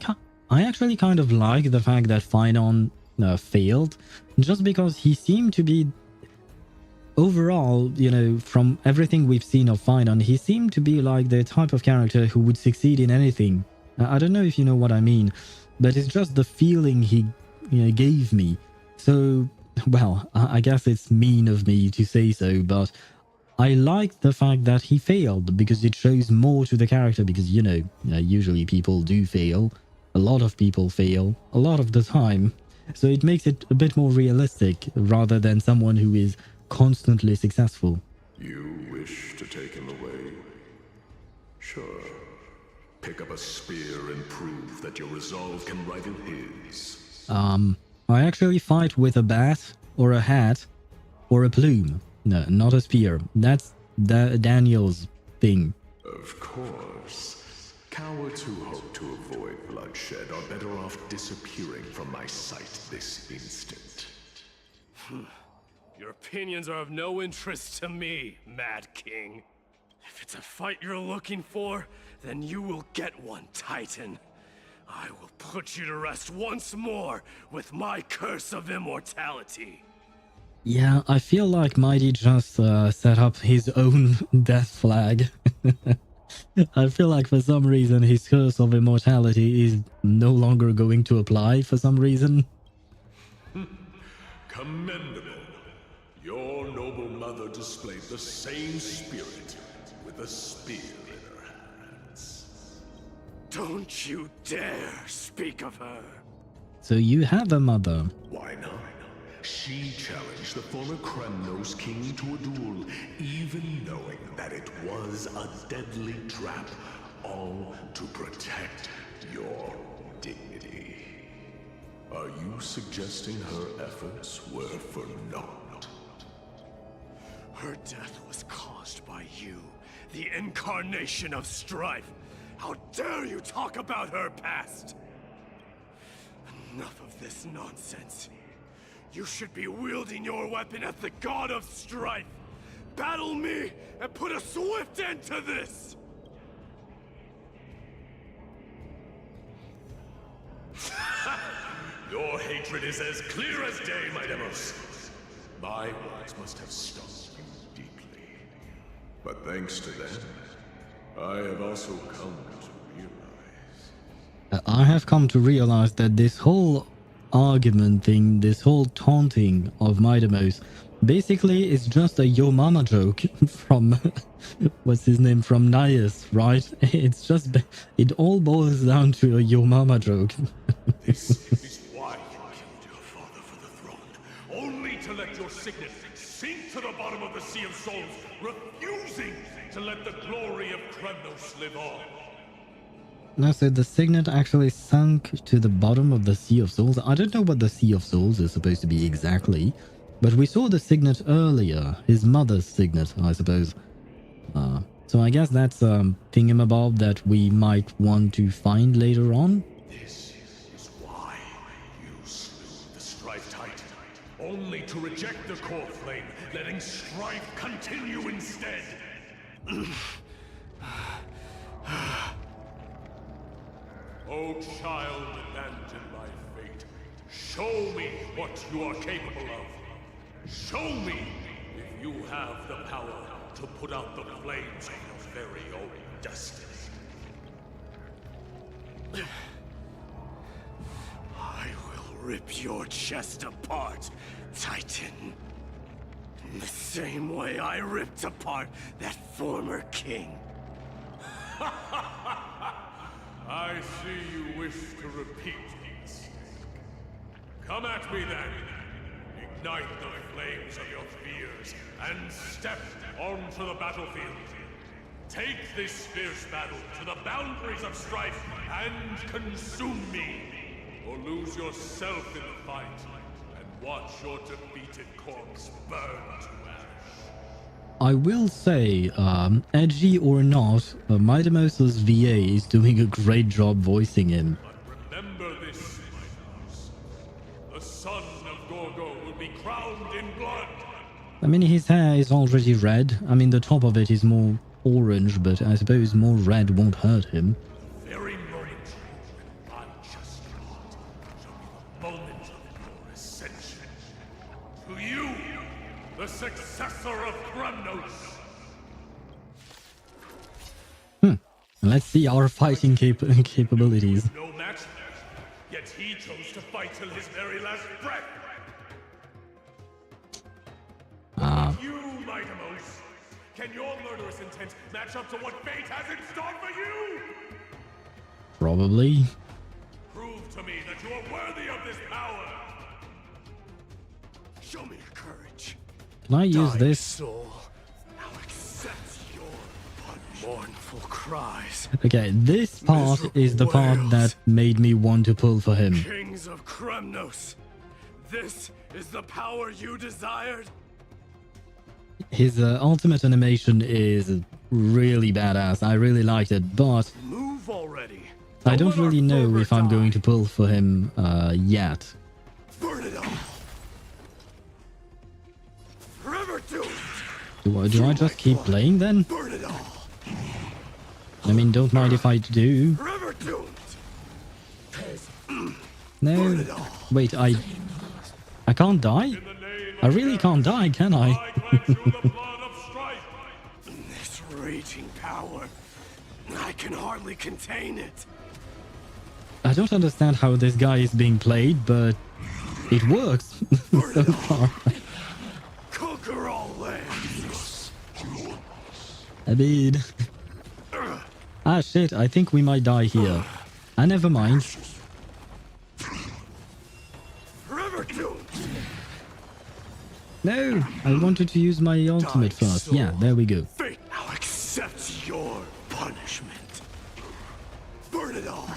actually kind of like the fact that Finan failed, just because he seemed to be, overall, you know, from everything we've seen of Finan, he seemed to be like the type of character who would succeed in anything. I don't know if you know what I mean, but it's just the feeling he gave me. So, well, I guess it's mean of me to say so, but I like the fact that he failed, because it shows more to the character, because, you know, usually people do fail. a lot of people fail a lot of the time. So it makes it a bit more realistic rather than someone who is constantly successful. You wish to take him away? Sure. Pick up a spear and prove that your resolve can rival his. I actually fight with a bat or a hat or a plume. No, not a spear. That's Daniel's thing. Of course. Cowards who hope to avoid bloodshed are better off disappearing from my sight this instant. Your opinions are of no interest to me, Mad King. If it's a fight you're looking for, then you will get one, Titan. I will put you to rest once more with my curse of immortality. Yeah, I feel like Mighty just set up his own death flag. I feel like for some reason his curse of immortality is no longer going to apply for some reason. Commendable. Your noble mother displayed the same spirit with a spear in her hands. Don't you dare speak of her. So you have a mother. Why not? She challenged the former Kremnos king to a duel, even knowing that it was a deadly trap, all to protect your dignity. Are you suggesting her efforts were for naught? Her death was caused by you, the incarnation of Strife. How dare you talk about her past? Enough of this nonsense. You should be wielding your weapon at the god of Strife. Battle me and put a swift end to this! Your hatred is as clear as day, my demos. My words must have stung you deeply. But thanks to them, I have also come to realize... I have come to realize that this whole argument thing, this whole taunting of Midamos, basically is just a yo mama joke from what's his name, from Nias, right? It's just, it all boils down to a yo mama joke. This is why you killed your father for the throne, only to let your signet sink to the bottom of the Sea of Souls, refusing to let the glory of Kremnos live on. No, so the signet actually sunk to the bottom of the Sea of Souls. I don't know what the Sea of Souls is supposed to be exactly, but we saw the signet earlier, his mother's signet, I suppose. So I guess that's a thingamabob that we might want to find later on. This is why you slew the Strife Titan, only to reject the core flame, letting Strife continue instead. O child abandoned by fate, show me what you are capable of. Show me if you have the power to put out the flames of your very own destiny. I will rip your chest apart, Titan. In the same way I ripped apart that former king. I see you wish to repeat this. Come at me then. Ignite the flames of your fears and step onto the battlefield. Take this fierce battle to the boundaries of Strife and consume me. Or lose yourself in the fight and watch your defeated corpse burn to ash. I will say, edgy or not, Midamos's VA is doing a great job voicing him. But remember this, the son of Gorgo will be crowned in blood. I mean, his hair is already red. I mean, the top of it is more orange, but I suppose more red won't hurt him. The very moment I just got shall be the moment of your ascension. To you, the successor of Kremnos. Let's see our fighting capabilities. No match, yet he chose to fight till his very last breath. You, Midamos, can your murderous intent match up to what fate has in store for you? Probably. to me that you are worthy of this power. Show me your courage. Can I use this? Soul, now accept your mournful cries. Okay, this part is the part that made me want to pull for him. Kings of Kremnos, this is the power you desired? His ultimate animation is really badass. I really liked it, but Move already. I don't really know if I'm going to pull for him yet. Burn it all. Forever doomed. Do I just keep playing then? Burn it all. I mean, don't mind if I do. Forever doomed. No. Wait, I can't die? I really can't die, can I? This raging power, I can hardly contain it. I don't understand how this guy is being played, but it works so far. Conquer all lands. I mean... Ah shit, I think we might die here. Ah, never mind. Forever doomed. No, I wanted to use my ultimate first. Yeah, there we go. Fate now accepts your punishment. Burn it all.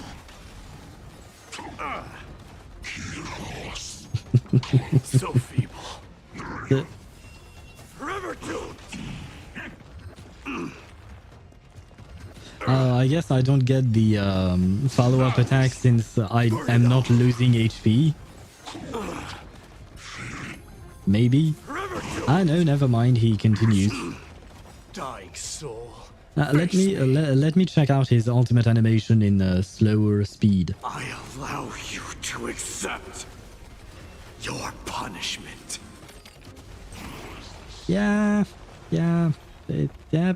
So feeble. Forever doomed. I guess I don't get the follow-up attack since I am not losing HP. Maybe? Ah, no, never mind. He continues. Dying soul. Let me check out his ultimate animation in slower speed. I allow you to accept your punishment. Yeah,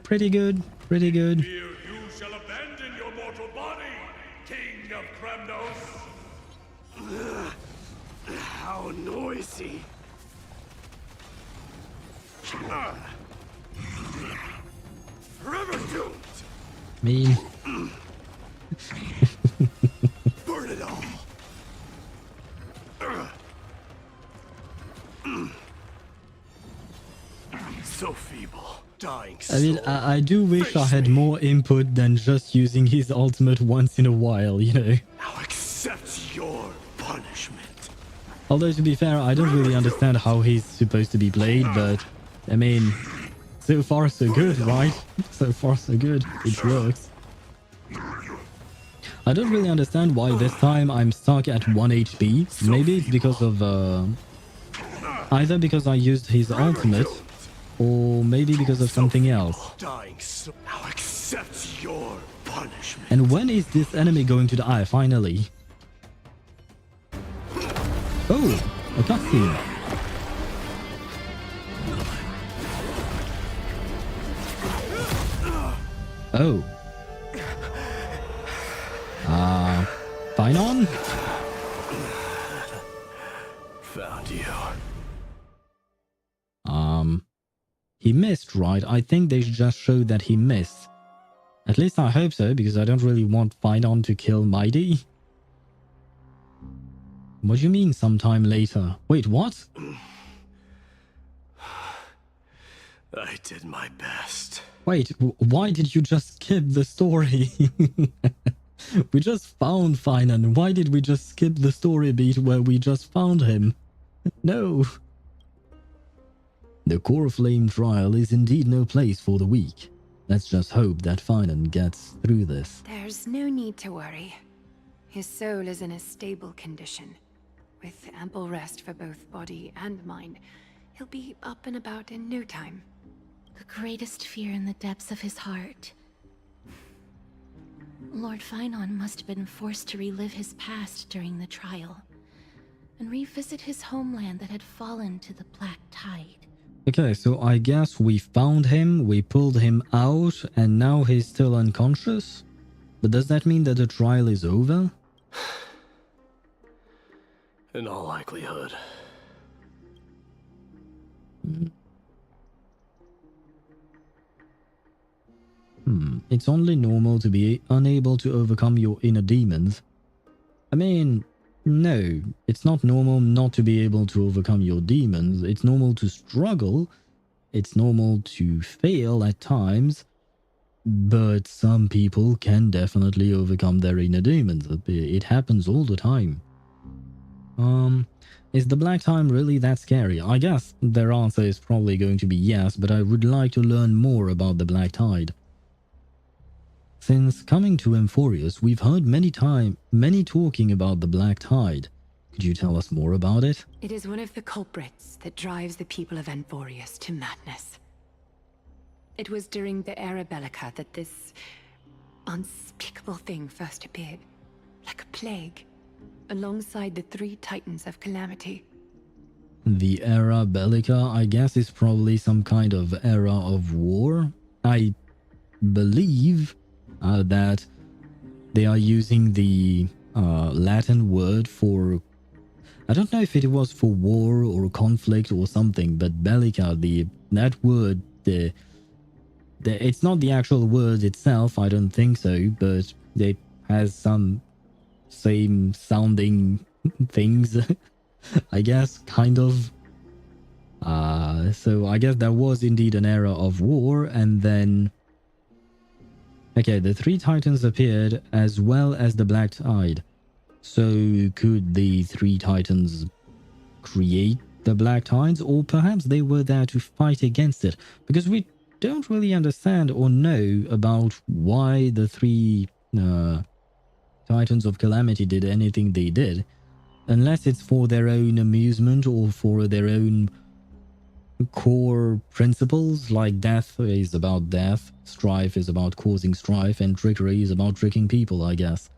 pretty good, pretty good. Here you shall abandon your mortal body, King of Kremnos. How noisy. Forever doomed. Mean. Burn it all. So feeble. Dying soul. I mean, I do wish I had more input than just using his ultimate once in a while, you know. Now accept your punishment. Although, to be fair, I don't really understand how he's supposed to be played, but, I mean, so far so good, right? So far so good. It works. I don't really understand why this time I'm stuck at 1 HP. Maybe it's because of, either because I used his ultimate, or maybe because of something else. Now accept your punishment. And when is this enemy going to die, finally? Oh, a cutscene. Oh. Fine on? Found you. He missed, right? I think they just showed that he missed. At least I hope so, because I don't really want Finon to kill Mighty. What do you mean sometime later? Wait, what? I did my best. Wait, why did you just skip the story? We just found Finon. Why did we just skip the story beat where we just found him? No. The Core Flame trial is indeed no place for the weak. Let's just hope that Finon gets through this. There's no need to worry. His soul is in a stable condition. With ample rest for both body and mind, he'll be up and about in no time. The greatest fear in the depths of his heart. Lord Finon must have been forced to relive his past during the trial, and revisit his homeland that had fallen to the Black Tide. Okay, so I guess we found him, we pulled him out, and now he's still unconscious? But does that mean that the trial is over? In all likelihood. It's only normal to be unable to overcome your inner demons. I mean, No, it's not normal not to be able to overcome your demons. It's normal to struggle. It's normal to fail at times. But some people can definitely overcome their inner demons. It happens all the time. Is the Black Time really that scary? I guess their answer is probably going to be yes, but I would like to learn more about the Black Tide. Since coming to Amphoreus, we've heard many talking about the Black Tide. Could you tell us more about it? It is one of the culprits that drives the people of Amphoreus to madness. It was during the Era Bellica that this unspeakable thing first appeared, like a plague, alongside the 3 Titans of Calamity. The Era Bellica, I guess, is probably some kind of era of war. I believe that they are using the Latin word for... I don't know if it was for war or conflict or something, but Bellica, that word, it's not the actual word itself, I don't think so, but it has some same sounding things, I guess, kind of. So I guess there was indeed an era of war, and then... Okay, the 3 Titans appeared as well as the Black Tide. So could the 3 Titans create the Black Tides, or perhaps they were there to fight against it? Because we don't really understand or know about why the 3 Titans of Calamity did anything they did, unless it's for their own amusement or for their own core principles, like death is about death, strife is about causing strife, and trickery is about tricking people, I guess.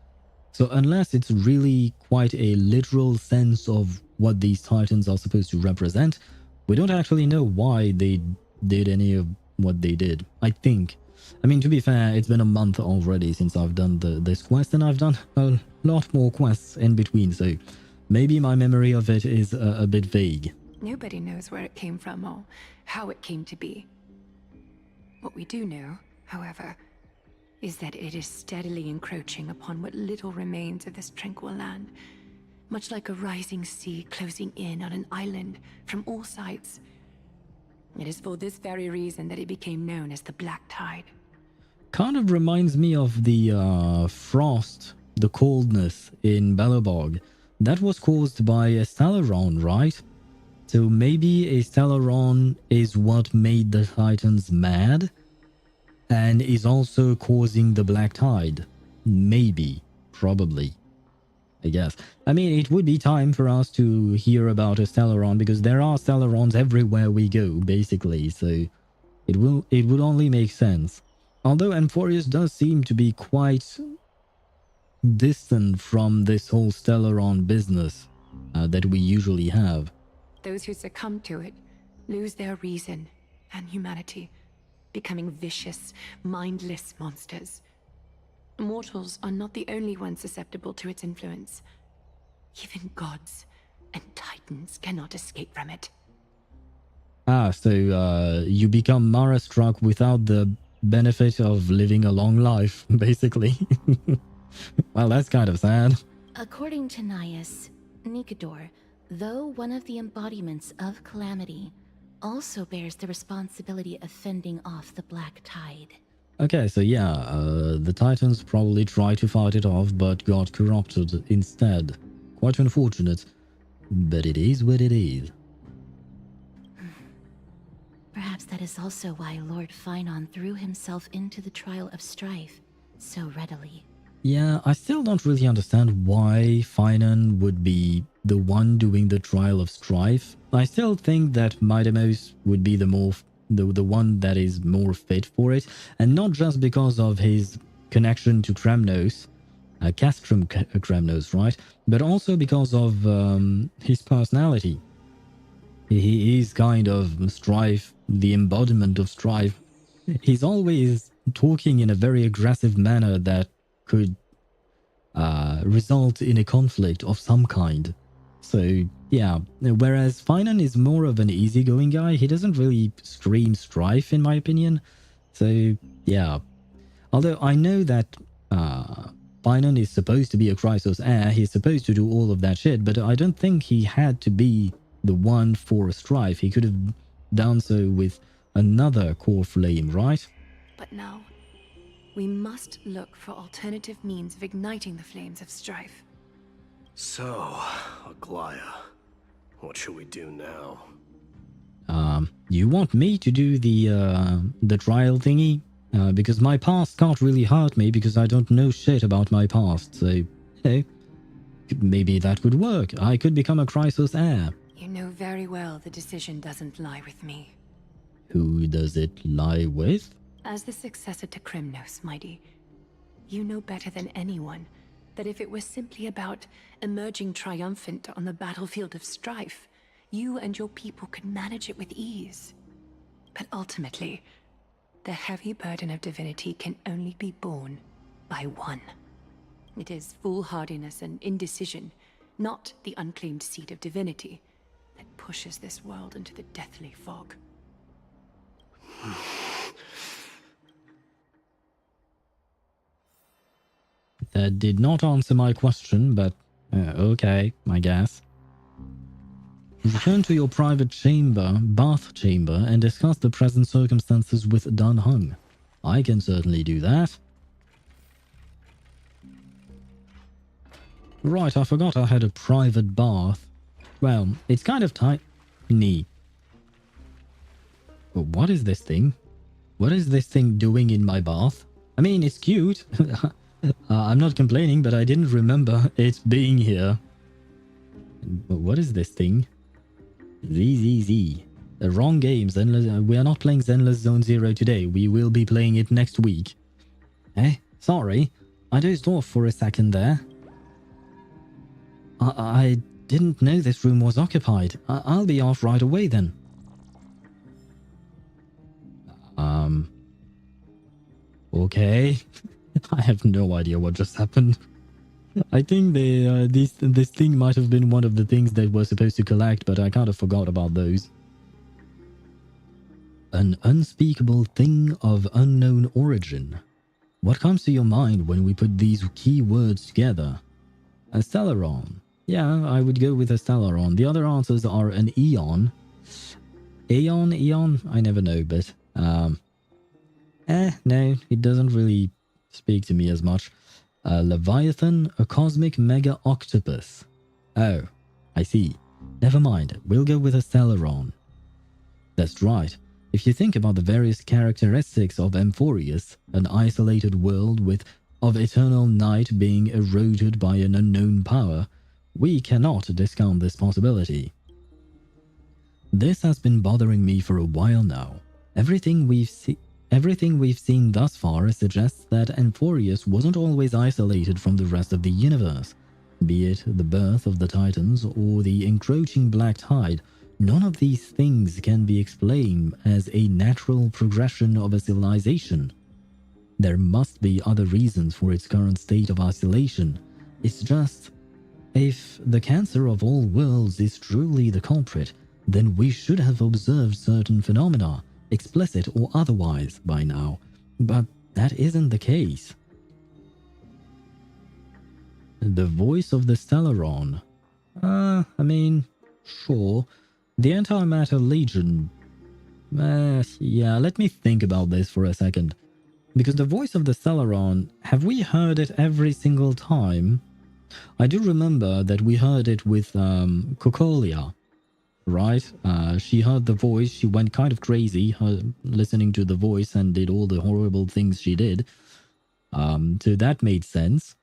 So unless it's really quite a literal sense of what these Titans are supposed to represent, we don't actually know why they did any of what they did, I think. I mean, to be fair, it's been a month already since I've done this quest, and I've done a lot more quests in between, so maybe my memory of it is a bit vague. Nobody knows where it came from or how it came to be. What we do know, however, is that it is steadily encroaching upon what little remains of this tranquil land, much like a rising sea closing in on an island from all sides. It is for this very reason that it became known as the Black Tide. Kind of reminds me of the frost, the coldness in Belobog. That was caused by a Stellaron, right? So maybe a Stellaron is what made the Titans mad and is also causing the Black Tide. Maybe. Probably. I guess. I mean, it would be time for us to hear about a Stellaron, because there are Stellarons everywhere we go, basically, so it would only make sense. Although Amphoreus does seem to be quite distant from this whole Stellaron business that we usually have. Those who succumb to it lose their reason and humanity, becoming vicious, mindless monsters. Mortals are not the only ones susceptible to its influence. Even gods and titans cannot escape from it. So you become Mara-struck without the benefit of living a long life, basically. Well, that's kind of sad. According to Nias, Nikador, though one of the embodiments of Calamity, also bears the responsibility of fending off the Black Tide. Okay, so yeah, the Titans probably tried to fight it off, but got corrupted instead. Quite unfortunate, but it is what it is. Perhaps that is also why Lord Finon threw himself into the trial of Strife so readily. Yeah, I still don't really understand why Finon would be the one doing the trial of Strife. I still think that Midamos would be the one that is more fit for it, and not just because of his connection to Kremnos, Castrum Kremnos, right? But also because of his personality. He is kind of Strife, the embodiment of Strife. He's always talking in a very aggressive manner that could result in a conflict of some kind. So, yeah, whereas Finon is more of an easygoing guy, he doesn't really scream Strife, in my opinion. So, yeah. Although I know that Bainon is supposed to be a Chrysos heir, he's supposed to do all of that shit, but I don't think he had to be the one for Strife. He could have done so with another core flame, right? But now, we must look for alternative means of igniting the flames of Strife. So, Aglaya, what should we do now? You want me to do the trial thingy? Because my past can't really hurt me because I don't know shit about my past, so, you know, maybe that would work. I could become a Chrysos heir. You know very well the decision doesn't lie with me. Who does it lie with? As the successor to Krymnos, Mighty, you know better than anyone that if it was simply about emerging triumphant on the battlefield of Strife, you and your people could manage it with ease. But ultimately, the heavy burden of divinity can only be borne by one. It is foolhardiness and indecision, not the unclaimed seed of divinity, that pushes this world into the deathly fog. That did not answer my question, but okay, I guess. Return to your private chamber, bath chamber, and discuss the present circumstances with Dan Heng. I can certainly do that. Right, I forgot I had a private bath. Well, it's kind of tiny. But what is this thing? What is this thing doing in my bath? I mean, it's cute. I'm not complaining, but I didn't remember it being here. But what is this thing? ZZZ. The wrong game. We are not playing Zenless Zone Zero today. We will be playing it next week. Sorry. I dozed off for a second there. I didn't know this room was occupied. I'll be off right away then. Okay. I have no idea what just happened. I think this thing might have been one of the things they were supposed to collect, but I kind of forgot about those. An unspeakable thing of unknown origin. What comes to your mind when we put these key words together? A Stellaron. Yeah, I would go with a Stellaron. The other answers are an Eon. Eon? I never know, but... no, it doesn't really speak to me as much. A Leviathan, a cosmic mega octopus. Oh, I see. Never mind, we'll go with a Stellaron. That's right. If you think about the various characteristics of Amphoreus, an isolated world of eternal night being eroded by an unknown power, we cannot discount this possibility. This has been bothering me for a while now. Everything we've seen thus far suggests that Amphoreus wasn't always isolated from the rest of the universe. Be it the birth of the Titans or the encroaching black tide, none of these things can be explained as a natural progression of a civilization. There must be other reasons for its current state of isolation. It's just, if the cancer of all worlds is truly the culprit, then we should have observed certain phenomena, explicit or otherwise, by now. But that isn't the case. The voice of the Stellaron. I mean, sure. The Antimatter Legion. Yeah, let me think about this for a second. Because the voice of the Stellaron, have we heard it every single time? I do remember that we heard it with Cocolia, right? She heard the voice, she went kind of crazy listening to the voice and did all the horrible things she did. So that made sense.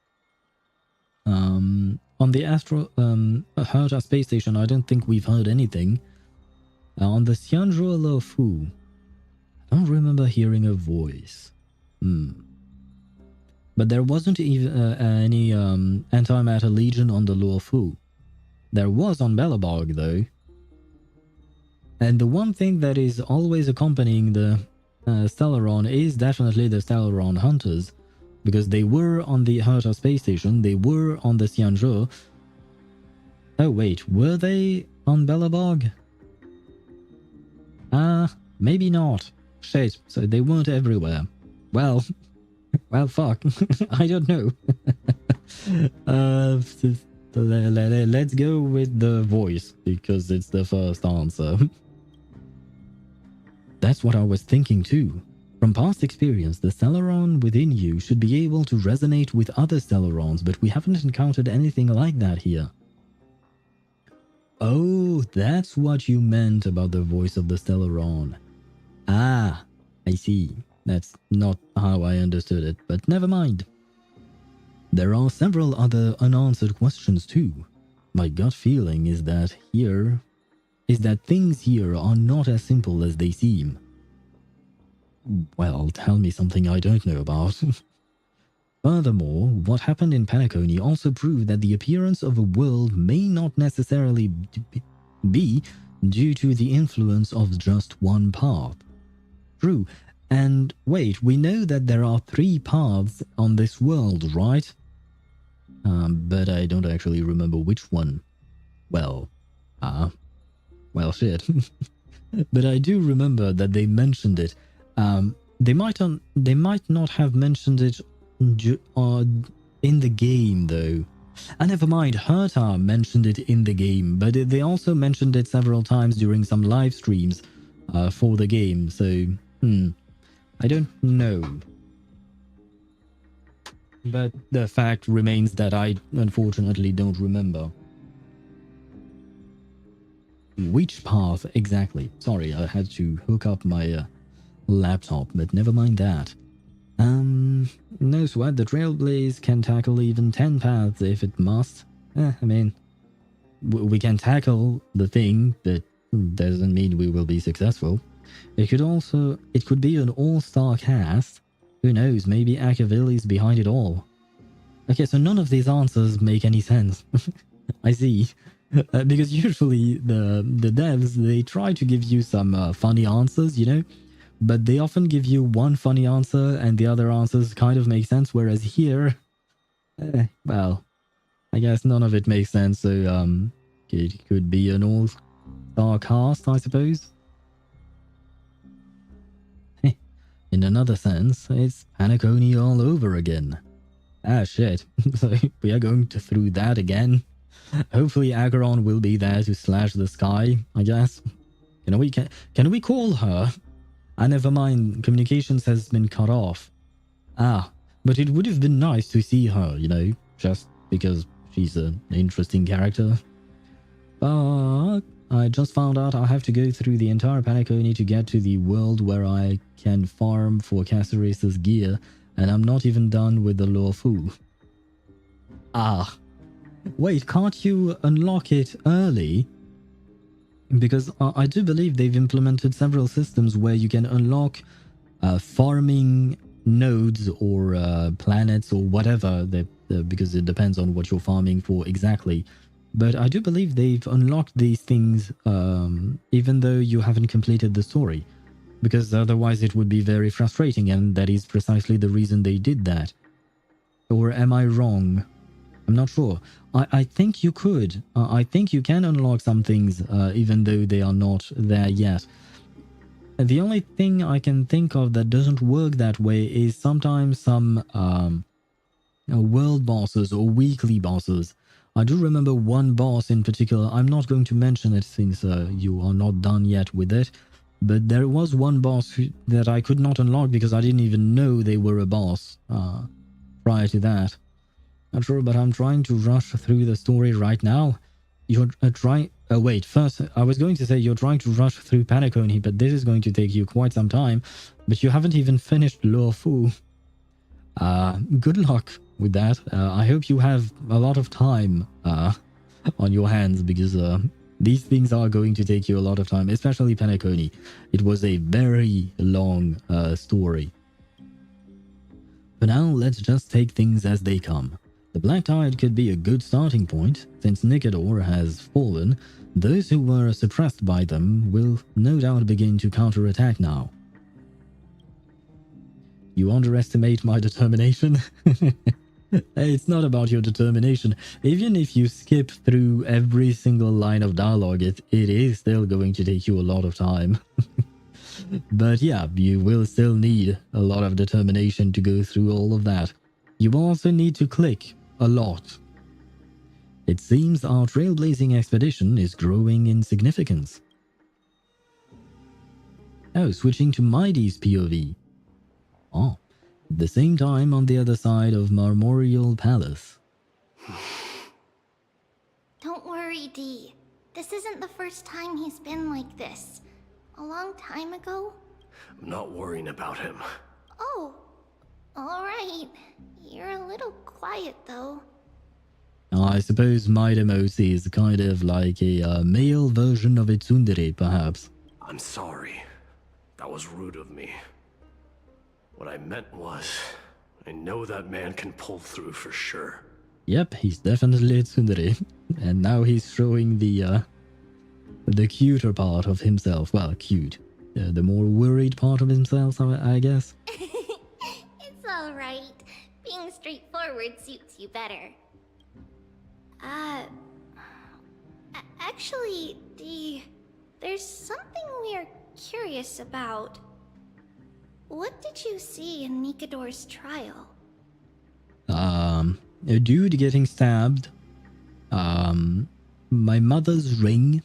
On the Astral Herta space station, I don't think we've heard anything. On the Xianzhuo Luofu, I don't remember hearing a voice. But there wasn't even any Antimatter Legion on the Luofu. There was on Belobog, though. And the one thing that is always accompanying the Stellaron is definitely the Stellaron Hunters. Because they were on the Herta space station, they were on the Xianzhuo. Oh wait, were they on Belobog? Maybe not. Shit, so they weren't everywhere. Well, fuck. I don't know. Let's go with the voice, because it's the first answer. That's what I was thinking too. From past experience, the Stellaron within you should be able to resonate with other Stellarons, but we haven't encountered anything like that here. Oh, that's what you meant about the voice of the Stellaron. Ah, I see. That's not how I understood it, but never mind. There are several other unanswered questions too. My gut feeling is that things here are not as simple as they seem. Well, tell me something I don't know about. Furthermore, what happened in Penacony also proved that the appearance of a world may not necessarily be due to the influence of just one path. True. And wait, we know that there are 3 paths on this world, right? But I don't actually remember which one. Well, shit. But I do remember that they mentioned it. They might not have mentioned it in the game, though. And never mind, Herta mentioned it in the game, but they also mentioned it several times during some live streams for the game, so, I don't know. But the fact remains that I unfortunately don't remember. Which path exactly? Sorry, I had to hook up my laptop, but never mind that. No sweat, the Trailblaze can tackle even 10 paths if it must. I mean, we can tackle the thing, but doesn't mean we will be successful. It could be an all-star cast. Who knows, maybe Akavilli's behind it all. Okay, so none of these answers make any sense. I see. Because usually the devs, they try to give you some funny answers, you know? But they often give you one funny answer and the other answers kind of make sense, whereas here, well, I guess none of it makes sense, so it could be an all-star cast, I suppose. In another sense, it's Penacony all over again. Ah, shit. So we are going through that again. Hopefully Acheron will be there to slash the sky, I guess. Can we call her? Never mind, communications has been cut off. But it would have been nice to see her, you know, just because she's an interesting character. But I just found out I have to go through the entire Penacony to get to the world where I can farm for Caceres' gear, and I'm not even done with the Lawfu. Wait, can't you unlock it early? Because I do believe they've implemented several systems where you can unlock farming nodes or planets or whatever, because it depends on what you're farming for exactly. But I do believe they've unlocked these things even though you haven't completed the story. Because otherwise it would be very frustrating, and that is precisely the reason they did that. Or am I wrong? I'm not sure. I think you could. I think you can unlock some things even though they are not there yet. The only thing I can think of that doesn't work that way is sometimes some world bosses or weekly bosses. I do remember one boss in particular. I'm not going to mention it since you are not done yet with it. But there was one boss that I could not unlock because I didn't even know they were a boss prior to that. Not sure, but I'm trying to rush through the story right now. You're trying... wait, first, I was going to say you're trying to rush through Penacony, but this is going to take you quite some time. But you haven't even finished Lawfu. Good luck with that. I hope you have a lot of time on your hands, because these things are going to take you a lot of time, especially Penacony. It was a very long story. For now, let's just take things as they come. The Black Tide could be a good starting point. Since Nicador has fallen, those who were suppressed by them will no doubt begin to counterattack now. You underestimate my determination? It's not about your determination. Even if you skip through every single line of dialogue, it is still going to take you a lot of time. But yeah, you will still need a lot of determination to go through all of that. You will also need to click a lot. It seems our trailblazing expedition is growing in significance. Oh, switching to Mighty's POV. Oh, at the same time on the other side of Marmorial Palace. Don't worry, Dee. This isn't the first time he's been like this. A long time ago? I'm not worrying about him. Oh, alright. You're a little quiet, though. I suppose Mightymouse is kind of like a male version of a tsundere, perhaps. I'm sorry. That was rude of me. What I meant was, I know that man can pull through for sure. Yep, he's definitely a tsundere. And now he's showing the cuter part of himself. Well, cute. The more worried part of himself, I guess. It's alright. Being straightforward suits you better. Actually, Dee, there's something we're curious about. What did you see in Nikador's trial? A dude getting stabbed, my mother's ring,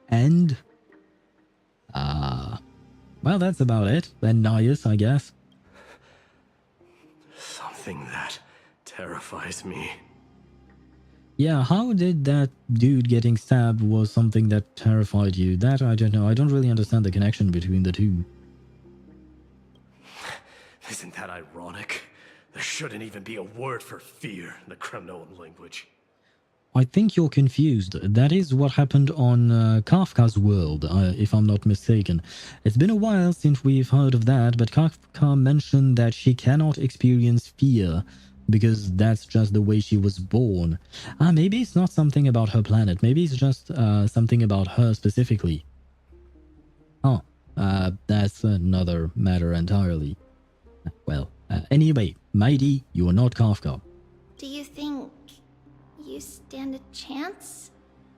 and, well, that's about it. And Nias, I guess. Something that terrifies me. Yeah, how did that dude getting stabbed was something that terrified you? That I don't know. I don't really understand the connection between the two. Isn't that ironic? There shouldn't even be a word for fear in the Kremnoan language. I think you're confused. That is what happened on Kafka's World, if I'm not mistaken. It's been a while since we've heard of that, but Kafka mentioned that she cannot experience fear because that's just the way she was born. Maybe it's not something about her planet. Maybe it's just something about her specifically. Oh, that's another matter entirely. Well, anyway, Mighty, you are not Kafka. Do you think you stand a chance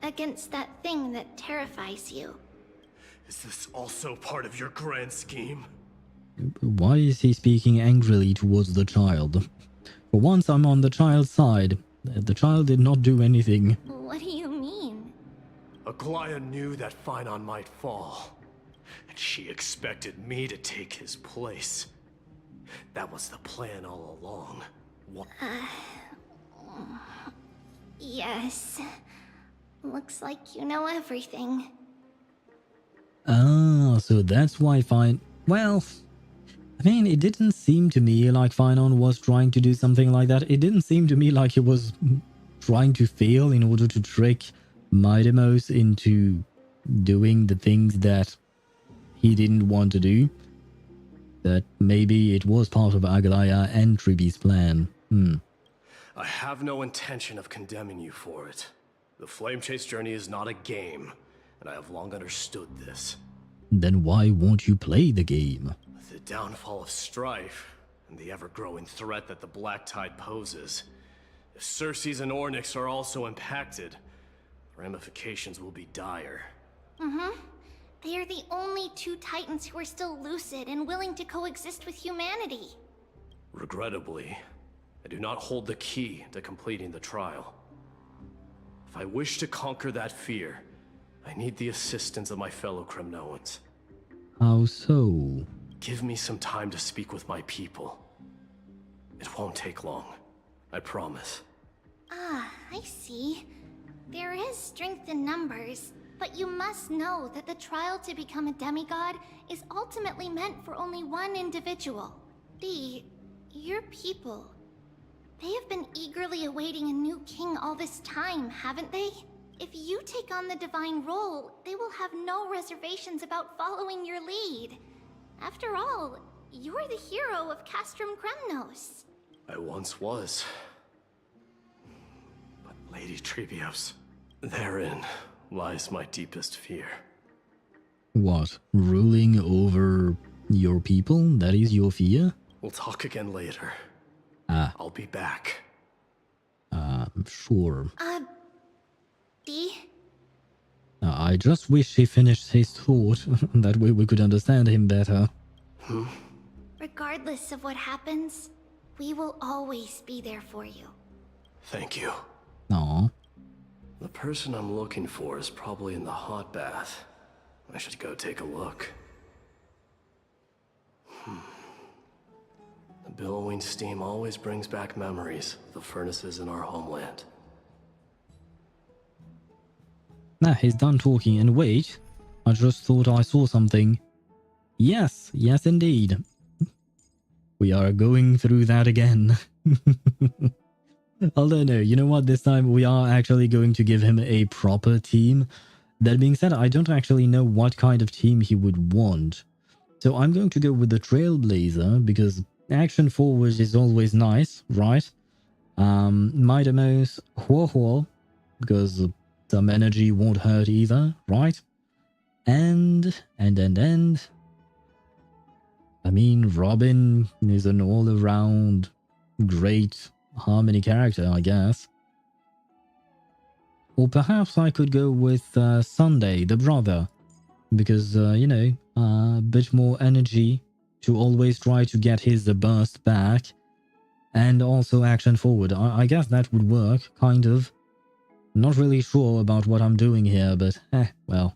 against that thing that terrifies you? Is this also part of your grand scheme? Why is he speaking angrily towards the child? For once I'm on the child's side. The child did not do anything. What do you mean? Aglaya knew that Phynon might fall, and she expected me to take his place. That was the plan all along. Yes. Looks like you know everything. Ah, so that's why Well, I mean, it didn't seem to me like Phynon was trying to do something like that. It didn't seem to me like he was trying to fail in order to trick Mightymouse into doing the things that he didn't want to do. That maybe it was part of Aglaya and Triby's plan. I have no intention of condemning you for it. The Flame Chase journey is not a game, and I have long understood this. Then why won't you play the game? With the downfall of Strife, and the ever-growing threat that the Black Tide poses, if Circes and Ornyx are also impacted, the ramifications will be dire. They are the only two Titans who are still lucid and willing to coexist with humanity. Regrettably, I do not hold the key to completing the trial. If I wish to conquer that fear, I need the assistance of my fellow Kremnoans. How so? Give me some time to speak with my people. It won't take long, I promise. I see. There is strength in numbers, but you must know that the trial to become a demigod is ultimately meant for only one individual. Your people. They have been eagerly awaiting a new king all this time, haven't they? If you take on the divine role, they will have no reservations about following your lead. After all, you're the hero of Castrum Kremnos. I once was. But Lady Trebios, therein lies my deepest fear. What? Ruling over your people? That is your fear? We'll talk again later. I'll be back. Sure. Dee? I just wish he finished his thought. That way we could understand him better. Regardless of what happens, we will always be there for you. Thank you. Aw. The person I'm looking for is probably in the hot bath. I should go take a look. The billowing steam always brings back memories of the furnaces in our homeland. Nah, he's done talking, and wait, I just thought I saw something. Yes, yes indeed. We are going through that again. Although no, you know what, this time we are actually going to give him a proper team. That being said, I don't actually know what kind of team he would want. So I'm going to go with the Trailblazer, because action forward is always nice, right? Midamos, Wherefore, because some energy won't hurt either, right? And I mean, Robin is an all-around great harmony character, I guess. Or perhaps I could go with Sunday, the brother, because, you know, a bit more energy to always try to get his burst back, and also action forward. I guess that would work, kind of. Not really sure about what I'm doing here, but, well,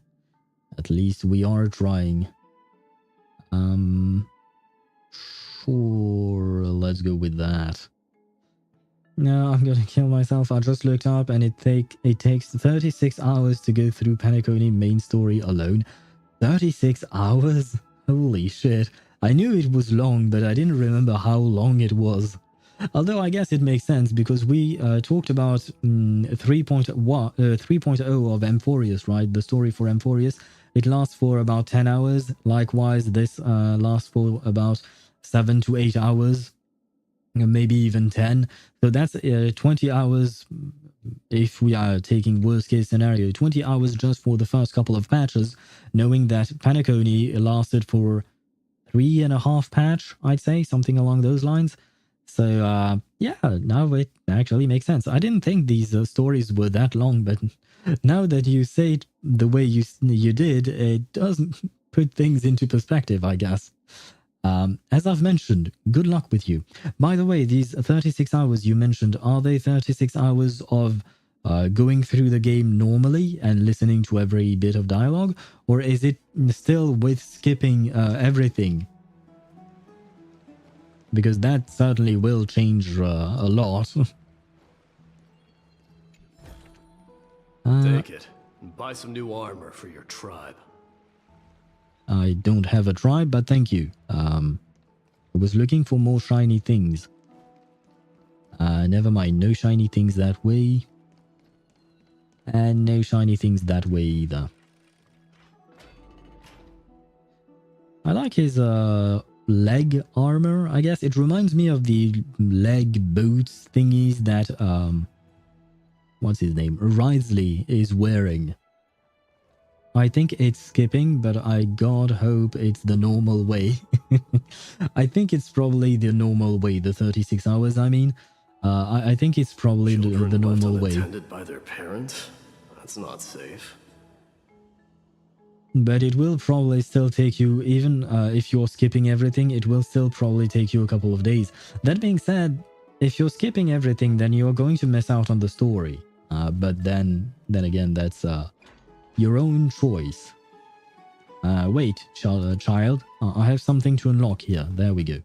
at least we are trying. Sure, let's go with that. No, I'm gonna kill myself. I just looked up and it takes 36 hours to go through Penacony main story alone. 36 hours? Holy shit. I knew it was long, but I didn't remember how long it was. Although I guess it makes sense because we talked about 3.0 of Amphoreus, right? The story for Amphoreus. It lasts for about 10 hours. Likewise, this lasts for about 7 to 8 hours. Maybe even 10. So that's 20 hours if we are taking worst case scenario. 20 hours just for the first couple of patches, knowing that Penacony lasted for 3.5 patch, I'd say, something along those lines. So yeah, now it actually makes sense. I didn't think these stories were that long, but now that you say it the way you did, it does put things into perspective, I guess. As I've mentioned, good luck with you. By the way, these 36 hours you mentioned, are they 36 hours of going through the game normally and listening to every bit of dialogue? Or is it still with skipping everything? Because that certainly will change a lot. Take it and buy some new armor for your tribe. I don't have a tribe, but thank you. I was looking for more shiny things. Never mind, no shiny things that way. And no shiny things that way either. I like his leg armor, I guess. It reminds me of the leg boots thingies that, what's his name? Wriothesley is wearing. I think it's skipping, but I God hope it's the normal way. I think it's probably the normal way, the 36 hours, I mean. I think it's probably the normal way. Unattended by their parents? That's not safe. But it will probably still take you, even if you're skipping everything, it will still probably take you a couple of days. That being said, if you're skipping everything, then you're going to miss out on the story. But then again, that's your own choice. Wait, child. I have something to unlock here. There we go.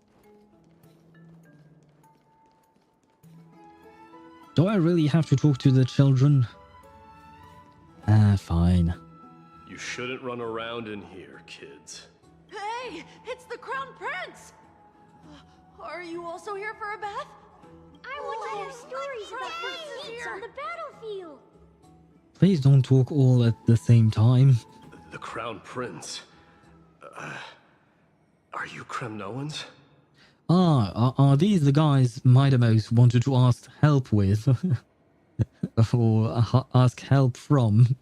Do I really have to talk to the children? Fine. You shouldn't run around in here, kids. Hey, it's the Crown Prince! Are you also here for a bath? I want to hear stories about princes on the battlefield. Please don't talk all at the same time. The Crown Prince. Are you Kremnoans? Are these the guys Midamos wanted to ask help with? Or ask help from?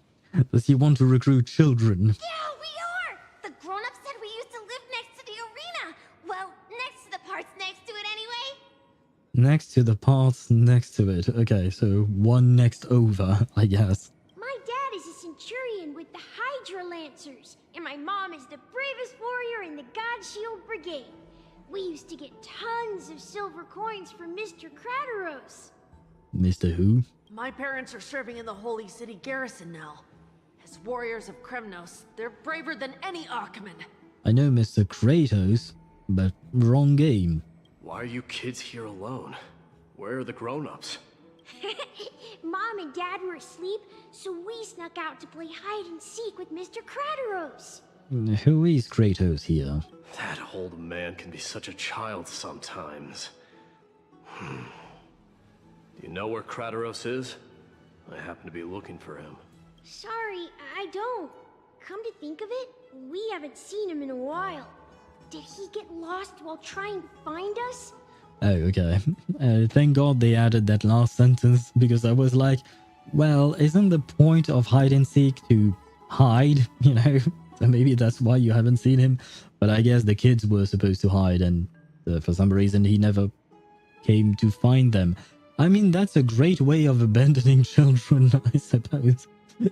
Does he want to recruit children? Yeah, we are! The grown-ups said we used to live next to the arena. Well, next to the parts next to it anyway. Next to the parts next to it. Okay, so one next over, I guess. My dad is a centurion with the Hydra Lancers, and my mom is the bravest warrior in the God Shield Brigade. We used to get tons of silver coins from Mr. Crateros. Mr. Who? My parents are serving in the Holy City garrison now. As warriors of Kremnos, they're braver than any Archiman. I know Mr. Kratos, but wrong game. Why are you kids here alone? Where are the grown-ups? Mom and Dad were asleep, so we snuck out to play hide and seek with Mr. Kratos. Who is Kratos here? That old man can be such a child sometimes. Do you know where Kratos is? I happen to be looking for him. Sorry, I don't. Come to think of it, we haven't seen him in a while. Did he get lost while trying to find us? Oh, okay. Thank God they added that last sentence, because I was like, well, isn't the point of hide and seek to hide, you know? So maybe that's why you haven't seen him. But I guess the kids were supposed to hide, and for some reason he never came to find them. I mean, that's a great way of abandoning children, I suppose.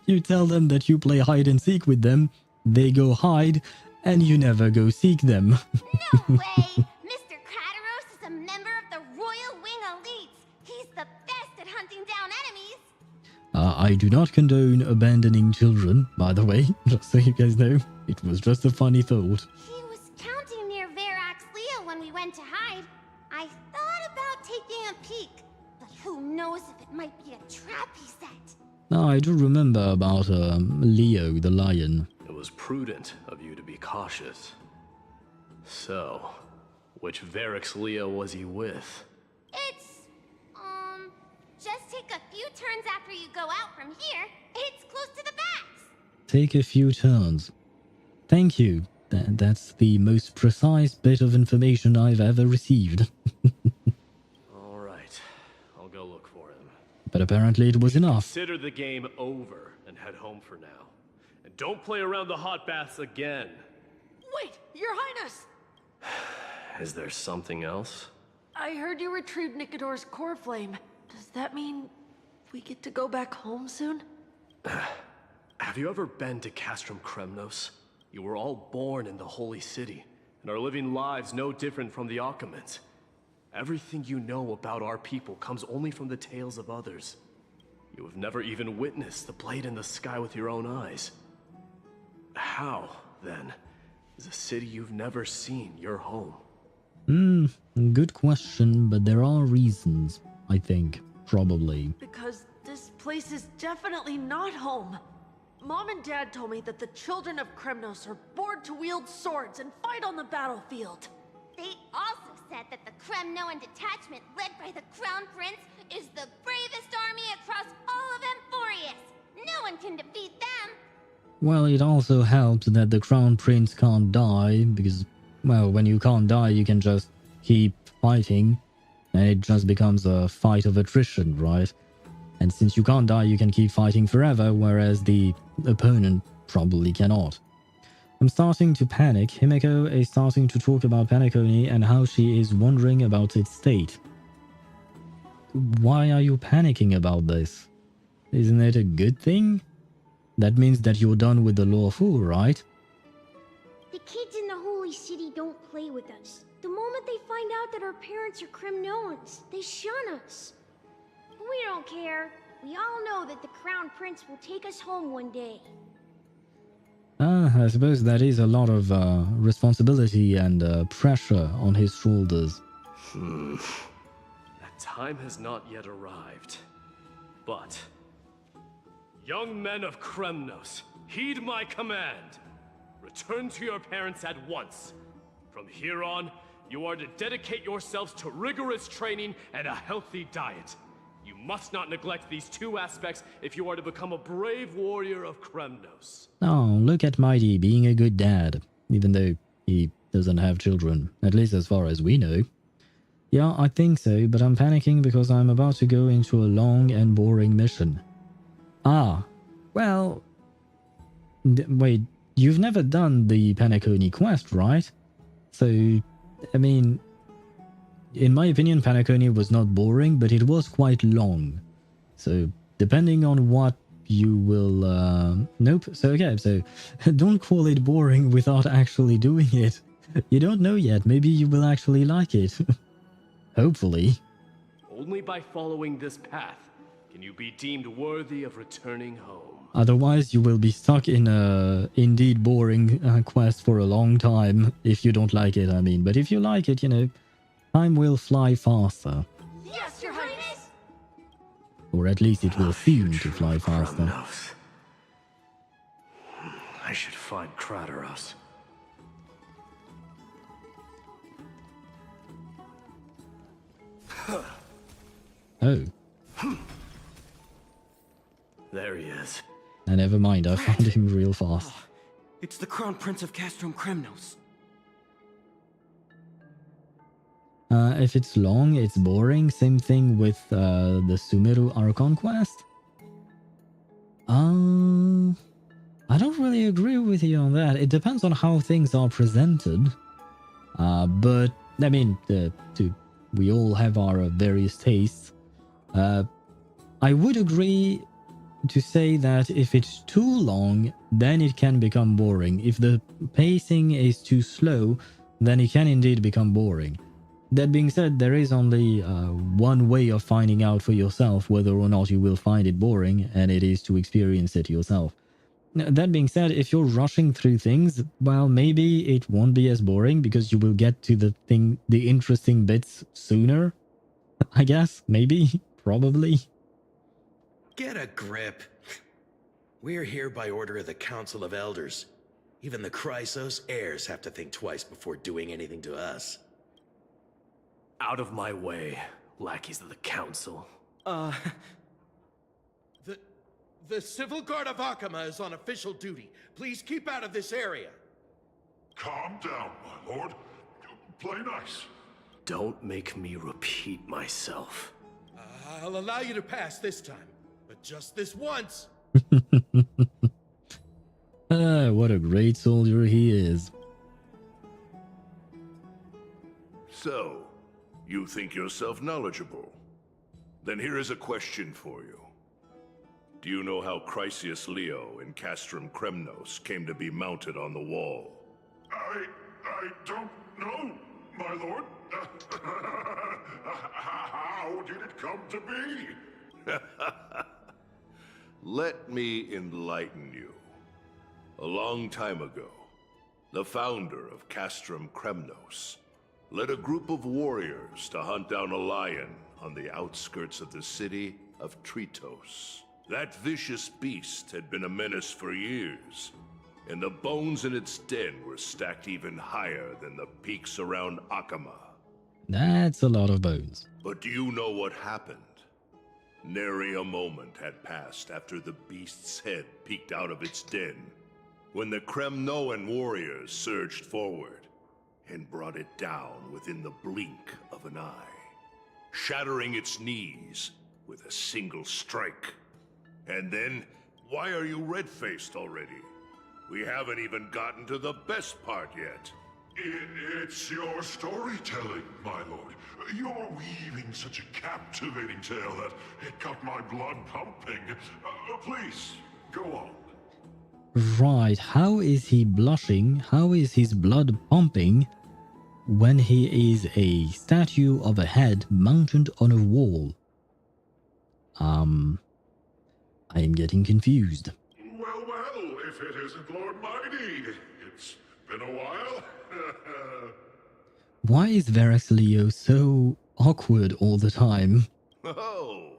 You tell them that you play hide and seek with them, they go hide, and you never go seek them. No way! Mr. Kratos is a member of the Royal Wing Elites. He's the best at hunting down enemies. I do not condone abandoning children, by the way, just so you guys know. It was just a funny thought. He was counting near Wriothesley when we went to hide. I thought about taking a peek, but who knows if it might be a trap he set. I do remember about Leo the lion. It was prudent of you to be cautious. So, which Varix Leo was he with? It's, just take a few turns after you go out from here. It's close to the bats. Take a few turns. Thank you. That's the most precise bit of information I've ever received. Alright, I'll go look for him. But apparently it was enough. Consider the game over and head home for now. And don't play around the hot baths again. Wait, Your Highness! Is there something else? I heard you retrieved Nikador's core flame. Does that mean we get to go back home soon? Have you ever been to Castrum Kremnos? You were all born in the Holy City, and are living lives no different from the Archimans. Everything you know about our people comes only from the tales of others. You have never even witnessed the blade in the sky with your own eyes. How, then, is a city you've never seen your home? Good question, but there are reasons, I think. Probably. Because this place is definitely not home. Mom and Dad told me that the children of Kremnos are bored to wield swords and fight on the battlefield. They also said that the Kremnoan detachment led by the Crown Prince is the bravest army across all of Amphoreus. No one can defeat them. Well, it also helps that the Crown Prince can't die, because, well, when you can't die, you can just keep fighting, and it just becomes a fight of attrition, right? And since you can't die, you can keep fighting forever, whereas the opponent probably cannot. I'm starting to panic. Himeko is starting to talk about Penacony and how she is wondering about its state. Why are you panicking about this? Isn't it a good thing? That means that you're done with the lawful, right? The kids in the Holy City don't play with us. The moment they find out that our parents are Kremnoans, they shun us. We don't care. We all know that the Crown Prince will take us home one day. I suppose that is a lot of responsibility and pressure on his shoulders. That time has not yet arrived. But, young men of Kremnos, heed my command. Return to your parents at once. From here on, you are to dedicate yourselves to rigorous training and a healthy diet. You must not neglect these two aspects if you are to become a brave warrior of Kremnos. Oh, look at Mighty being a good dad, even though he doesn't have children, at least as far as we know. Yeah, I think so, but I'm panicking because I'm about to go into a long and boring mission. Ah, well... wait, you've never done the Penacony quest, right? So, I mean... in my opinion, Penacony was not boring, but it was quite long. So, depending on what you will... Nope. So, okay, so don't call it boring without actually doing it. You don't know yet. Maybe you will actually like it. Hopefully. Only by following this path can you be deemed worthy of returning home. Otherwise, you will be stuck in a indeed boring quest for a long time if you don't like it, I mean. But if you like it, you know, time will fly faster. Yes, Your Highness! Or at least it will seem to fly faster. I should find Kratos. Oh. There he is. Never mind, I found him real fast. It's the Crown Prince of Castrum Kremnos. If it's long, it's boring. Same thing with the Sumeru Archon quest. I don't really agree with you on that. It depends on how things are presented. But, I mean, we all have our various tastes. I would agree to say that if it's too long, then it can become boring. If the pacing is too slow, then it can indeed become boring. That being said, there is only one way of finding out for yourself whether or not you will find it boring, and it is to experience it yourself. That being said, if you're rushing through things, well, maybe it won't be as boring because you will get to the interesting bits sooner. I guess, maybe, probably. Get a grip. We're here by order of the Council of Elders. Even the Chrysos heirs have to think twice before doing anything to us. Out of my way, lackeys of the Council. The Civil Guard of Akama is on official duty. Please keep out of this area. Calm down, my lord. Play nice. Don't make me repeat myself. I'll allow you to pass this time, but just this once. What a great soldier he is. So, you think yourself knowledgeable? Then here is a question for you. Do you know how Chrysius Leo in Castrum Kremnos came to be mounted on the wall? I don't know, my lord. How did it come to be? Let me enlighten you. A long time ago, the founder of Castrum Kremnos led a group of warriors to hunt down a lion on the outskirts of the city of Tritos. That vicious beast had been a menace for years, and the bones in its den were stacked even higher than the peaks around Akama. That's a lot of bones. But do you know what happened? Nary a moment had passed after the beast's head peeked out of its den, when the Kremnoan warriors surged forward and brought it down within the blink of an eye, shattering its knees with a single strike. And then, why are you red-faced already? We haven't even gotten to the best part yet. It's your storytelling, my lord. You're weaving such a captivating tale that it got my blood pumping. Please, go on. Right, how is he blushing? How is his blood pumping when he is a statue of a head mounted on a wall? I am getting confused. Well, if it isn't Lord Mighty. It's been a while. Why is Wriothesley so awkward all the time? Oh,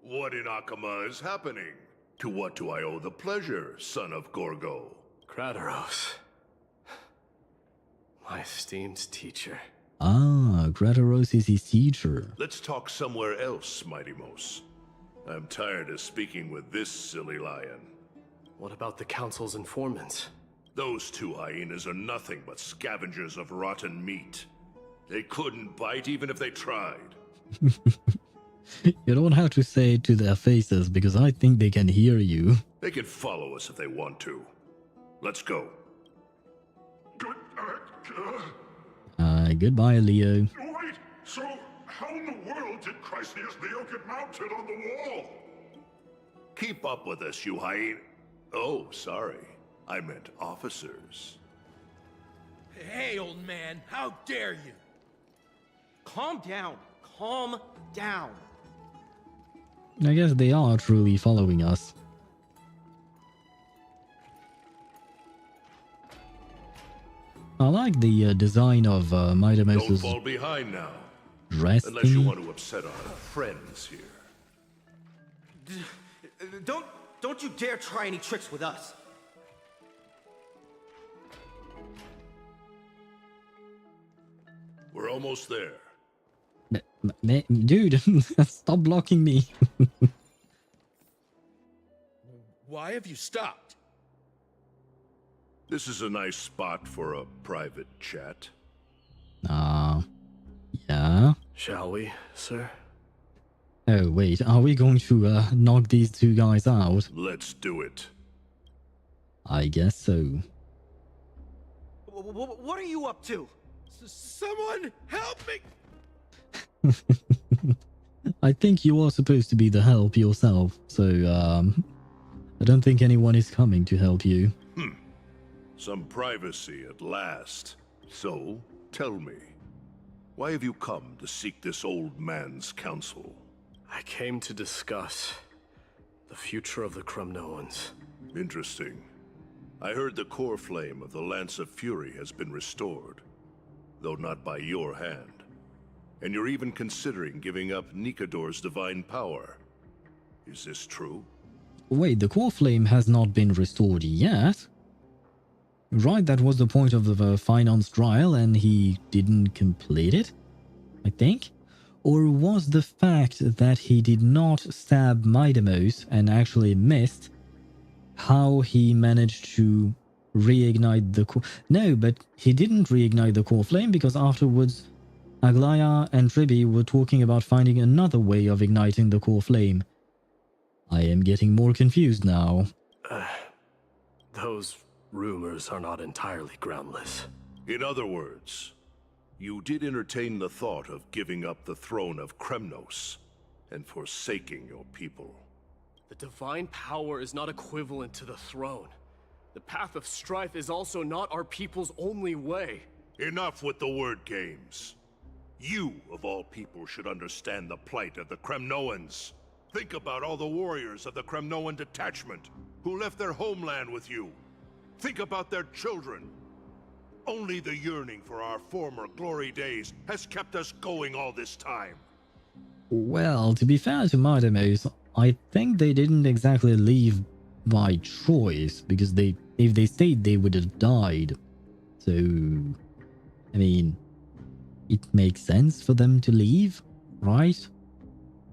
what in Akama is happening? To what do I owe the pleasure, son of Gorgo? Kratos. My esteemed teacher. Ah, Kratos is his teacher. Let's talk somewhere else, Mighty Mos. I'm tired of speaking with this silly lion. What about the Council's informants? Those two hyenas are nothing but scavengers of rotten meat. They couldn't bite even if they tried. You don't have to say it to their faces because I think they can hear you. They can follow us if they want to. Let's go. Goodbye, Leo. Wait, so how in the world did Chrysius Leo get mounted on the wall? Keep up with us, you hyena. Oh, sorry. I meant officers. Hey, old man, how dare you? Calm down. calm down. I guess they are truly following us. I like the design of Mightymous's Don't fall behind now. dress Unless you thing. want to upset our friends here. Don't you dare try any tricks with us. We're almost there. Dude, stop blocking me. Why have you stopped? This is a nice spot for a private chat. Yeah. Shall we, sir? Oh, wait, are we going to knock these two guys out? Let's do it. I guess so. What are you up to? Someone help me! I think you are supposed to be the help yourself, so I don't think anyone is coming to help you. Some privacy at last. So, tell me, why have you come to seek this old man's counsel? I came to discuss the future of the Kremnoans. Interesting. I heard the core flame of the Lance of Fury has been restored, though not by your hand. And you're even considering giving up Nikador's divine power. Is this true? Wait, the core flame has not been restored yet? Right, that was the point of the finance trial and he didn't complete it, I think? Or was the fact that he did not stab Mightymouse and actually missed how he managed to reignite the core? No, but he didn't reignite the core flame because afterwards Aglaya and Tribi were talking about finding another way of igniting the core flame. I am getting more confused now. Those rumors are not entirely groundless. In other words, you did entertain the thought of giving up the throne of Kremnos and forsaking your people. The divine power is not equivalent to the throne. The path of strife is also not our people's only way. Enough with the word games. You, of all people, should understand the plight of the Kremnoans. Think about all the warriors of the Kremnoan detachment who left their homeland with you. Think about their children. Only the yearning for our former glory days has kept us going all this time. Well, to be fair to Mightymouse, I think they didn't exactly leave by choice, because if they stayed, they would have died. So, I mean, it makes sense for them to leave, right?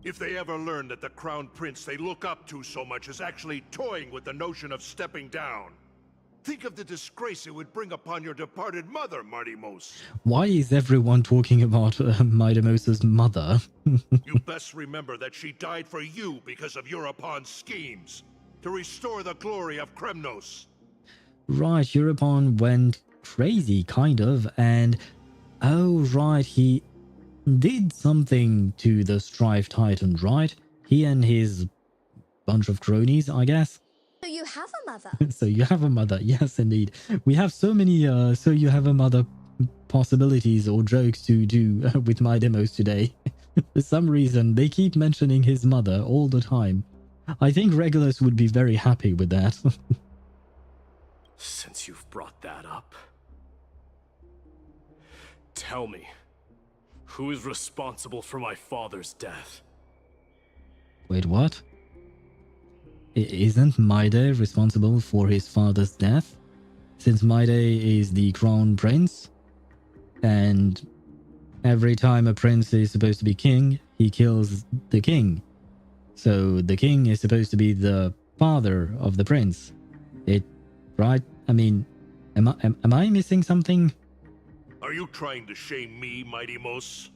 If they ever learn that the crown prince they look up to so much is actually toying with the notion of stepping down, think of the disgrace it would bring upon your departed mother, Mightymouse. Why is everyone talking about Mightymouse's mother? You best remember that she died for you because of Europon's schemes, to restore the glory of Kremnos. Right, Europon went crazy, kind of, and oh right, he did something to the Strife Titan, right? He and his bunch of cronies, I guess. So you have a mother. So you have a mother, yes indeed. We have so many so you have a mother possibilities or jokes to do with Mightymouse today. For some reason, they keep mentioning his mother all the time. I think Regulus would be very happy with that. Since you've brought that up, tell me, who is responsible for my father's death? Wait, what? Isn't Maide responsible for his father's death? Since Maide is the crown prince, and every time a prince is supposed to be king, he kills the king. So the king is supposed to be the father of the prince. Right? I mean, am I missing something? Are you trying to shame me, Mightymouse?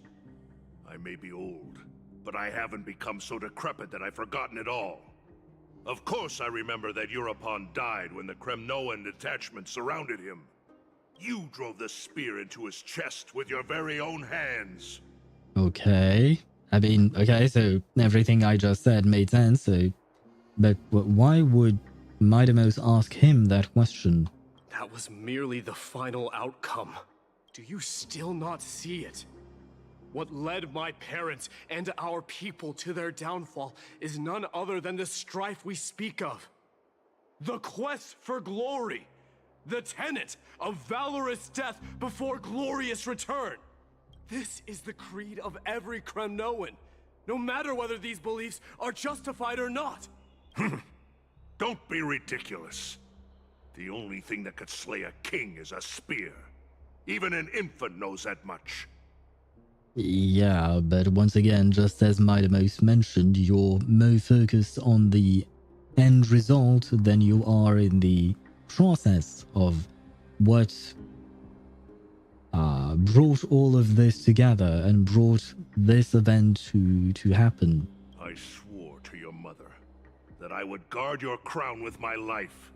I may be old, but I haven't become so decrepit that I've forgotten it all. Of course I remember that Europon died when the Kremnoan detachment surrounded him. You drove the spear into his chest with your very own hands. Okay. I mean, okay, so everything I just said made sense, so... But why would Mightymouse ask him that question? That was merely the final outcome. Do you still not see it? What led my parents and our people to their downfall is none other than the strife we speak of. The quest for glory. The tenet of valorous death before glorious return. This is the creed of every Kremnoan, no matter whether these beliefs are justified or not. Don't be ridiculous. The only thing that could slay a king is a spear. Even an infant knows that much. Yeah, but once again, just as Mightymouse mentioned, you're more focused on the end result than you are in the process of what brought all of this together and brought this event to happen. I swore to your mother that I would guard your crown with my life.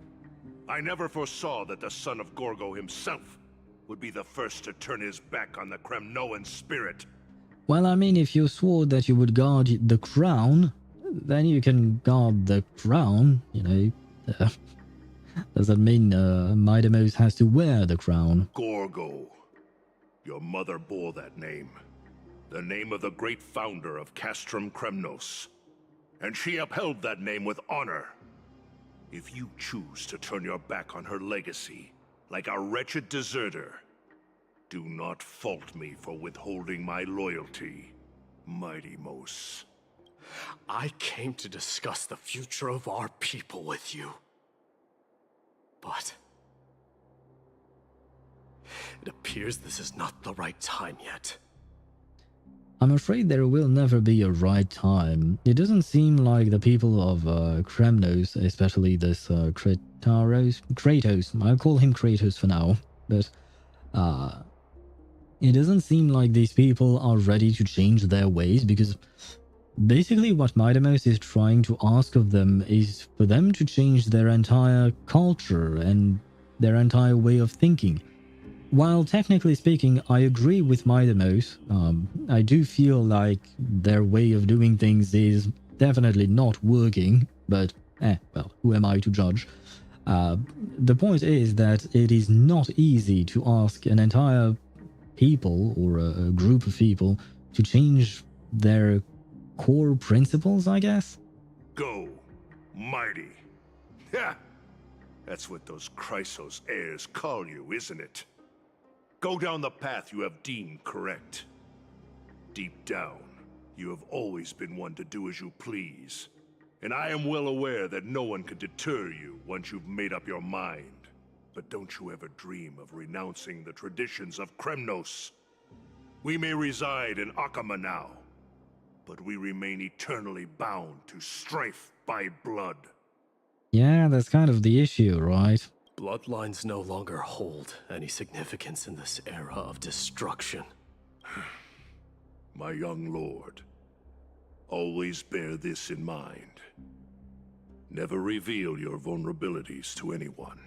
I never foresaw that the son of Gorgo himself would be the first to turn his back on the Kremnoan spirit. Well, I mean, if you swore that you would guard the crown, then you can guard the crown, you know. Does that mean Mightymouse has to wear the crown? Gorgo. Your mother bore that name. The name of the great founder of Castrum Kremnos. And she upheld that name with honor. If you choose to turn your back on her legacy, like a wretched deserter, do not fault me for withholding my loyalty, Mightymouse. I came to discuss the future of our people with you. But it appears this is not the right time yet. I'm afraid there will never be a right time. It doesn't seem like the people of Kremnos, especially this Kratos, I'll call him Kratos for now, but it doesn't seem like these people are ready to change their ways, because basically what Mightymouse is trying to ask of them is for them to change their entire culture and their entire way of thinking. While technically speaking, I agree with Mightymouse. I do feel like their way of doing things is definitely not working, but well, who am I to judge? The point is that it is not easy to ask an entire people or a group of people to change their core principles, I guess? Go, mighty. Ha! That's what those Chrysos heirs call you, isn't it? Go down the path you have deemed correct. Deep down, you have always been one to do as you please. And I am well aware that no one can deter you once you've made up your mind. But don't you ever dream of renouncing the traditions of Kremnos. We may reside in Akama now, but we remain eternally bound to strife by blood. Yeah, that's kind of the issue, right? Bloodlines no longer hold any significance in this era of destruction. My young lord, always bear this in mind. Never reveal your vulnerabilities to anyone.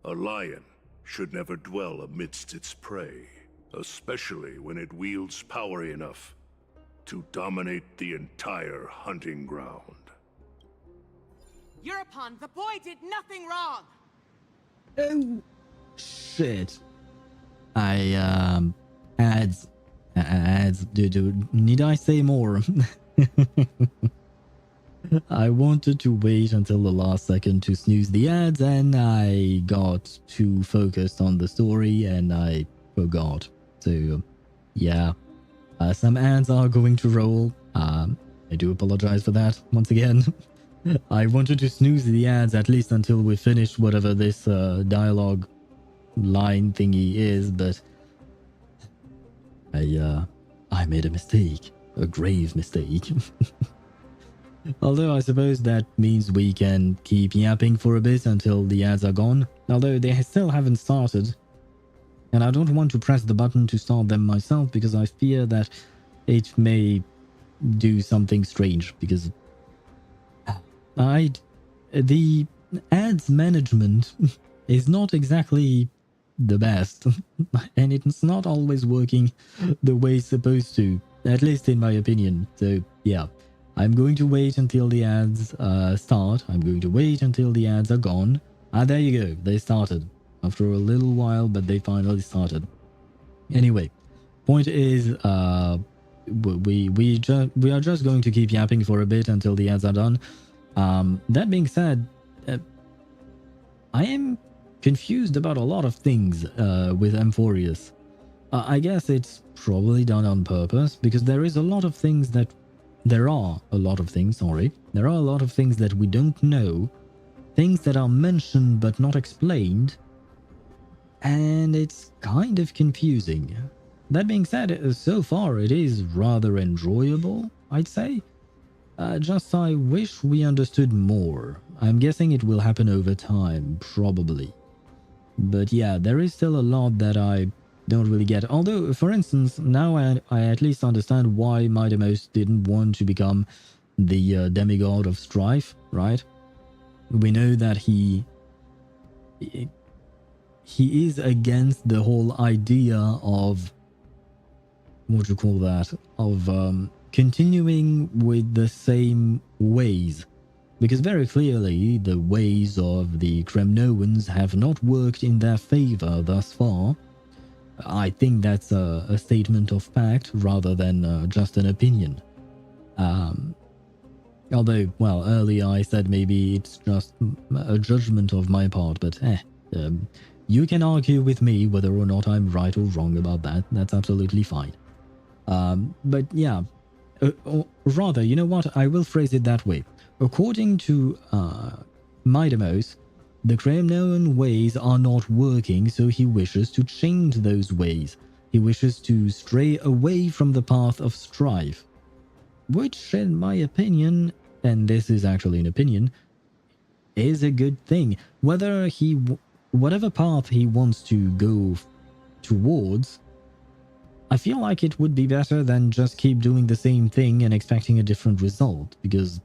A lion should never dwell amidst its prey, especially when it wields power enough to dominate the entire hunting ground. Europon, the boy did nothing wrong! Oh, shit. Ads, need I say more? I wanted to wait until the last second to snooze the ads, and I got too focused on the story and I forgot. So, yeah. Some ads are going to roll. I do apologize for that once again. I wanted to snooze the ads at least until we finished whatever this dialogue line thingy is, but I made a mistake. A grave mistake. Although I suppose that means we can keep yapping for a bit until the ads are gone. Although they still haven't started. And I don't want to press the button to start them myself because I fear that it may do something strange. Because the ads management is not exactly the best. And it's not always working the way it's supposed to. At least in my opinion. So yeah. I'm going to wait until the ads start. I'm going to wait until the ads are gone. Ah, there you go. They started. After a little while, but they finally started. Anyway, point is, we are just going to keep yapping for a bit until the ads are done. That being said, I am confused about a lot of things with Amphoreus. I guess it's probably done on purpose because there are a lot of things that we don't know, things that are mentioned but not explained, and it's kind of confusing. That being said, so far it is rather enjoyable, I'd say. Just I wish we understood more. I'm guessing it will happen over time, probably. But yeah, there is still a lot that I don't really get. Although, for instance, now I at least understand why Mightymost didn't want to become the demigod of Strife, right? We know that he is against the whole idea of, what do you call that, of continuing with the same ways. Because very clearly, the ways of the Kremnoans have not worked in their favor thus far. I think that's a statement of fact rather than just an opinion. Although, well, earlier I said maybe it's just a judgment of my part, but you can argue with me whether or not I'm right or wrong about that. That's absolutely fine. But yeah, or rather, you know what? I will phrase it that way. According to Mightymost, the Kremnoan ways are not working, so he wishes to change those ways. He wishes to stray away from the path of Strife. Which, in my opinion, and this is actually an opinion, is a good thing. Whatever path he wants to go towards, I feel like it would be better than just keep doing the same thing and expecting a different result, because,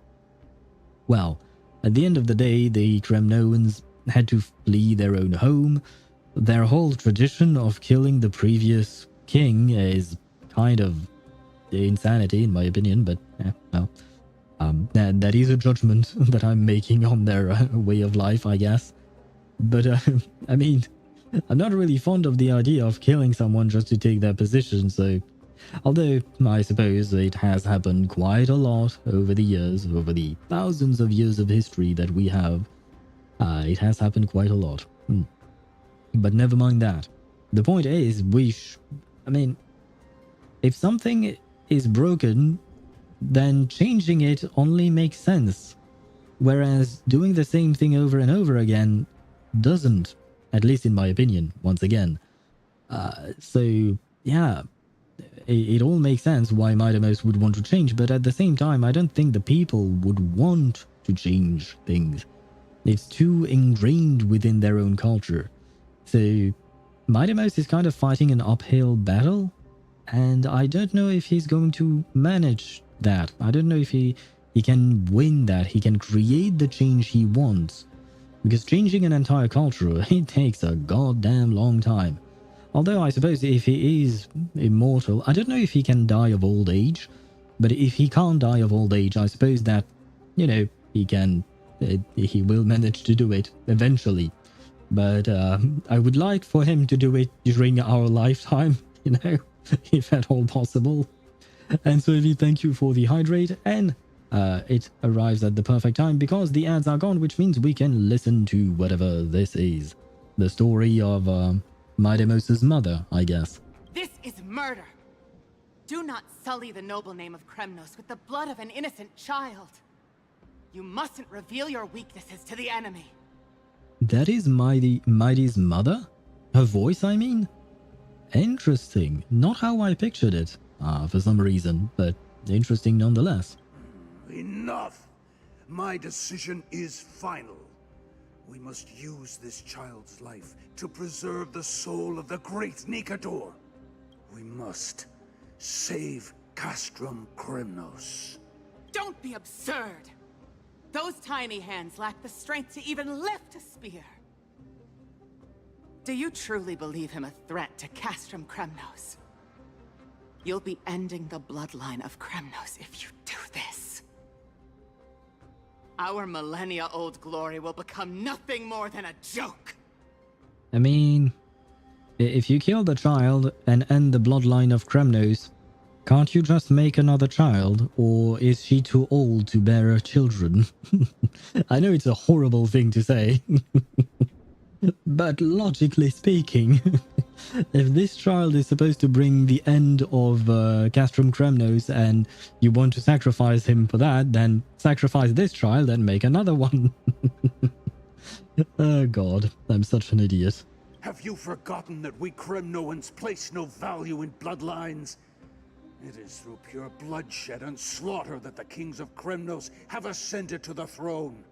well, at the end of the day, the Kremnoans had to flee their own home. Their whole tradition of killing the previous king is kind of insanity, in my opinion, but, well, that is a judgment that I'm making on their way of life, I guess. But, I mean, I'm not really fond of the idea of killing someone just to take their position, so although I suppose it has happened quite a lot over the years, over the thousands of years of history that we have, it has happened quite a lot. But never mind that. The point is, I mean, if something is broken, then changing it only makes sense. Whereas doing the same thing over and over again doesn't, at least in my opinion, once again. So, yeah, it all makes sense why Mightymost would want to change, but at the same time, I don't think the people would want to change things. It's too ingrained within their own culture. So, Mightymost is kind of fighting an uphill battle, and I don't know if he's going to manage that. I don't know if he can win that, he can create the change he wants. Because changing an entire culture, it takes a goddamn long time. Although I suppose if he is immortal, I don't know if he can die of old age, but if he can't die of old age, I suppose that, you know, he will manage to do it eventually. But I would like for him to do it during our lifetime, you know, if at all possible. And so thank you for the hydrate, and it arrives at the perfect time because the ads are gone, which means we can listen to whatever this is. The story of Mightymost's mother, I guess. This is murder. Do not sully the noble name of Kremnos with the blood of an innocent child. You mustn't reveal your weaknesses to the enemy. That is Mighty's mother? Her voice, I mean? Interesting. Not how I pictured it, for some reason, but interesting nonetheless. Enough! My decision is final. We must use this child's life to preserve the soul of the great Nikador. We must save Castrum Kremnos. Don't be absurd! Those tiny hands lack the strength to even lift a spear. Do you truly believe him a threat to Castrum Kremnos? You'll be ending the bloodline of Kremnos if you do this. Our millennia-old glory will become nothing more than a joke. I mean, If you kill the child and end the bloodline of Kremnos, can't you just make another child? Or is she too old to bear children? I know it's a horrible thing to say. But logically speaking, if this child is supposed to bring the end of Castrum Kremnos and you want to sacrifice him for that, then sacrifice this child and make another one. Oh god, I'm such an idiot. Have you forgotten that we Kremnoans place no value in bloodlines? It is through pure bloodshed and slaughter that the kings of Kremnos have ascended to the throne.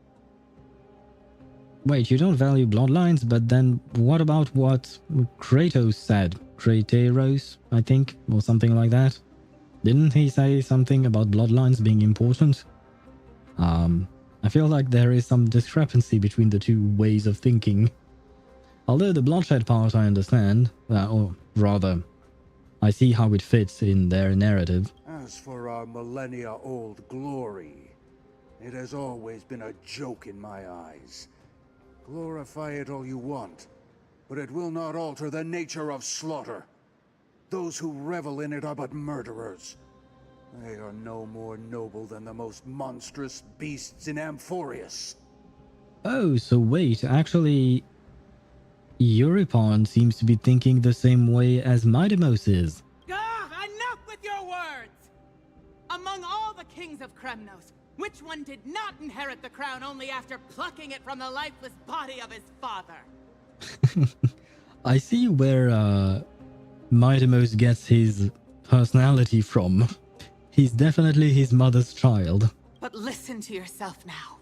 Wait, you don't value bloodlines, but then what about what Kratos said? Krateros, I think, or something like that. Didn't he say something about bloodlines being important? I feel like there is some discrepancy between the two ways of thinking. Although the bloodshed part I understand, or rather, I see how it fits in their narrative. As for our millennia-old glory, it has always been a joke in my eyes. Glorify it all you want, but it will not alter the nature of slaughter. Those who revel in it are but murderers. They are no more noble than the most monstrous beasts in Amphoreus. Oh, so wait, actually, Euripon seems to be thinking the same way as Midemos is. Enough with your words! Among all the kings of Kremnos, which one did not inherit the crown only after plucking it from the lifeless body of his father? I see where Midemos gets his personality from. He's definitely his mother's child. But listen to yourself now.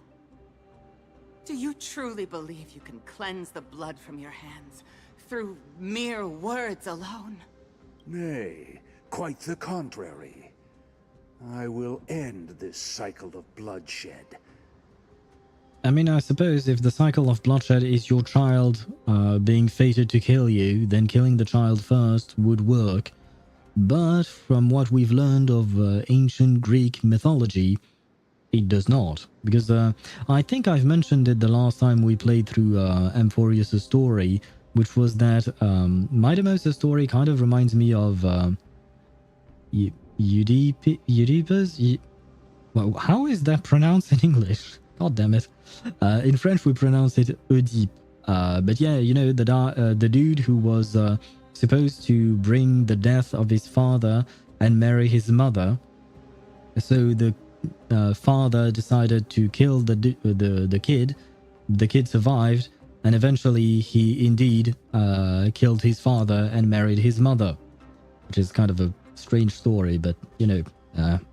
Do you truly believe you can cleanse the blood from your hands through mere words alone? Nay, quite the contrary. I will end this cycle of bloodshed. I mean, I suppose if the cycle of bloodshed is your child being fated to kill you, then killing the child first would work. But from what we've learned of ancient Greek mythology, it does not. Because I think I've mentioned it the last time we played through Amphoreus' story, which was that Midemos' story kind of reminds me of Oedipus? Well, how is that pronounced in English? God damn it. In French we pronounce it Oedipe. But yeah, you know, the dude who was supposed to bring the death of his father and marry his mother. So the father decided to kill the kid. The kid survived, and eventually he indeed killed his father and married his mother, which is kind of a strange story, but you know,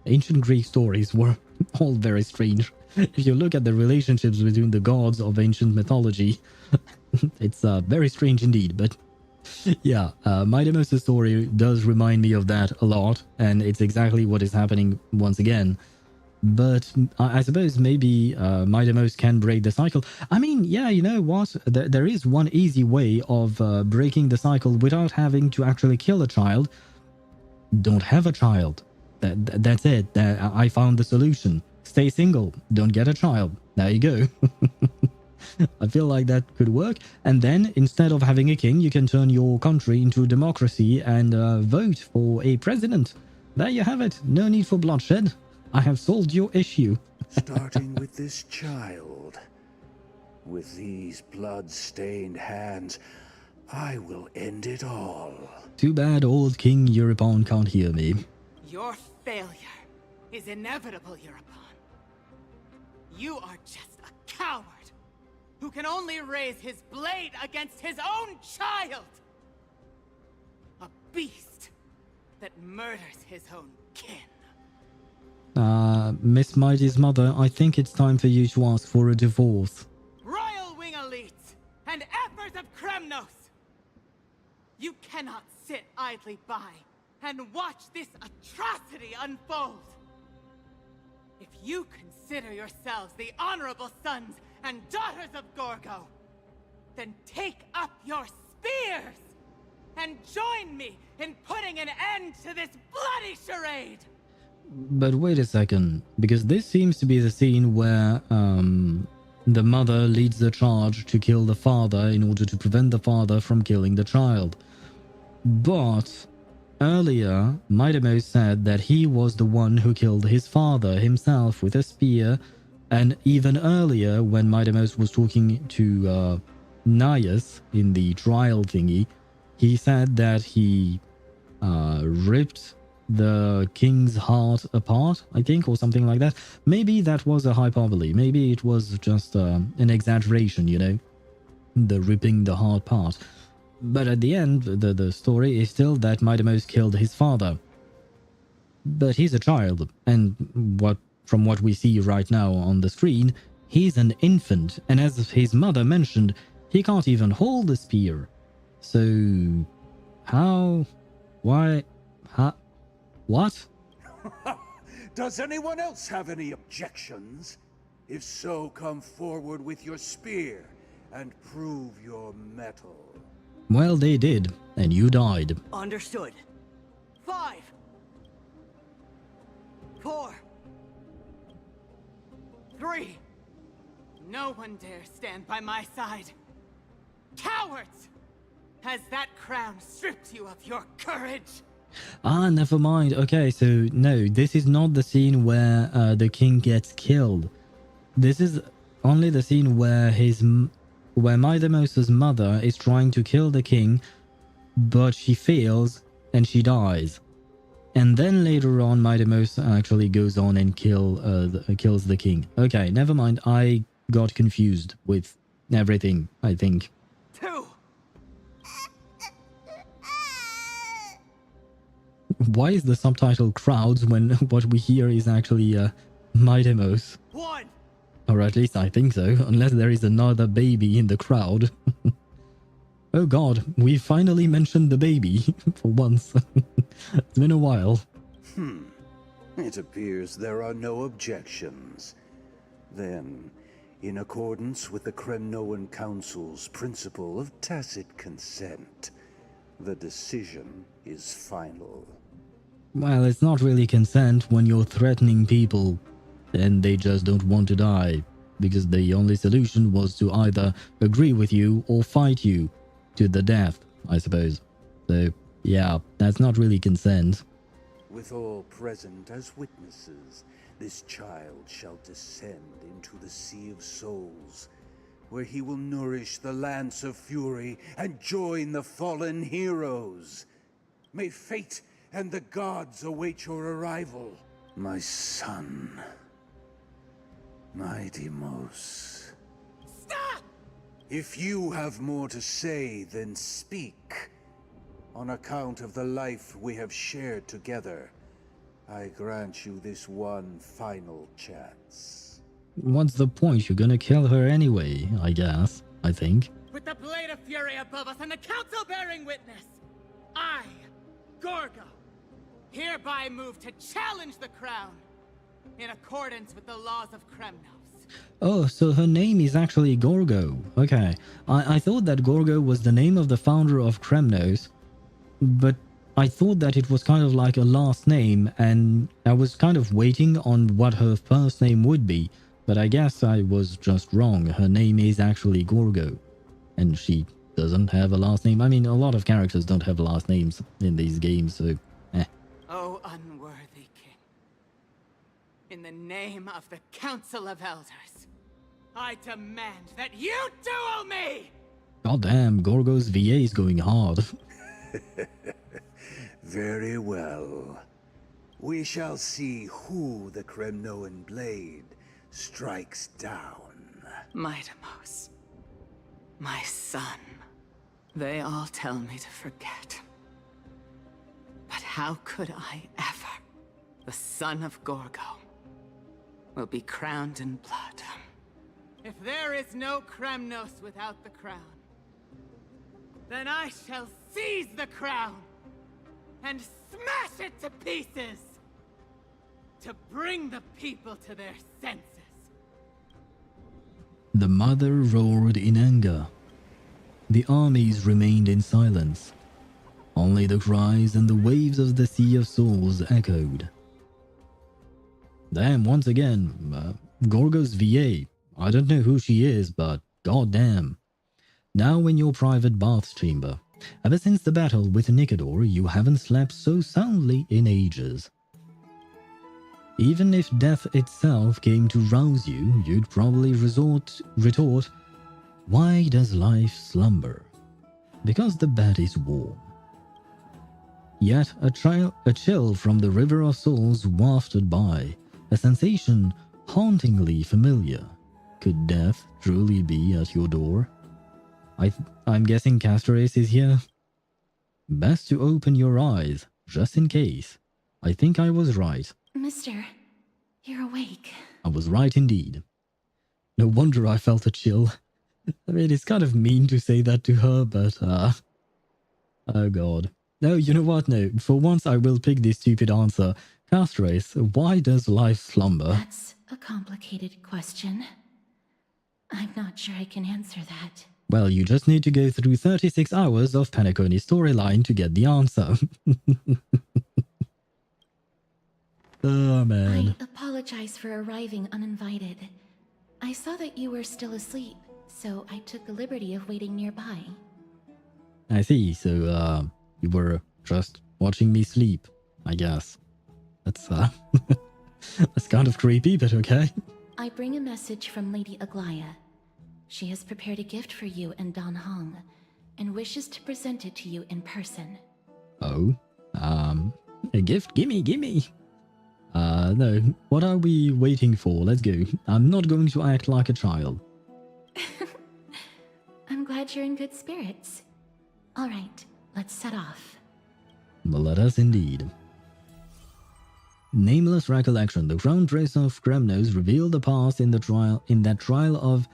ancient Greek stories were all very strange. If you look at the relationships between the gods of ancient mythology, it's very strange indeed. But yeah, Midemos' story does remind me of that a lot, and it's exactly what is happening once again. But I suppose maybe Midemos can break the cycle. I mean, yeah, you know what? There is one easy way of breaking the cycle without having to actually kill a child. Don't have a child. That's it. I found the solution. Stay single. Don't get a child. There you go. I feel like that could work. And then, instead of having a king, you can turn your country into a democracy and vote for a president. There you have it. No need for bloodshed. I have solved your issue. Starting with this child. With these blood-stained hands, I will end it all. Too bad old King Euripon can't hear me. Your failure is inevitable, Euripon. You are just a coward who can only raise his blade against his own child. A beast that murders his own kin. Miss Mighty's mother, I think it's time for you to ask for a divorce. Royal Wing Elites and Emperors of Kremnos! You cannot sit idly by and watch this atrocity unfold. If you consider yourselves the honorable sons and daughters of Gorgo, then take up your spears and join me in putting an end to this bloody charade! But wait a second, because this seems to be the scene where the mother leads the charge to kill the father in order to prevent the father from killing the child. But earlier, Midamos said that he was the one who killed his father himself with a spear, and even earlier, when Midamos was talking to Nias in the trial thingy, he said that he ripped the king's heart apart, I think, or something like that. Maybe that was a hyperbole. Maybe it was just an exaggeration, you know, the ripping the heart part. But at the end, the story is still that Midamos killed his father. But he's a child, and from what we see right now on the screen, he's an infant, and as his mother mentioned, he can't even hold a spear. So, how? Why? How? What? Does anyone else have any objections? If so, come forward with your spear and prove your mettle. Well, they did, and you died. Understood. 5, 4, 3. No one dare stand by my side. Cowards! Has that crown stripped you of your courage? Ah, never mind. Okay, so no, this is not the scene where the king gets killed. This is only the scene where where Midamos' mother is trying to kill the king, but she fails and she dies. And then later on, Midamos actually goes on and kills the king. Okay, never mind. I got confused with everything, I think. 2. Why is the subtitle crowds when what we hear is actually Midamos? 1. Or at least I think so, unless there is another baby in the crowd. Oh god, we finally mentioned the baby, for once. It's been a while. It appears there are no objections. Then, in accordance with the Kremnoan Council's principle of tacit consent, the decision is final. Well, it's not really consent when you're threatening people and they just don't want to die, because the only solution was to either agree with you or fight you to the death, I suppose. So, yeah, that's not really consent. With all present as witnesses, this child shall descend into the Sea of Souls, where he will nourish the Lance of Fury and join the fallen heroes. May fate and the gods await your arrival, my son. Midamos. Stop! If you have more to say, then speak. On account of the life we have shared together, I grant you this one final chance. What's the point? You're gonna kill her anyway, I guess. I think. With the blade of fury above us and the council bearing witness, I, Gorgo, hereby move to challenge the crown in accordance with the laws of Kremnos. Oh, so her name is actually Gorgo. Okay. I thought that Gorgo was the name of the founder of Kremnos, but I thought that it was kind of like a last name, and I was kind of waiting on what her first name would be, but I guess I was just wrong. Her name is actually Gorgo, and she doesn't have a last name. I mean, a lot of characters don't have last names in these games, so O unworthy king, in the name of the Council of Elders, I demand that you duel me! Goddamn, Gorgo's VA is going hard. Very well. We shall see who the Kremnoan blade strikes down. Midamos, my son. They all tell me to forget. But how could I ever? The son of Gorgo will be crowned in blood. If there is no Kremnos without the crown, then I shall seize the crown and smash it to pieces to bring the people to their senses. The mother roared in anger. The armies remained in silence. Only the cries and the waves of the Sea of Souls echoed. Damn, once again, Gorgo's VA. I don't know who she is, but goddamn. Now in your private bath chamber, Ever since the battle with Nicador, you haven't slept so soundly in ages. Even if death itself came to rouse you, you'd probably retort, why does life slumber? Because the bed is warm. Yet a chill from the river of souls wafted by, a sensation hauntingly familiar. Could death truly be at your door? I'm guessing Amphoreus is here? Best to open your eyes, just in case. I think I was right. Mister, you're awake. I was right indeed. No wonder I felt a chill. I mean, it's kind of mean to say that to her, but, oh god. No, you know what? No, for once I will pick this stupid answer. Amphoreus, why does life slumber? That's a complicated question. I'm not sure I can answer that. Well, you just need to go through 36 hours of Penacony storyline to get the answer. Oh, man. I apologize for arriving uninvited. I saw that you were still asleep, so I took the liberty of waiting nearby. I see, so, you were just watching me sleep, I guess. That's, that's kind of creepy, but okay. I bring a message from Lady Aglaia. She has prepared a gift for you and Dan Hong, and wishes to present it to you in person. Oh? A gift? Gimme! No. What are we waiting for? Let's go. I'm not going to act like a child. I'm glad you're in good spirits. Alright, let's set off. Well, let us indeed. Nameless recollection. The Crown Prince of Kremnos revealed the past in that trial of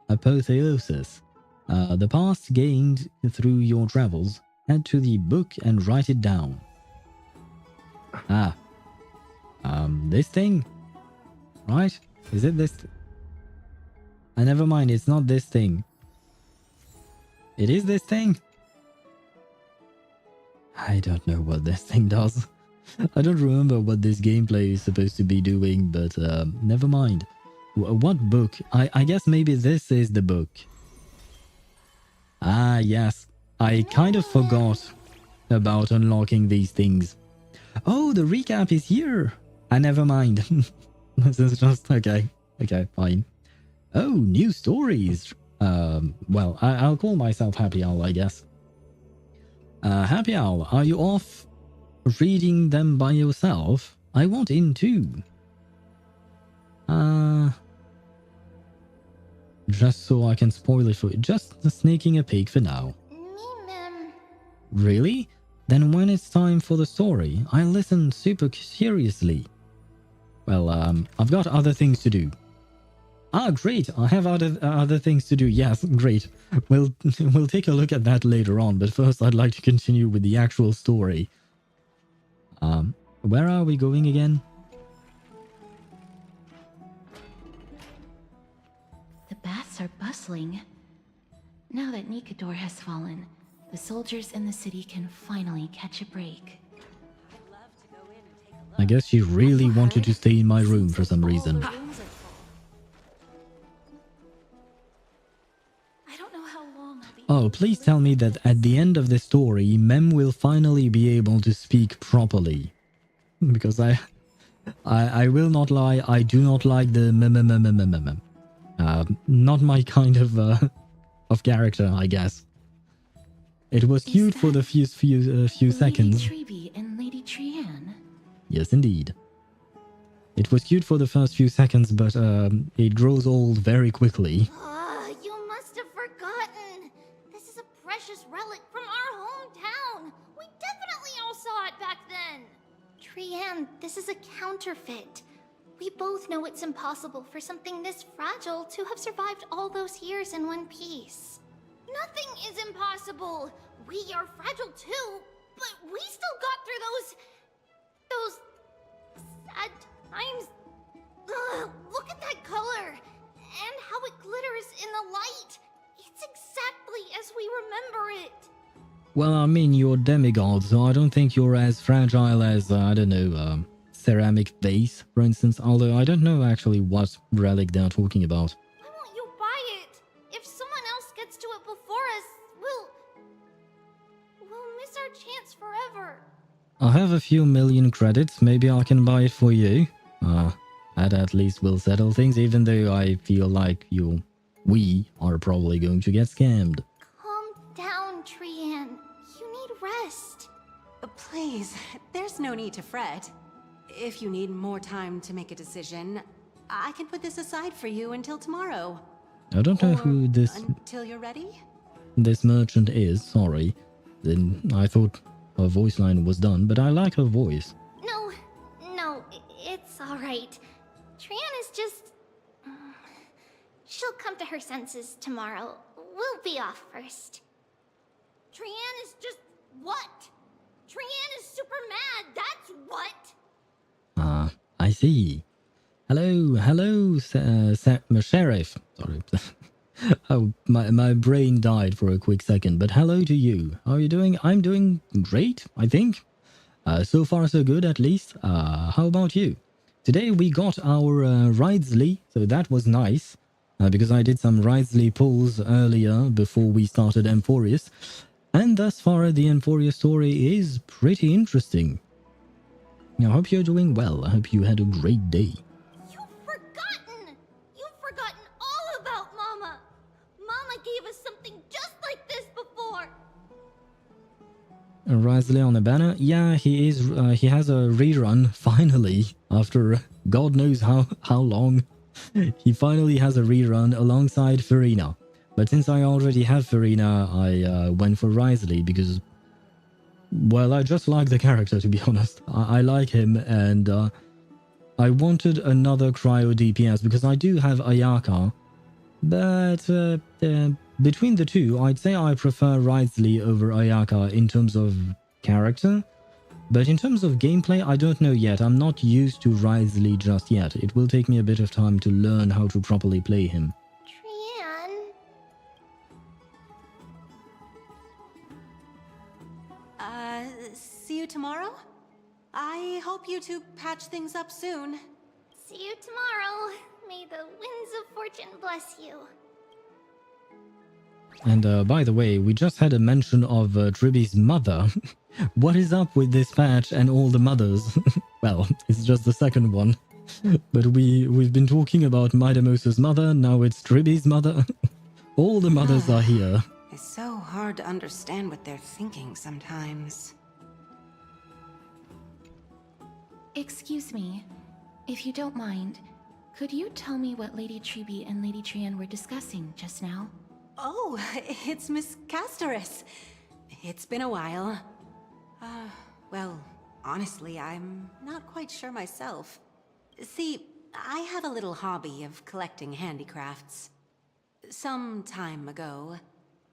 apotheosis. The past gained through your travels. Head to the book and write it down. This thing? Right? Is it this? Never mind, it's not this thing. It is this thing? I don't know what this thing does. I don't remember what this gameplay is supposed to be doing, but never mind. What book? I guess maybe this is the book. Ah, yes. I kind of forgot about unlocking these things. Oh, the recap is here. Never mind. This is just... Okay, fine. Oh, new stories. Well, I'll call myself Happy Owl, I guess. Happy Owl, are you off reading them by yourself? I want in too. Just so I can spoil it for you. Just sneaking a peek for now. Really? Then when it's time for the story, I listen super seriously. Well, I've got other things to do. Great. I have other things to do. Yes, great. We'll take a look at that later on, but first I'd like to continue with the actual story. Where are we going again? The baths are bustling. Now that Nicador has fallen, the soldiers in the city can finally catch a break. I guess she really wanted to stay in my room for some reason. Oh, please tell me that at the end of the story, Mem will finally be able to speak properly. Because I will not lie, I do not like the mem. Not my kind of character, I guess. It was cute for the few seconds. Lady Treby and Lady Trianne. Yes, indeed. It was cute for the first few seconds, but it grows old very quickly. You must have forgotten. This is a precious relic from our hometown. We definitely all saw it back then. Trianne, this is a counterfeit. We both know it's impossible for something this fragile to have survived all those years in one piece. Nothing is impossible. We are fragile too, but we still got through those sad times. Ugh, look at that color and how it glitters in the light. It's exactly as we remember it. Well, I mean, you're demigod, so I don't think you're as fragile as, I don't know, ceramic vase, for instance. Although I don't know actually what relic they're talking about. Why won't you buy it? If someone else gets to it before us, I have a few million credits. Maybe I can buy it for you. That at least will settle things, even though I feel like we are probably going to get scammed. Calm down, Trian. You need rest. Please, there's no need to fret. If you need more time to make a decision, I can put this aside for you until tomorrow. I don't know who Until you're ready? this merchant is, sorry. Then I thought her voice line was done, but I like her voice. No, it's alright. Trian is just... She'll come to her senses tomorrow. We'll be off first. Trian is just what? Trian is super mad, that's what! I see. Hello, Sheriff. Sorry. Oh, my brain died for a quick second, but hello to you. How are you doing? I'm doing great, I think. So far so good, at least. How about you? Today we got our Wriothesley, so that was nice. Because I did some Wriothesley pulls earlier before we started Amphoreus. And thus far the Amphoreus story is pretty interesting. I hope you're doing well. I hope you had a great day. You've forgotten all about Mama! Mama gave us something just like this before! Wriothesley on a banner? Yeah, he is. He has a rerun, finally, after God knows how long. He finally has a rerun alongside Farina. But since I already have Farina, I went for Wriothesley because, well, I just like the character, to be honest. I like him, and I wanted another cryo DPS because I do have Ayaka. But between the two, I'd say I prefer Wriothesley over Ayaka in terms of character. But in terms of gameplay, I don't know yet. I'm not used to Wriothesley just yet. It will take me a bit of time to learn how to properly play him. See you tomorrow? I hope you two patch things up soon. See you tomorrow. May the winds of fortune bless you. And by the way, we just had a mention of Tribby's mother. What is up with this patch and all the mothers? Well, it's just the second one. But we've been talking about Midamosa's mother, now it's Tribby's mother. All the mothers are here. It's so hard to understand what they're thinking sometimes. Excuse me, if you don't mind, could you tell me what Lady Triby and Lady Trian were discussing just now? Oh, it's Miss Castorus. It's been a while. Well, honestly, I'm not quite sure myself. See, I have a little hobby of collecting handicrafts. Some time ago,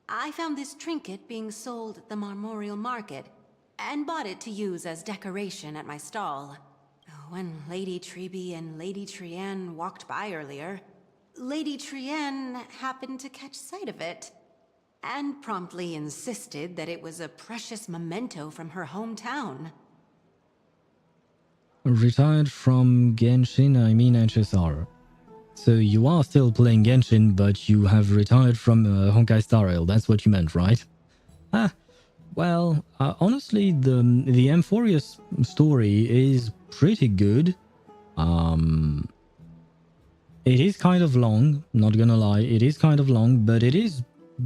I found this trinket being sold at the Marmorial Market, and bought it to use as decoration at my stall. When Lady Triby and Lady Trian walked by earlier, Lady Trian happened to catch sight of it, and promptly insisted that it was a precious memento from her hometown. Retired from Genshin, I mean HSR. So you are still playing Genshin, but you have retired from Honkai Star Rail. That's what you meant, right? Well, honestly, the Amphoreus story is pretty good. It is kind of long, not gonna lie. It is kind of long, but it is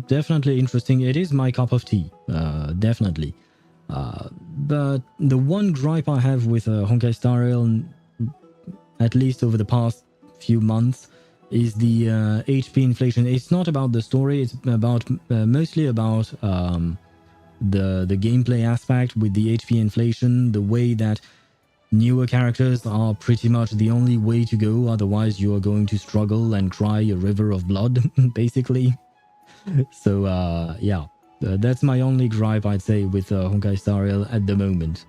definitely interesting. It is my cup of tea, definitely. But the one gripe I have with Honkai Star Rail, at least over the past few months, is the HP inflation. It's not about the story, it's about mostly about the gameplay aspect with the HP inflation, the way that newer characters are pretty much the only way to go, otherwise you are going to struggle and cry a river of blood, basically. So yeah, that's my only gripe, I'd say, with Honkai Star Rail at the moment.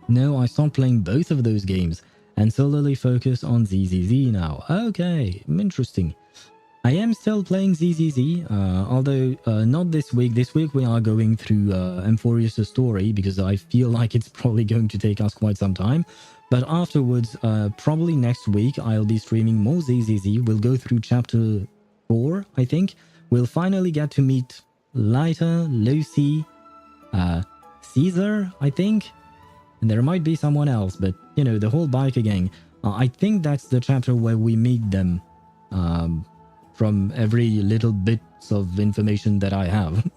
No, I stopped playing both of those games and solely focus on ZZZ now. Okay, interesting. I am still playing ZZZ, although not this week. This week we are going through Amphoreus' story because I feel like it's probably going to take us quite some time. But afterwards, probably next week, I'll be streaming more ZZZ. We'll go through chapter 4, I think. We'll finally get to meet Lyta, Lucy, Caesar, I think. And there might be someone else, but, you know, the whole biker gang. I think that's the chapter where we meet them. From every little bits of information that I have.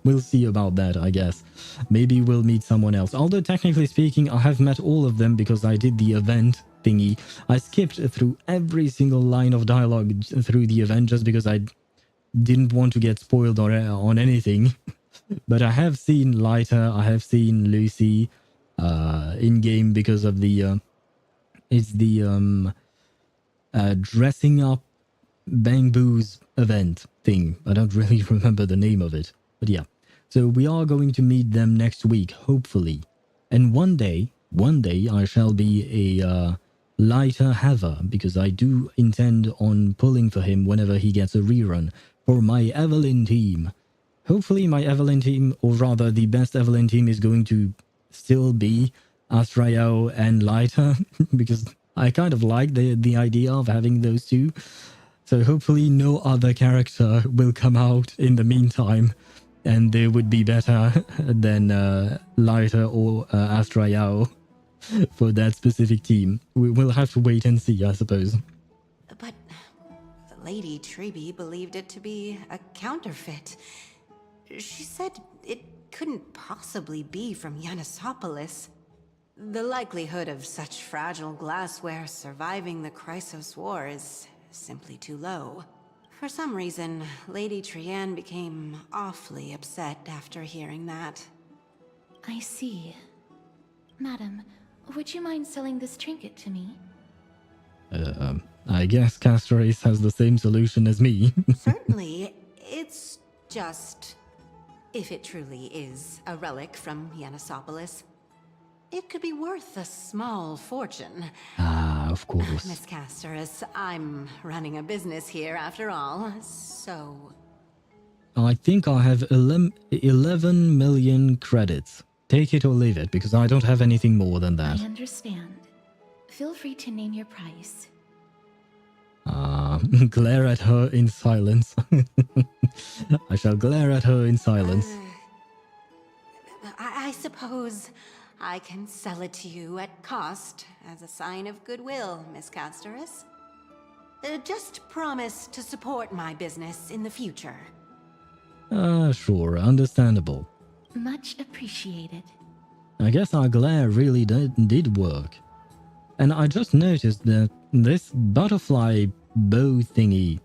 We'll see about that, I guess. Maybe we'll meet someone else. Although, technically speaking, I have met all of them because I did the event thingy. I skipped through every single line of dialogue through the event just because I didn't want to get spoiled on anything. But I have seen Lyta, I have seen Lucy in-game because of the... it's the dressing up Bang Boo's event thing. I don't really remember the name of it. But yeah. So we are going to meet them next week, hopefully. And one day I shall be a lighter haver, because I do intend on pulling for him whenever he gets a rerun for my Evelyn team. Hopefully my Evelyn team, or rather the best Evelyn team, is going to still be Astral and Lighter, because I kind of like the idea of having those two. So hopefully no other character will come out in the meantime, and they would be better than Lighter or Astral for that specific team. We will have to wait and see, I suppose. But Lady Treby believed it to be a counterfeit. She said it couldn't possibly be from Yanisopolis. The likelihood of such fragile glassware surviving the Chrysos War is simply too low. For some reason, Lady Trian became awfully upset after hearing that. I see. Madam, would you mind selling this trinket to me? I guess Castorace has the same solution as me. Certainly. It's just... if it truly is a relic from Yanisopolis, it could be worth a small fortune. Ah, of course. Miss Castoris, I'm running a business here after all, so... I think I have 11 million credits. Take it or leave it, because I don't have anything more than that. I understand. Feel free to name your price. Glare at her in silence. I shall glare at her in silence. I suppose I can sell it to you at cost as a sign of goodwill, Miss Castoris. Just promise to support my business in the future. Sure, understandable. Much appreciated. I guess our glare really did work. And I just noticed that this butterfly bow thingy,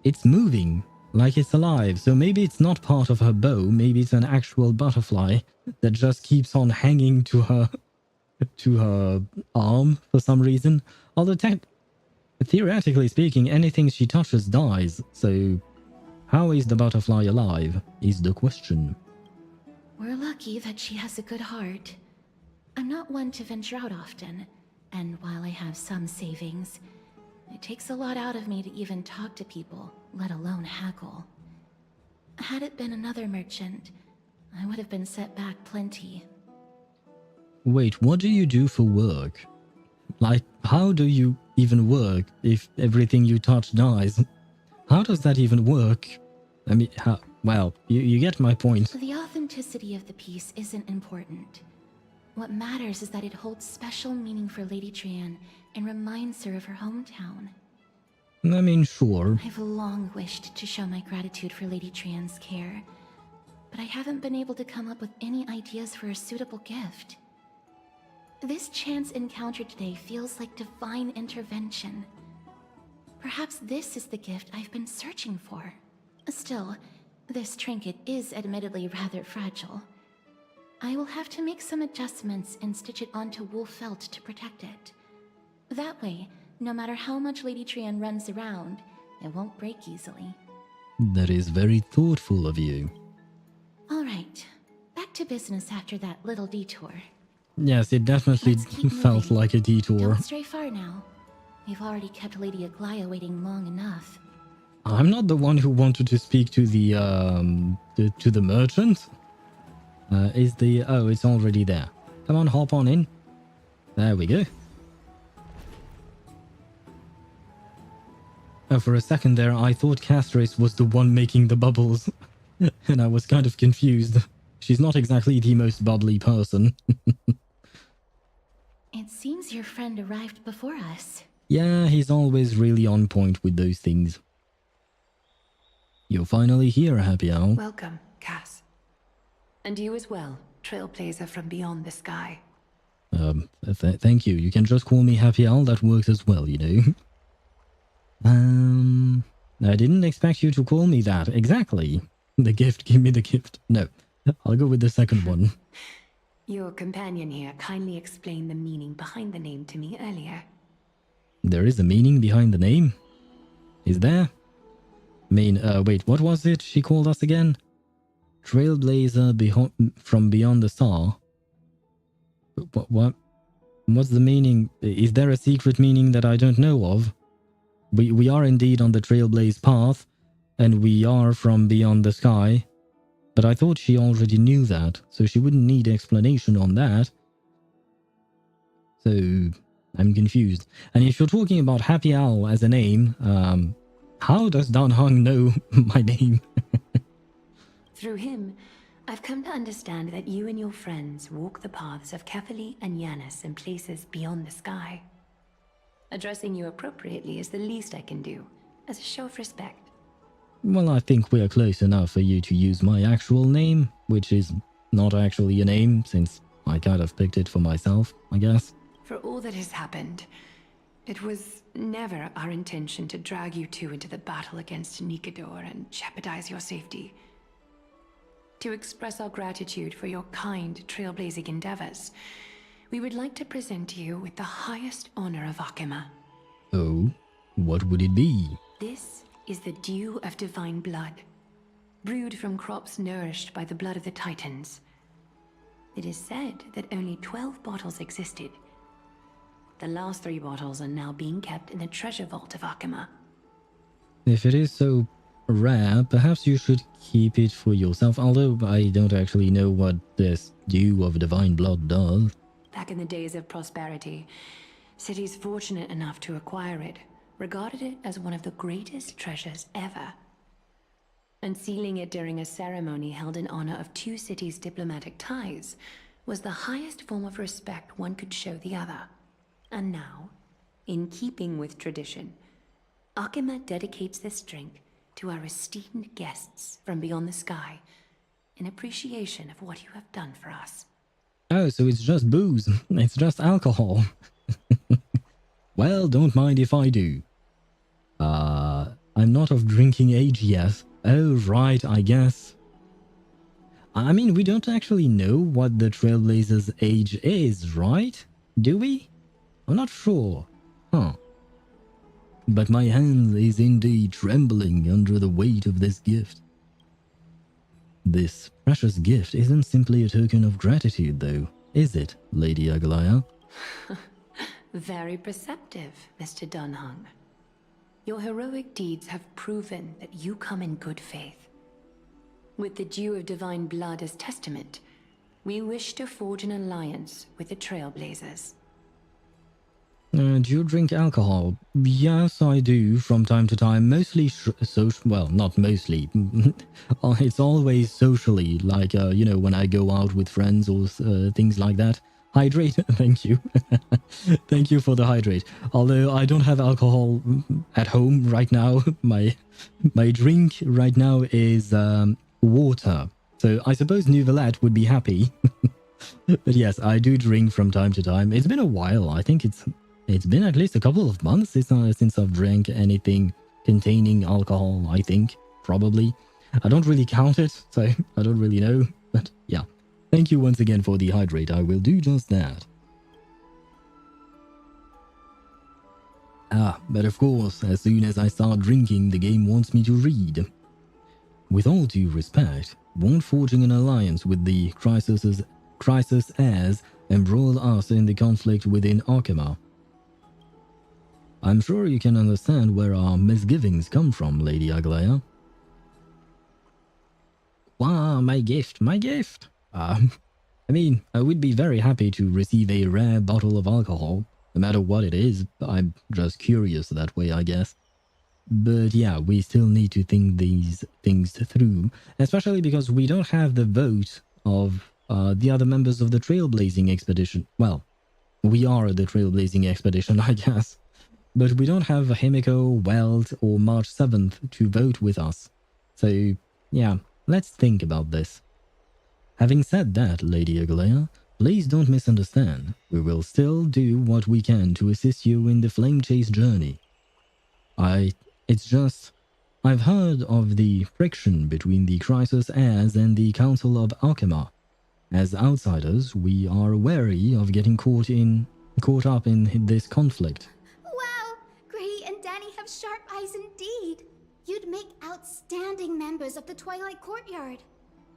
it's moving like it's alive. So maybe it's not part of her bow, maybe it's an actual butterfly that just keeps on hanging to her arm for some reason. Although theoretically speaking, anything she touches dies. So how is the butterfly alive is the question. We're lucky that she has a good heart. I'm not one to venture out often, and while I have some savings, it takes a lot out of me to even talk to people, let alone haggle. Had it been another merchant, I would have been set back plenty. Wait, what do you do for work? Like, how do you even work if everything you touch dies? How does that even work? I mean, how... Well, you get my point. The authenticity of the piece isn't important. What matters is that it holds special meaning for Lady Trian and reminds her of her hometown. I mean, sure. I've long wished to show my gratitude for Lady Trian's care, but I haven't been able to come up with any ideas for a suitable gift. This chance encounter today feels like divine intervention. Perhaps this is the gift I've been searching for. Still, this trinket is admittedly rather fragile. I will have to make some adjustments and stitch it onto wool felt to protect it. That way, no matter how much Lady Trian runs around, it won't break easily. That is very thoughtful of you. Alright, back to business after that little detour. Yes, it definitely felt like a detour. Don't stray far now. We've already kept Lady Aglaia waiting long enough. I'm not the one who wanted to speak to the merchant. Oh, it's already there. Come on, hop on in. There we go. Oh, for a second there, I thought Castrace was the one making the bubbles. And I was kind of confused. She's not exactly the most bubbly person. It seems your friend arrived before us. Yeah, he's always really on point with those things. You're finally here, Happy Owl. Welcome, Cass. And you as well, Trailblazer from beyond the sky. Thank you. You can just call me Happy Owl, that works as well, you know. I didn't expect you to call me that. Exactly. The gift, give me the gift. No, I'll go with the second one. Your companion here kindly explained the meaning behind the name to me earlier. There is a meaning behind the name? Is there? I mean, wait, what was it she called us again? Trailblazer from beyond the star. What's the meaning? Is there a secret meaning that I don't know of? We are indeed on the Trailblaze path, and we are from beyond the sky. But I thought she already knew that, so she wouldn't need explanation on that. So, I'm confused. And if you're talking about Happy Owl as a name, how does Dan Hung know my name? Through him, I've come to understand that you and your friends walk the paths of Kefali and Yanis in places beyond the sky. Addressing you appropriately is the least I can do, as a show of respect. Well, I think we're close enough for you to use my actual name, which is not actually a name, since I kind of picked it for myself, I guess. For all that has happened, it was never our intention to drag you two into the battle against Nikador and jeopardize your safety. To express our gratitude for your kind trailblazing endeavors, we would like to present you with the highest honor of Akima. Oh, what would it be? This is the dew of divine blood, brewed from crops nourished by the blood of the Titans. It is said that only 12 bottles existed. The last 3 bottles are now being kept in the treasure vault of Akima. If it is so rare, perhaps you should keep it for yourself, although I don't actually know what this dew of divine blood does. Back in the days of prosperity, cities fortunate enough to acquire it regarded it as one of the greatest treasures ever. Unsealing it during a ceremony held in honor of 2 cities' diplomatic ties was the highest form of respect one could show the other. And now, in keeping with tradition, Akima dedicates this drink to our esteemed guests from beyond the sky in appreciation of what you have done for us. Oh, so it's just booze. It's just alcohol. Well, don't mind if I do. I'm not of drinking age yet. Oh, right, I guess. I mean, we don't actually know what the Trailblazer's age is, right? Do we? I'm not sure. Huh. But my hand is indeed trembling under the weight of this gift. This precious gift isn't simply a token of gratitude, though, is it, Lady Agalaya? Very perceptive, Mr. Dunhung. Your heroic deeds have proven that you come in good faith. With the dew of divine blood as testament, we wish to forge an alliance with the Trailblazers. Do you drink alcohol? Yes, I do, from time to time. Mostly well, not mostly. It's always socially, like, you know, when I go out with friends or things like that. Hydrate, thank you. Thank you for the hydrate. Although I don't have alcohol at home right now. My drink right now is water. So I suppose Nouvellette would be happy. But yes, I do drink from time to time. It's been a while. I think it's been at least a couple of months since I've drank anything containing alcohol, I think. Probably. I don't really count it, so I don't really know. But yeah. Thank you once again for the hydrate. I will do just that. But of course, as soon as I start drinking, the game wants me to read. With all due respect, won't forging an alliance with the Crisis heirs embroil us in the conflict within Akima? I'm sure you can understand where our misgivings come from, Lady Aglaya. Wow, my gift, my gift! I mean, I would be very happy to receive a rare bottle of alcohol, no matter what it is. I'm just curious that way, I guess. But yeah, we still need to think these things through, especially because we don't have the vote of the other members of the Trailblazing expedition. Well, We are the Trailblazing Expedition, I guess. But we don't have Himiko, Weld, or March 7th to vote with us. So, yeah, let's think about this. Having said that, Lady Aglaya, please don't misunderstand. We will still do what we can to assist you in the flame chase journey. It's just, I've heard of the friction between the Crisis Heirs and the Council of Arkema. As outsiders, we are wary of getting caught up in this conflict. Wow! Gray and Danny have sharp eyes indeed. You'd make outstanding members of the Twilight Courtyard.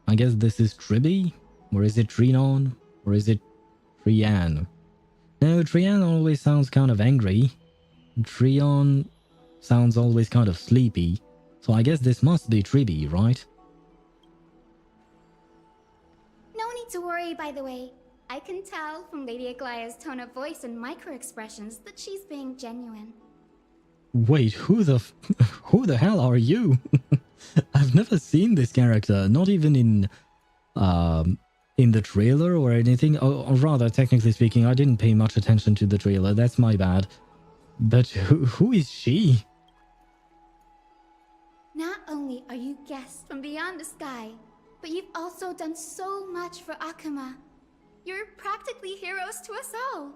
I guess this is Tribby? Or is it Trinon? Or is it Trian? No, Trian always sounds kind of angry. Trion sounds always kind of sleepy. So I guess this must be Tribby, right? No need to worry, by the way. I can tell from Lady Aglaya's tone of voice and micro-expressions that she's being genuine. Wait, who the hell are you? I've never seen this character, not even in the trailer or anything. Or rather, technically speaking, I didn't pay much attention to the trailer. That's my bad. But who is she? Not only are you guests from beyond the sky, but you've also done so much for Akuma. You're practically heroes to us all.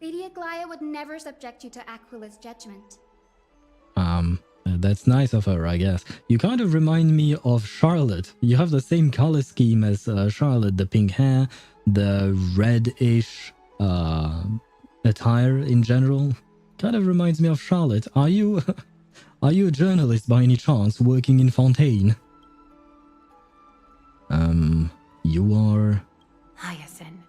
Lady Aglaya would never subject you to Aquila's judgment. That's nice of her, I guess. You kind of remind me of Charlotte. You have the same color scheme as Charlotte, the pink hair, the reddish attire in general. Kind of reminds me of Charlotte. Are you a journalist by any chance working in Fontaine? You are... Hyacinth,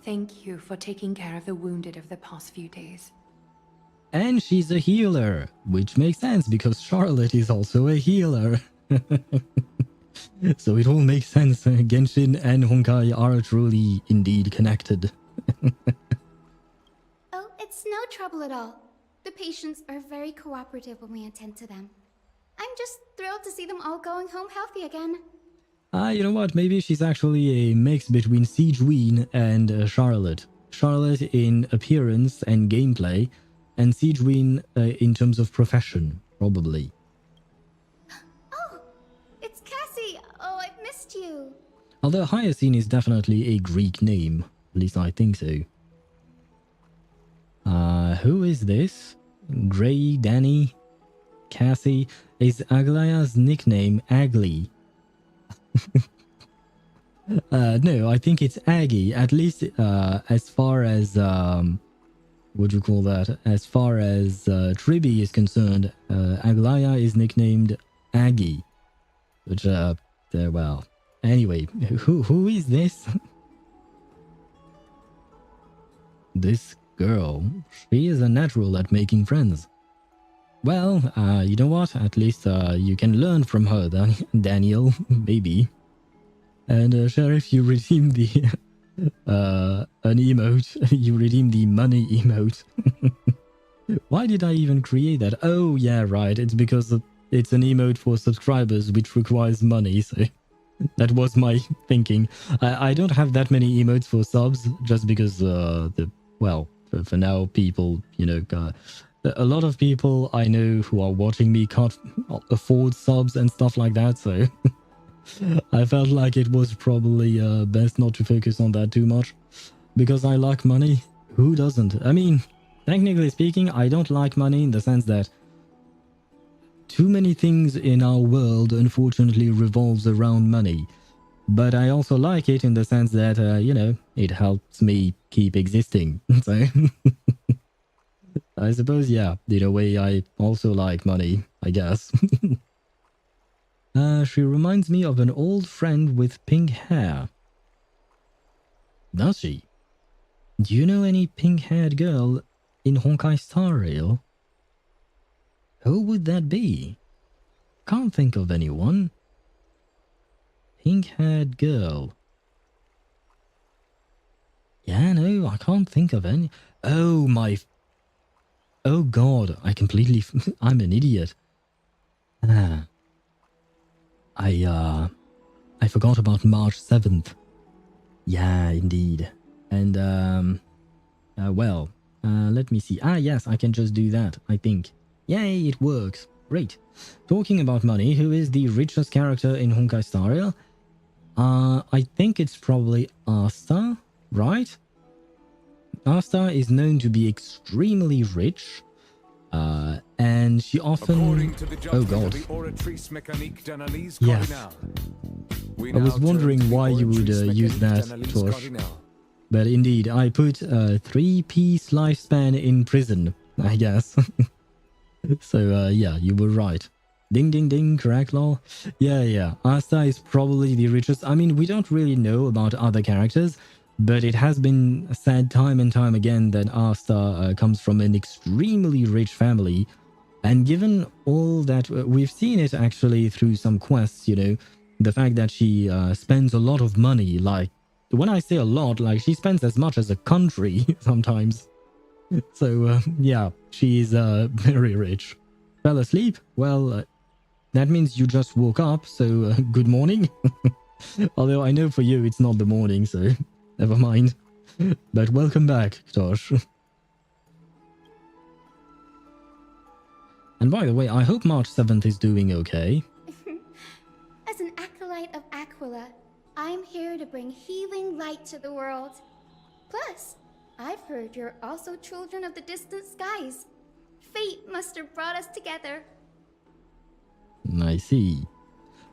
thank you for taking care of the wounded of the past few days. And she's a healer, which makes sense because Charlotte is also a healer. So it all makes sense. Genshin and Honkai are truly indeed connected. Oh, it's no trouble at all. The patients are very cooperative when we attend to them. I'm just thrilled to see them all going home healthy again. You know what? Maybe she's actually a mix between Siegeween and Charlotte. Charlotte in appearance and gameplay, and Siegeween in terms of profession, probably. Oh, it's Cassie. Oh, I've missed you. Although Hyacinth is definitely a Greek name. At least I think so. Who is this? Gray, Danny, Cassie. Is Aglaya's nickname Agli? No, I think it's Aggie. At least as far as what do you call that? As far as Tribby is concerned, Aglaya is nicknamed Aggie. Which well, anyway, who is this? This girl, she is a natural at making friends. Well, you know what? At least you can learn from her, Daniel, maybe. And Sheriff, you redeemed the an emote. You redeemed the money emote. Why did I even create that? Oh yeah, right. It's because it's an emote for subscribers, which requires money. So that was my thinking. I don't have that many emotes for subs, just because for now, people, you know, a lot of people I know who are watching me can't afford subs and stuff like that, so I felt like it was probably best not to focus on that too much. Because I like money. Who doesn't? I mean, technically speaking, I don't like money in the sense that too many things in our world unfortunately revolves around money. But I also like it in the sense that, you know, it helps me keep existing. So I suppose, yeah, in a way I also like money, I guess. She reminds me of an old friend with pink hair. Does she? Do you know any pink-haired girl in Honkai Star Rail? Who would that be? Can't think of anyone. Pink-haired girl. Yeah, no, I can't think of any. Oh, oh god, I'm an idiot. I forgot about March 7th. Yeah, indeed. And, Let me see. Ah, yes, I can just do that, I think. Yay, it works. Great. Talking about money, who is the richest character in Honkai Star Rail? I think it's probably Asta, right? Asta is known to be extremely rich. And she often... Oh god. Yes. I was wondering why you would use that, Tosh. But indeed, I put a 3-piece lifespan in prison, I guess. So, yeah, you were right. Ding, ding, ding, correct, lol. Yeah. Asta is probably the richest. I mean, we don't really know about other characters, but it has been said time and time again that Asta comes from an extremely rich family. And given all that, we've seen it actually through some quests, you know, the fact that she spends a lot of money, like, when I say a lot, like, she spends as much as a country sometimes. So, yeah, she is very rich. Fell asleep? Well, that means you just woke up, so good morning. Although I know for you it's not the morning, so never mind. But welcome back, Tosh. And by the way, I hope March 7th is doing okay. As an acolyte of Aquila, I'm here to bring healing light to the world. Plus, I've heard you're also children of the distant skies. Fate must have brought us together. I see.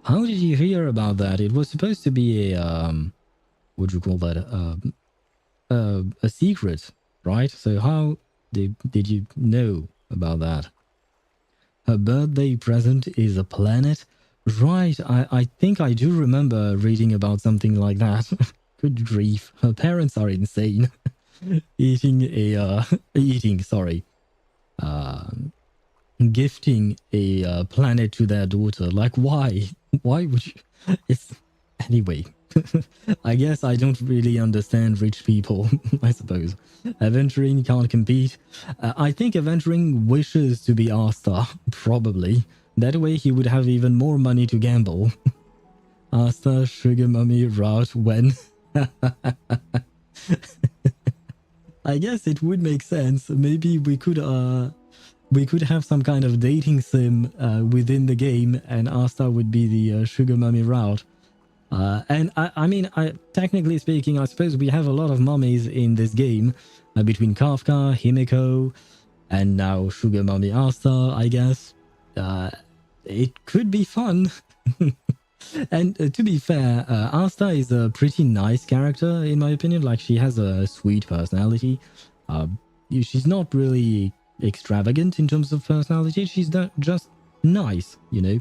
How did you hear about that? It was supposed to be a, what do you call that? A secret, right? So how did you know about that? Her birthday present is a planet? Right, I think I do remember reading about something like that. Good grief, her parents are insane. Gifting a planet to their daughter. Like, why? Why would you? It's... Anyway, I guess I don't really understand rich people, I suppose. Aventuring can't compete. I think Aventuring wishes to be Asta, probably. That way he would have even more money to gamble. Asta, sugar mummy, route, when? I guess it would make sense. Maybe we could have some kind of dating sim within the game, and Asta would be the sugar mummy route. And I mean, technically speaking, I suppose we have a lot of mummies in this game, between Kafka, Himiko, and now sugar mummy Asta, I guess. It could be fun. And to be fair, Asta is a pretty nice character, in my opinion. Like, she has a sweet personality. She's not really extravagant in terms of personality. She's just nice, you know.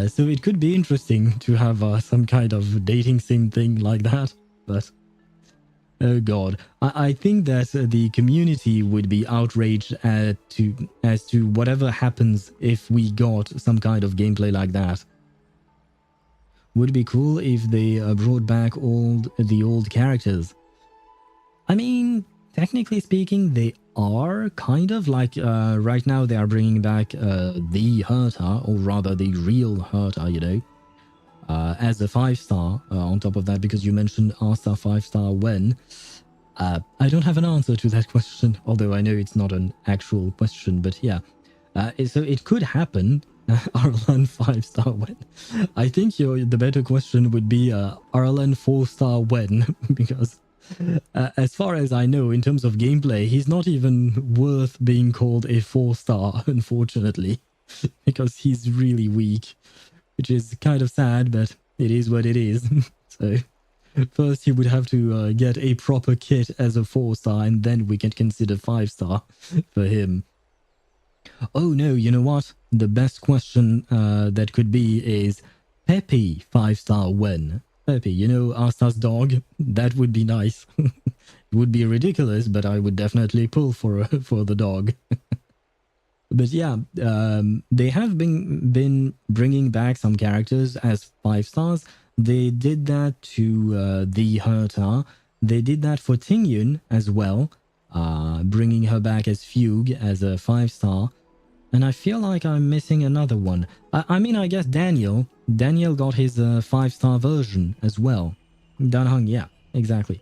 So it could be interesting to have some kind of dating sim thing like that. But, oh god. I think that the community would be outraged as to whatever happens if we got some kind of gameplay like that. Would be cool if they brought back the old characters. I mean, technically speaking, they are kind of like, right now they are bringing back the Herta, or rather the real Herta, you know, as a 5-star on top of that, because you mentioned Asta 5-star when. I don't have an answer to that question, although I know it's not an actual question, but yeah. So it could happen. Arlan 5-star when. I think the better question would be Arlan 4-star when, because as far as I know, in terms of gameplay, he's not even worth being called a 4-star, unfortunately, because he's really weak, which is kind of sad, but it is what it is. So first he would have to get a proper kit as a 4-star, and then we can consider 5-star for him. Oh no, you know what? The best question that could be is Peppy 5-star when? Peppy, you know, Asta's dog? That would be nice. It would be ridiculous, but I would definitely pull for the dog. But yeah, they have been bringing back some characters as 5-stars. They did that to the Herta. They did that for Tingyun as well, bringing her back as Fugue as a 5-star. And I feel like I'm missing another one. I mean, I guess Daniel. Daniel got his 5-star version as well. Danheng, yeah, exactly.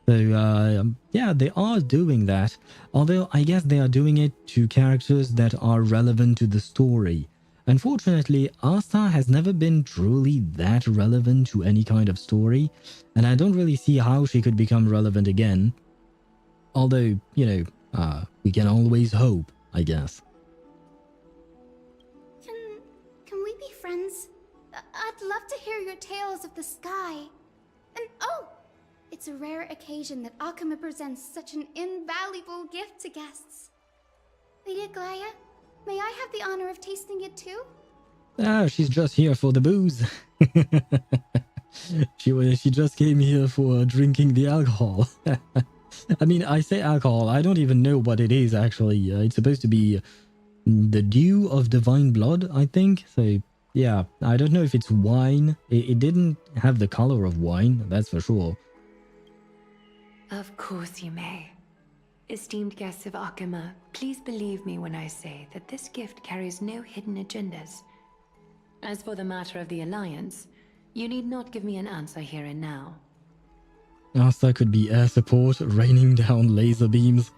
So yeah, they are doing that. Although I guess they are doing it to characters that are relevant to the story. Unfortunately, Asta has never been truly that relevant to any kind of story, and I don't really see how she could become relevant again. Although, you know, we can always hope, I guess. Can we be friends? I'd love to hear your tales of the sky. And oh! It's a rare occasion that Akuma presents such an invaluable gift to guests. Lady Aglaya, may I have the honor of tasting it too? Ah, she's just here for the booze. She just came here for drinking the alcohol. I mean, I say alcohol, I don't even know what it is actually. It's supposed to be the dew of divine blood, I think. So yeah, I don't know if it's wine. It didn't have the color of wine, that's for sure. Of course you may. Esteemed guests of Akuma, please believe me when I say that this gift carries no hidden agendas. As for the matter of the Alliance, you need not give me an answer here and now. Asta could be air support, raining down laser beams.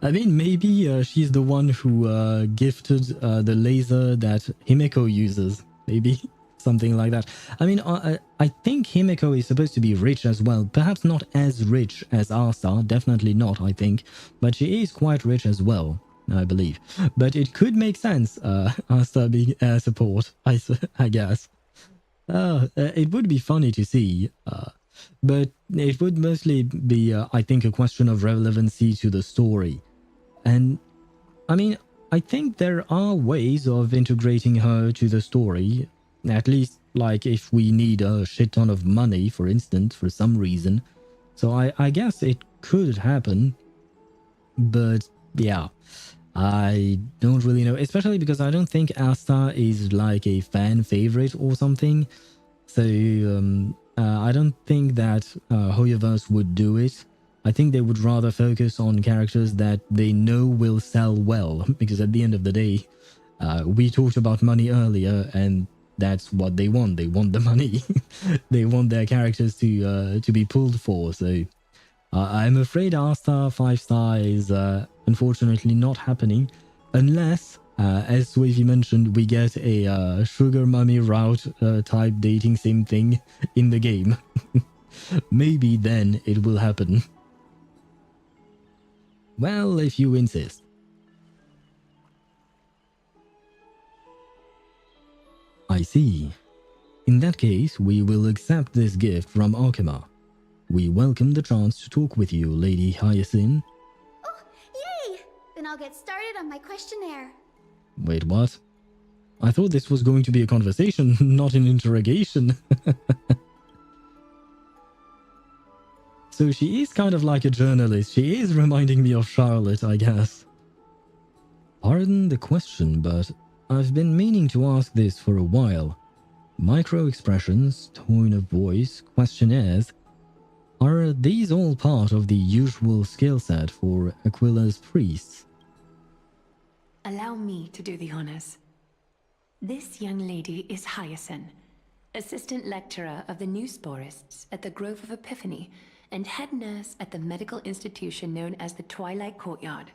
I mean, maybe she's the one who gifted the laser that Himeko uses. Maybe something like that. I mean, I think Himeko is supposed to be rich as well. Perhaps not as rich as Asta, definitely not, I think. But she is quite rich as well, I believe. But it could make sense, Asta being air support, I guess. It would be funny to see, but it would mostly be, I think, a question of relevancy to the story. And, I mean, I think there are ways of integrating her to the story, at least, like, if we need a shit ton of money, for instance, for some reason. So I guess it could happen, but, yeah, I don't really know, especially because I don't think Asta is, like, a fan favorite or something. So, I don't think that HoYoverse would do it. I think they would rather focus on characters that they know will sell well, because at the end of the day, we talked about money earlier, and that's what they want. They want the money. They want their characters to be pulled for. So I'm afraid Asta 5-star is unfortunately not happening, unless, as Swavey mentioned, we get a sugar mummy route type dating sim thing in the game. Maybe then it will happen. Well, if you insist. I see. In that case, we will accept this gift from Akuma. We welcome the chance to talk with you, Lady Hyacinth. Oh, yay! Then I'll get started on my questionnaire. Wait, what? I thought this was going to be a conversation, not an interrogation. So she is kind of like a journalist. She is reminding me of Charlotte, I guess. Pardon the question, but I've been meaning to ask this for a while. Micro-expressions, tone of voice, questionnaires, are these all part of the usual skill set for Aquila's priests? Allow me to do the honors. This young lady is Hyacinth, assistant lecturer of the new sporists at the Grove of Epiphany, and head nurse at the medical institution known as the Twilight Courtyard.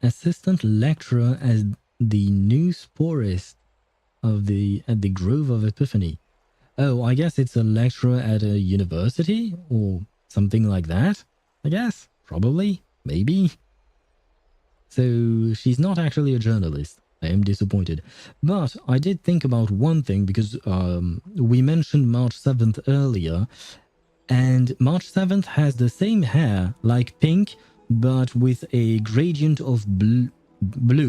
Assistant lecturer as the new sporist at the Grove of Epiphany. Oh, I guess it's a lecturer at a university or something like that, I guess. Probably. Maybe. So she's not actually a journalist. I am disappointed. But I did think about one thing, because we mentioned March 7th earlier, and March 7th has the same hair, like pink, but with a gradient of blue.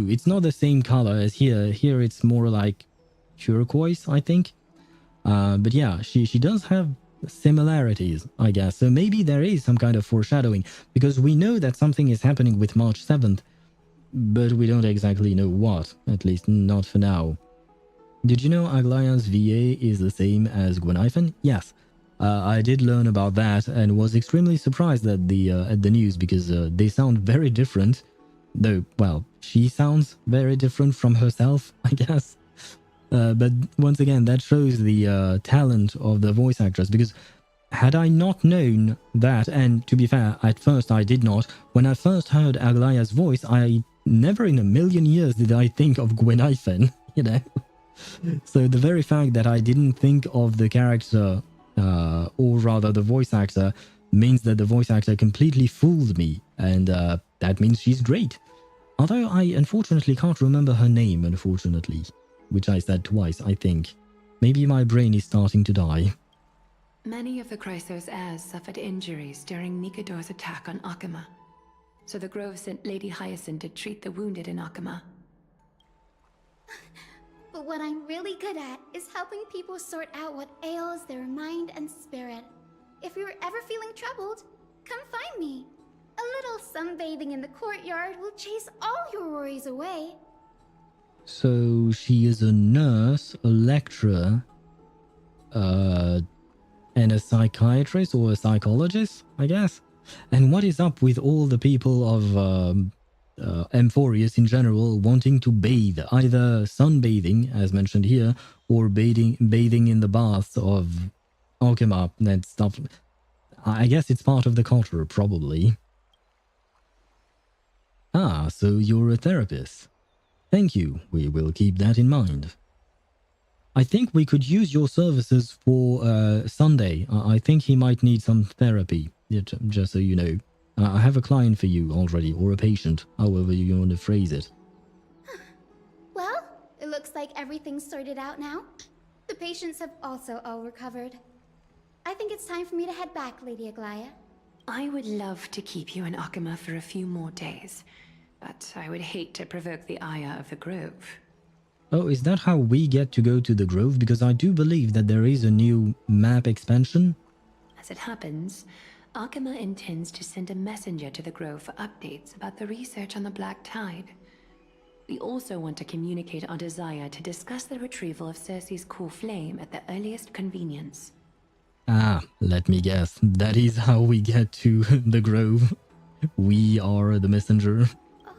It's not the same color as here. Here it's more like turquoise, I think. But yeah, she does have similarities, I guess. So maybe there is some kind of foreshadowing, because we know that something is happening with March 7th, but we don't exactly know what, at least not for now. Did you know Aglaya's VA is the same as Gwenhyphen? Yes. I did learn about that and was extremely surprised at the news, because they sound very different. Though, well, she sounds very different from herself, I guess. But once again, that shows the talent of the voice actress, because had I not known that, and to be fair, at first I did not, when I first heard Aglaya's voice, I never in a million years did I think of Gwenhyfen, you know? So the very fact that I didn't think of the character, or rather the voice actor, means that the voice actor completely fooled me, and that means she's great. Although I unfortunately can't remember her name, unfortunately, which I said twice, I think. Maybe my brain is starting to die. Many of the Chrysos heirs suffered injuries during Nikador's attack on Akama, so the Grove sent Lady Hyacinth to treat the wounded in Akama. But what I'm really good at is helping people sort out what ails their mind and spirit. If you're ever feeling troubled, come find me. A little sunbathing in the courtyard will chase all your worries away. So she is a nurse, a lecturer, and a psychiatrist or a psychologist, I guess? And what is up with all the people of Amphoreus in general wanting to bathe, either sunbathing, as mentioned here, or bathing in the baths of Akama and stuff? I guess it's part of the culture, probably. Ah, so you're a therapist. Thank you, we will keep that in mind. I think we could use your services for Sunday. I think he might need some therapy, just so you know. I have a client for you already, or a patient, however you want to phrase it. Well, it looks like everything's sorted out now. The patients have also all recovered. I think it's time for me to head back, Lady Aglaya. I would love to keep you in Akama for a few more days, but I would hate to provoke the ire of the Grove. Oh, is that how we get to go to the Grove? Because I do believe that there is a new map expansion. As it happens, Akama intends to send a messenger to the Grove for updates about the research on the Black Tide. We also want to communicate our desire to discuss the retrieval of Circe's core flame at the earliest convenience. Ah, let me guess. That is how we get to the Grove. We are the messenger. Oh,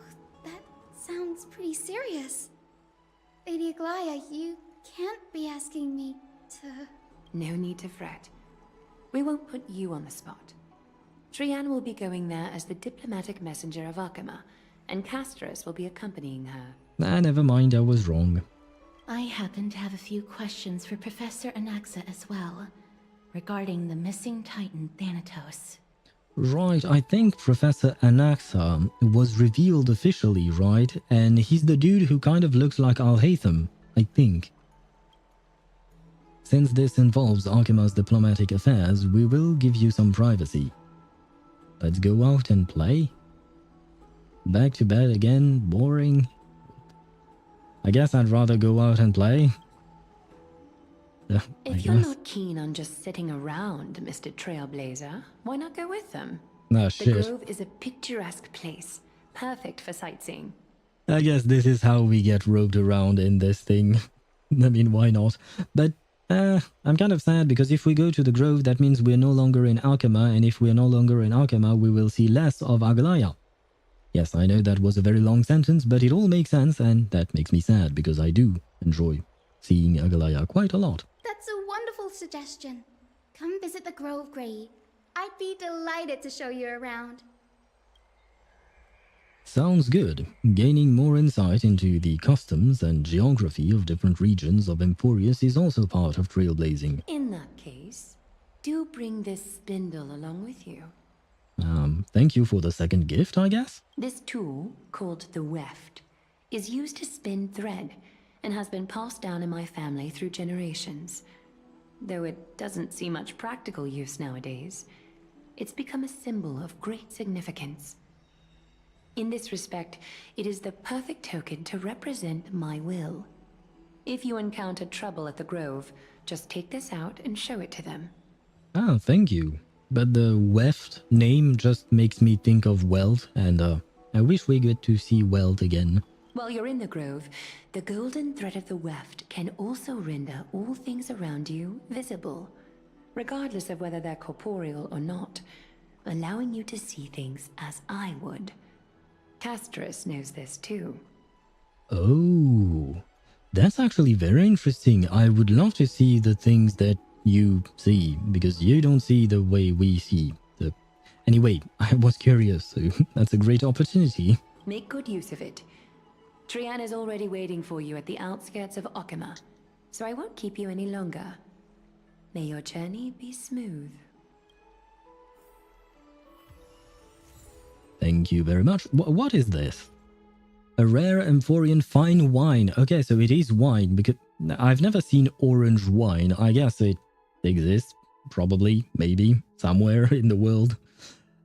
that sounds pretty serious. Lady Aglaya, you can't be asking me to... No need to fret. We won't put you on the spot. Trianne will be going there as the diplomatic messenger of Akama, and Castris will be accompanying her. Ah, never mind, I was wrong. I happen to have a few questions for Professor Anaxa as well, regarding the missing Titan Thanatos. Right, I think Professor Anaxa was revealed officially, right? And he's the dude who kind of looks like Al-Haytham, I think. Since this involves Akama's diplomatic affairs, we will give you some privacy. Let's go out and play. Back to bed again, boring. I guess I'd rather go out and play. If you're not keen on just sitting around, Mr. Trailblazer, why not go with them? Ah, shit. The Grove is a picturesque place, perfect for sightseeing. I guess this is how we get roped around in this thing. I mean, why not? But I'm kind of sad because if we go to the Grove, that means we're no longer in Akama, and if we're no longer in Akama, we will see less of Aglaya. Yes, I know that was a very long sentence, but it all makes sense, and that makes me sad because I do enjoy seeing Aglaya quite a lot. That's a wonderful suggestion. Come visit the Grove, Gray. I'd be delighted to show you around. Sounds good. Gaining more insight into the customs and geography of different regions of Amphoreus is also part of trailblazing. In that case, do bring this spindle along with you. Thank you for the second gift, I guess? This tool, called the weft, is used to spin thread and has been passed down in my family through generations. Though it doesn't see much practical use nowadays, it's become a symbol of great significance. In this respect, it is the perfect token to represent my will. If you encounter trouble at the Grove, just take this out and show it to them. Ah, thank you. But the weft name just makes me think of wealth, and I wish we get to see wealth again. While you're in the Grove, the golden thread of the weft can also render all things around you visible, regardless of whether they're corporeal or not, allowing you to see things as I would. Castris knows this too. Oh, that's actually very interesting. I would love to see the things that you see, because you don't see the way we see. So, anyway, I was curious, so that's a great opportunity. Make good use of it. Trian is already waiting for you at the outskirts of Okima, so I won't keep you any longer. May your journey be smooth. Thank you very much. What is this? A rare Amphorian fine wine. Okay, so it is wine, because I've never seen orange wine. I guess it exists, probably, maybe, somewhere in the world.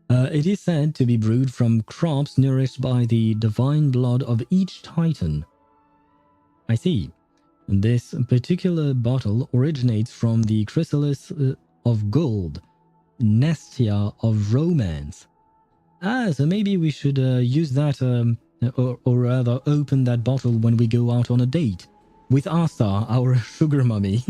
It is said to be brewed from crops nourished by the divine blood of each titan. I see. This particular bottle originates from the chrysalis of gold, Nestia of romance. Ah, so maybe we should use that, or rather open that bottle when we go out on a date with Asta, our sugar mummy.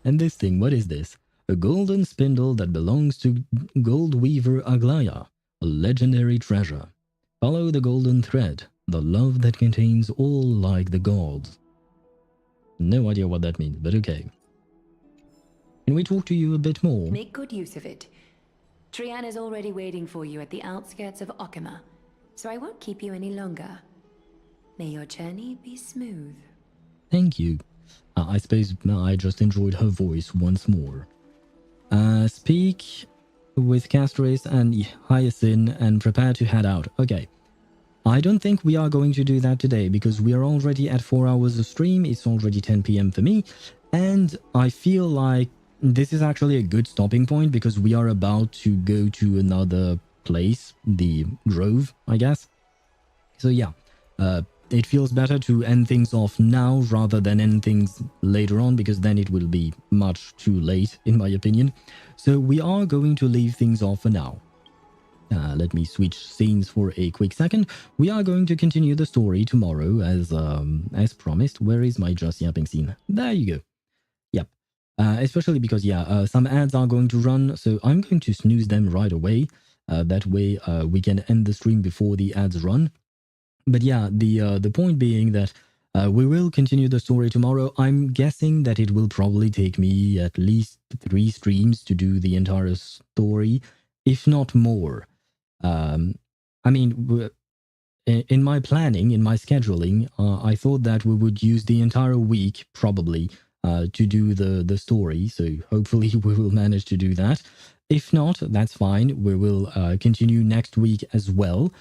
And this thing, what is this? A golden spindle that belongs to gold weaver Aglaya, a legendary treasure. Follow the golden thread, the love that contains all like the gods. No idea what that means, but okay. Can we talk to you a bit more? Make good use of it. Trian is already waiting for you at the outskirts of Okima, so I won't keep you any longer. May your journey be smooth. Thank you. I suppose I just enjoyed her voice once more. Speak with Castris and Hyacinth and prepare to head out. Okay. I don't think we are going to do that today because we are already at 4 hours of stream. It's already 10 p.m. for me. And I feel like this is actually a good stopping point because we are about to go to another place, the Grove, I guess. So yeah, it feels better to end things off now rather than end things later on because then it will be much too late, in my opinion. So we are going to leave things off for now. Let me switch scenes for a quick second. We are going to continue the story tomorrow as promised. Where is my just yapping scene? There you go. Yep. Especially because, some ads are going to run, so I'm going to snooze them right away. That way we can end the stream before the ads run. But yeah, the point being that we will continue the story tomorrow. I'm guessing that it will probably take me at least 3 streams to do the entire story, if not more. I mean, in my planning, in my scheduling, I thought that we would use the entire week probably to do the story. So hopefully we will manage to do that. If not, that's fine. We will continue next week as well.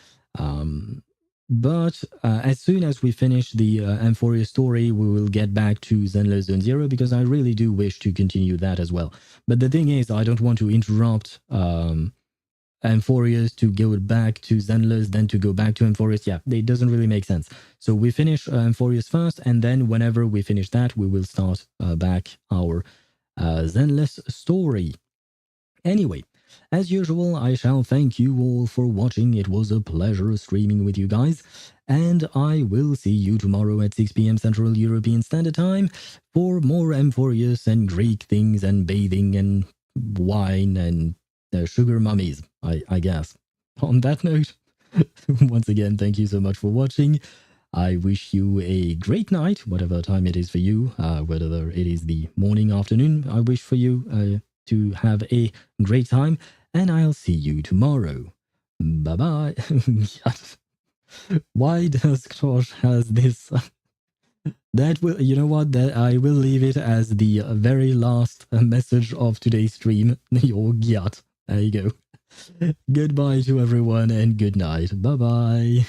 But as soon as we finish the Amphoreus story, we will get back to Zenless Zone Zero because I really do wish to continue that as well. But the thing is, I don't want to interrupt Amphoreus to go back to Zenless, then to go back to Amphoreus. Yeah, it doesn't really make sense. So we finish Amphoreus first, and then whenever we finish that, we will start back our Zenless story. Anyway, as usual, I shall thank you all for watching. It was a pleasure streaming with you guys, and I will see you tomorrow at 6 p.m. Central European Standard Time for more Amphoreus and Greek things and bathing and wine and sugar mummies, I guess. On that note, once again, thank you so much for watching. I wish you a great night, whatever time it is for you, whether it is the morning, afternoon. I wish for you to have a great time, and I'll see you tomorrow. Bye-bye. Why does Ktosh has this... That will, you know what, that I will leave it as the very last message of today's stream. Your gyat. There you go. Goodbye to everyone and good night. Bye-bye.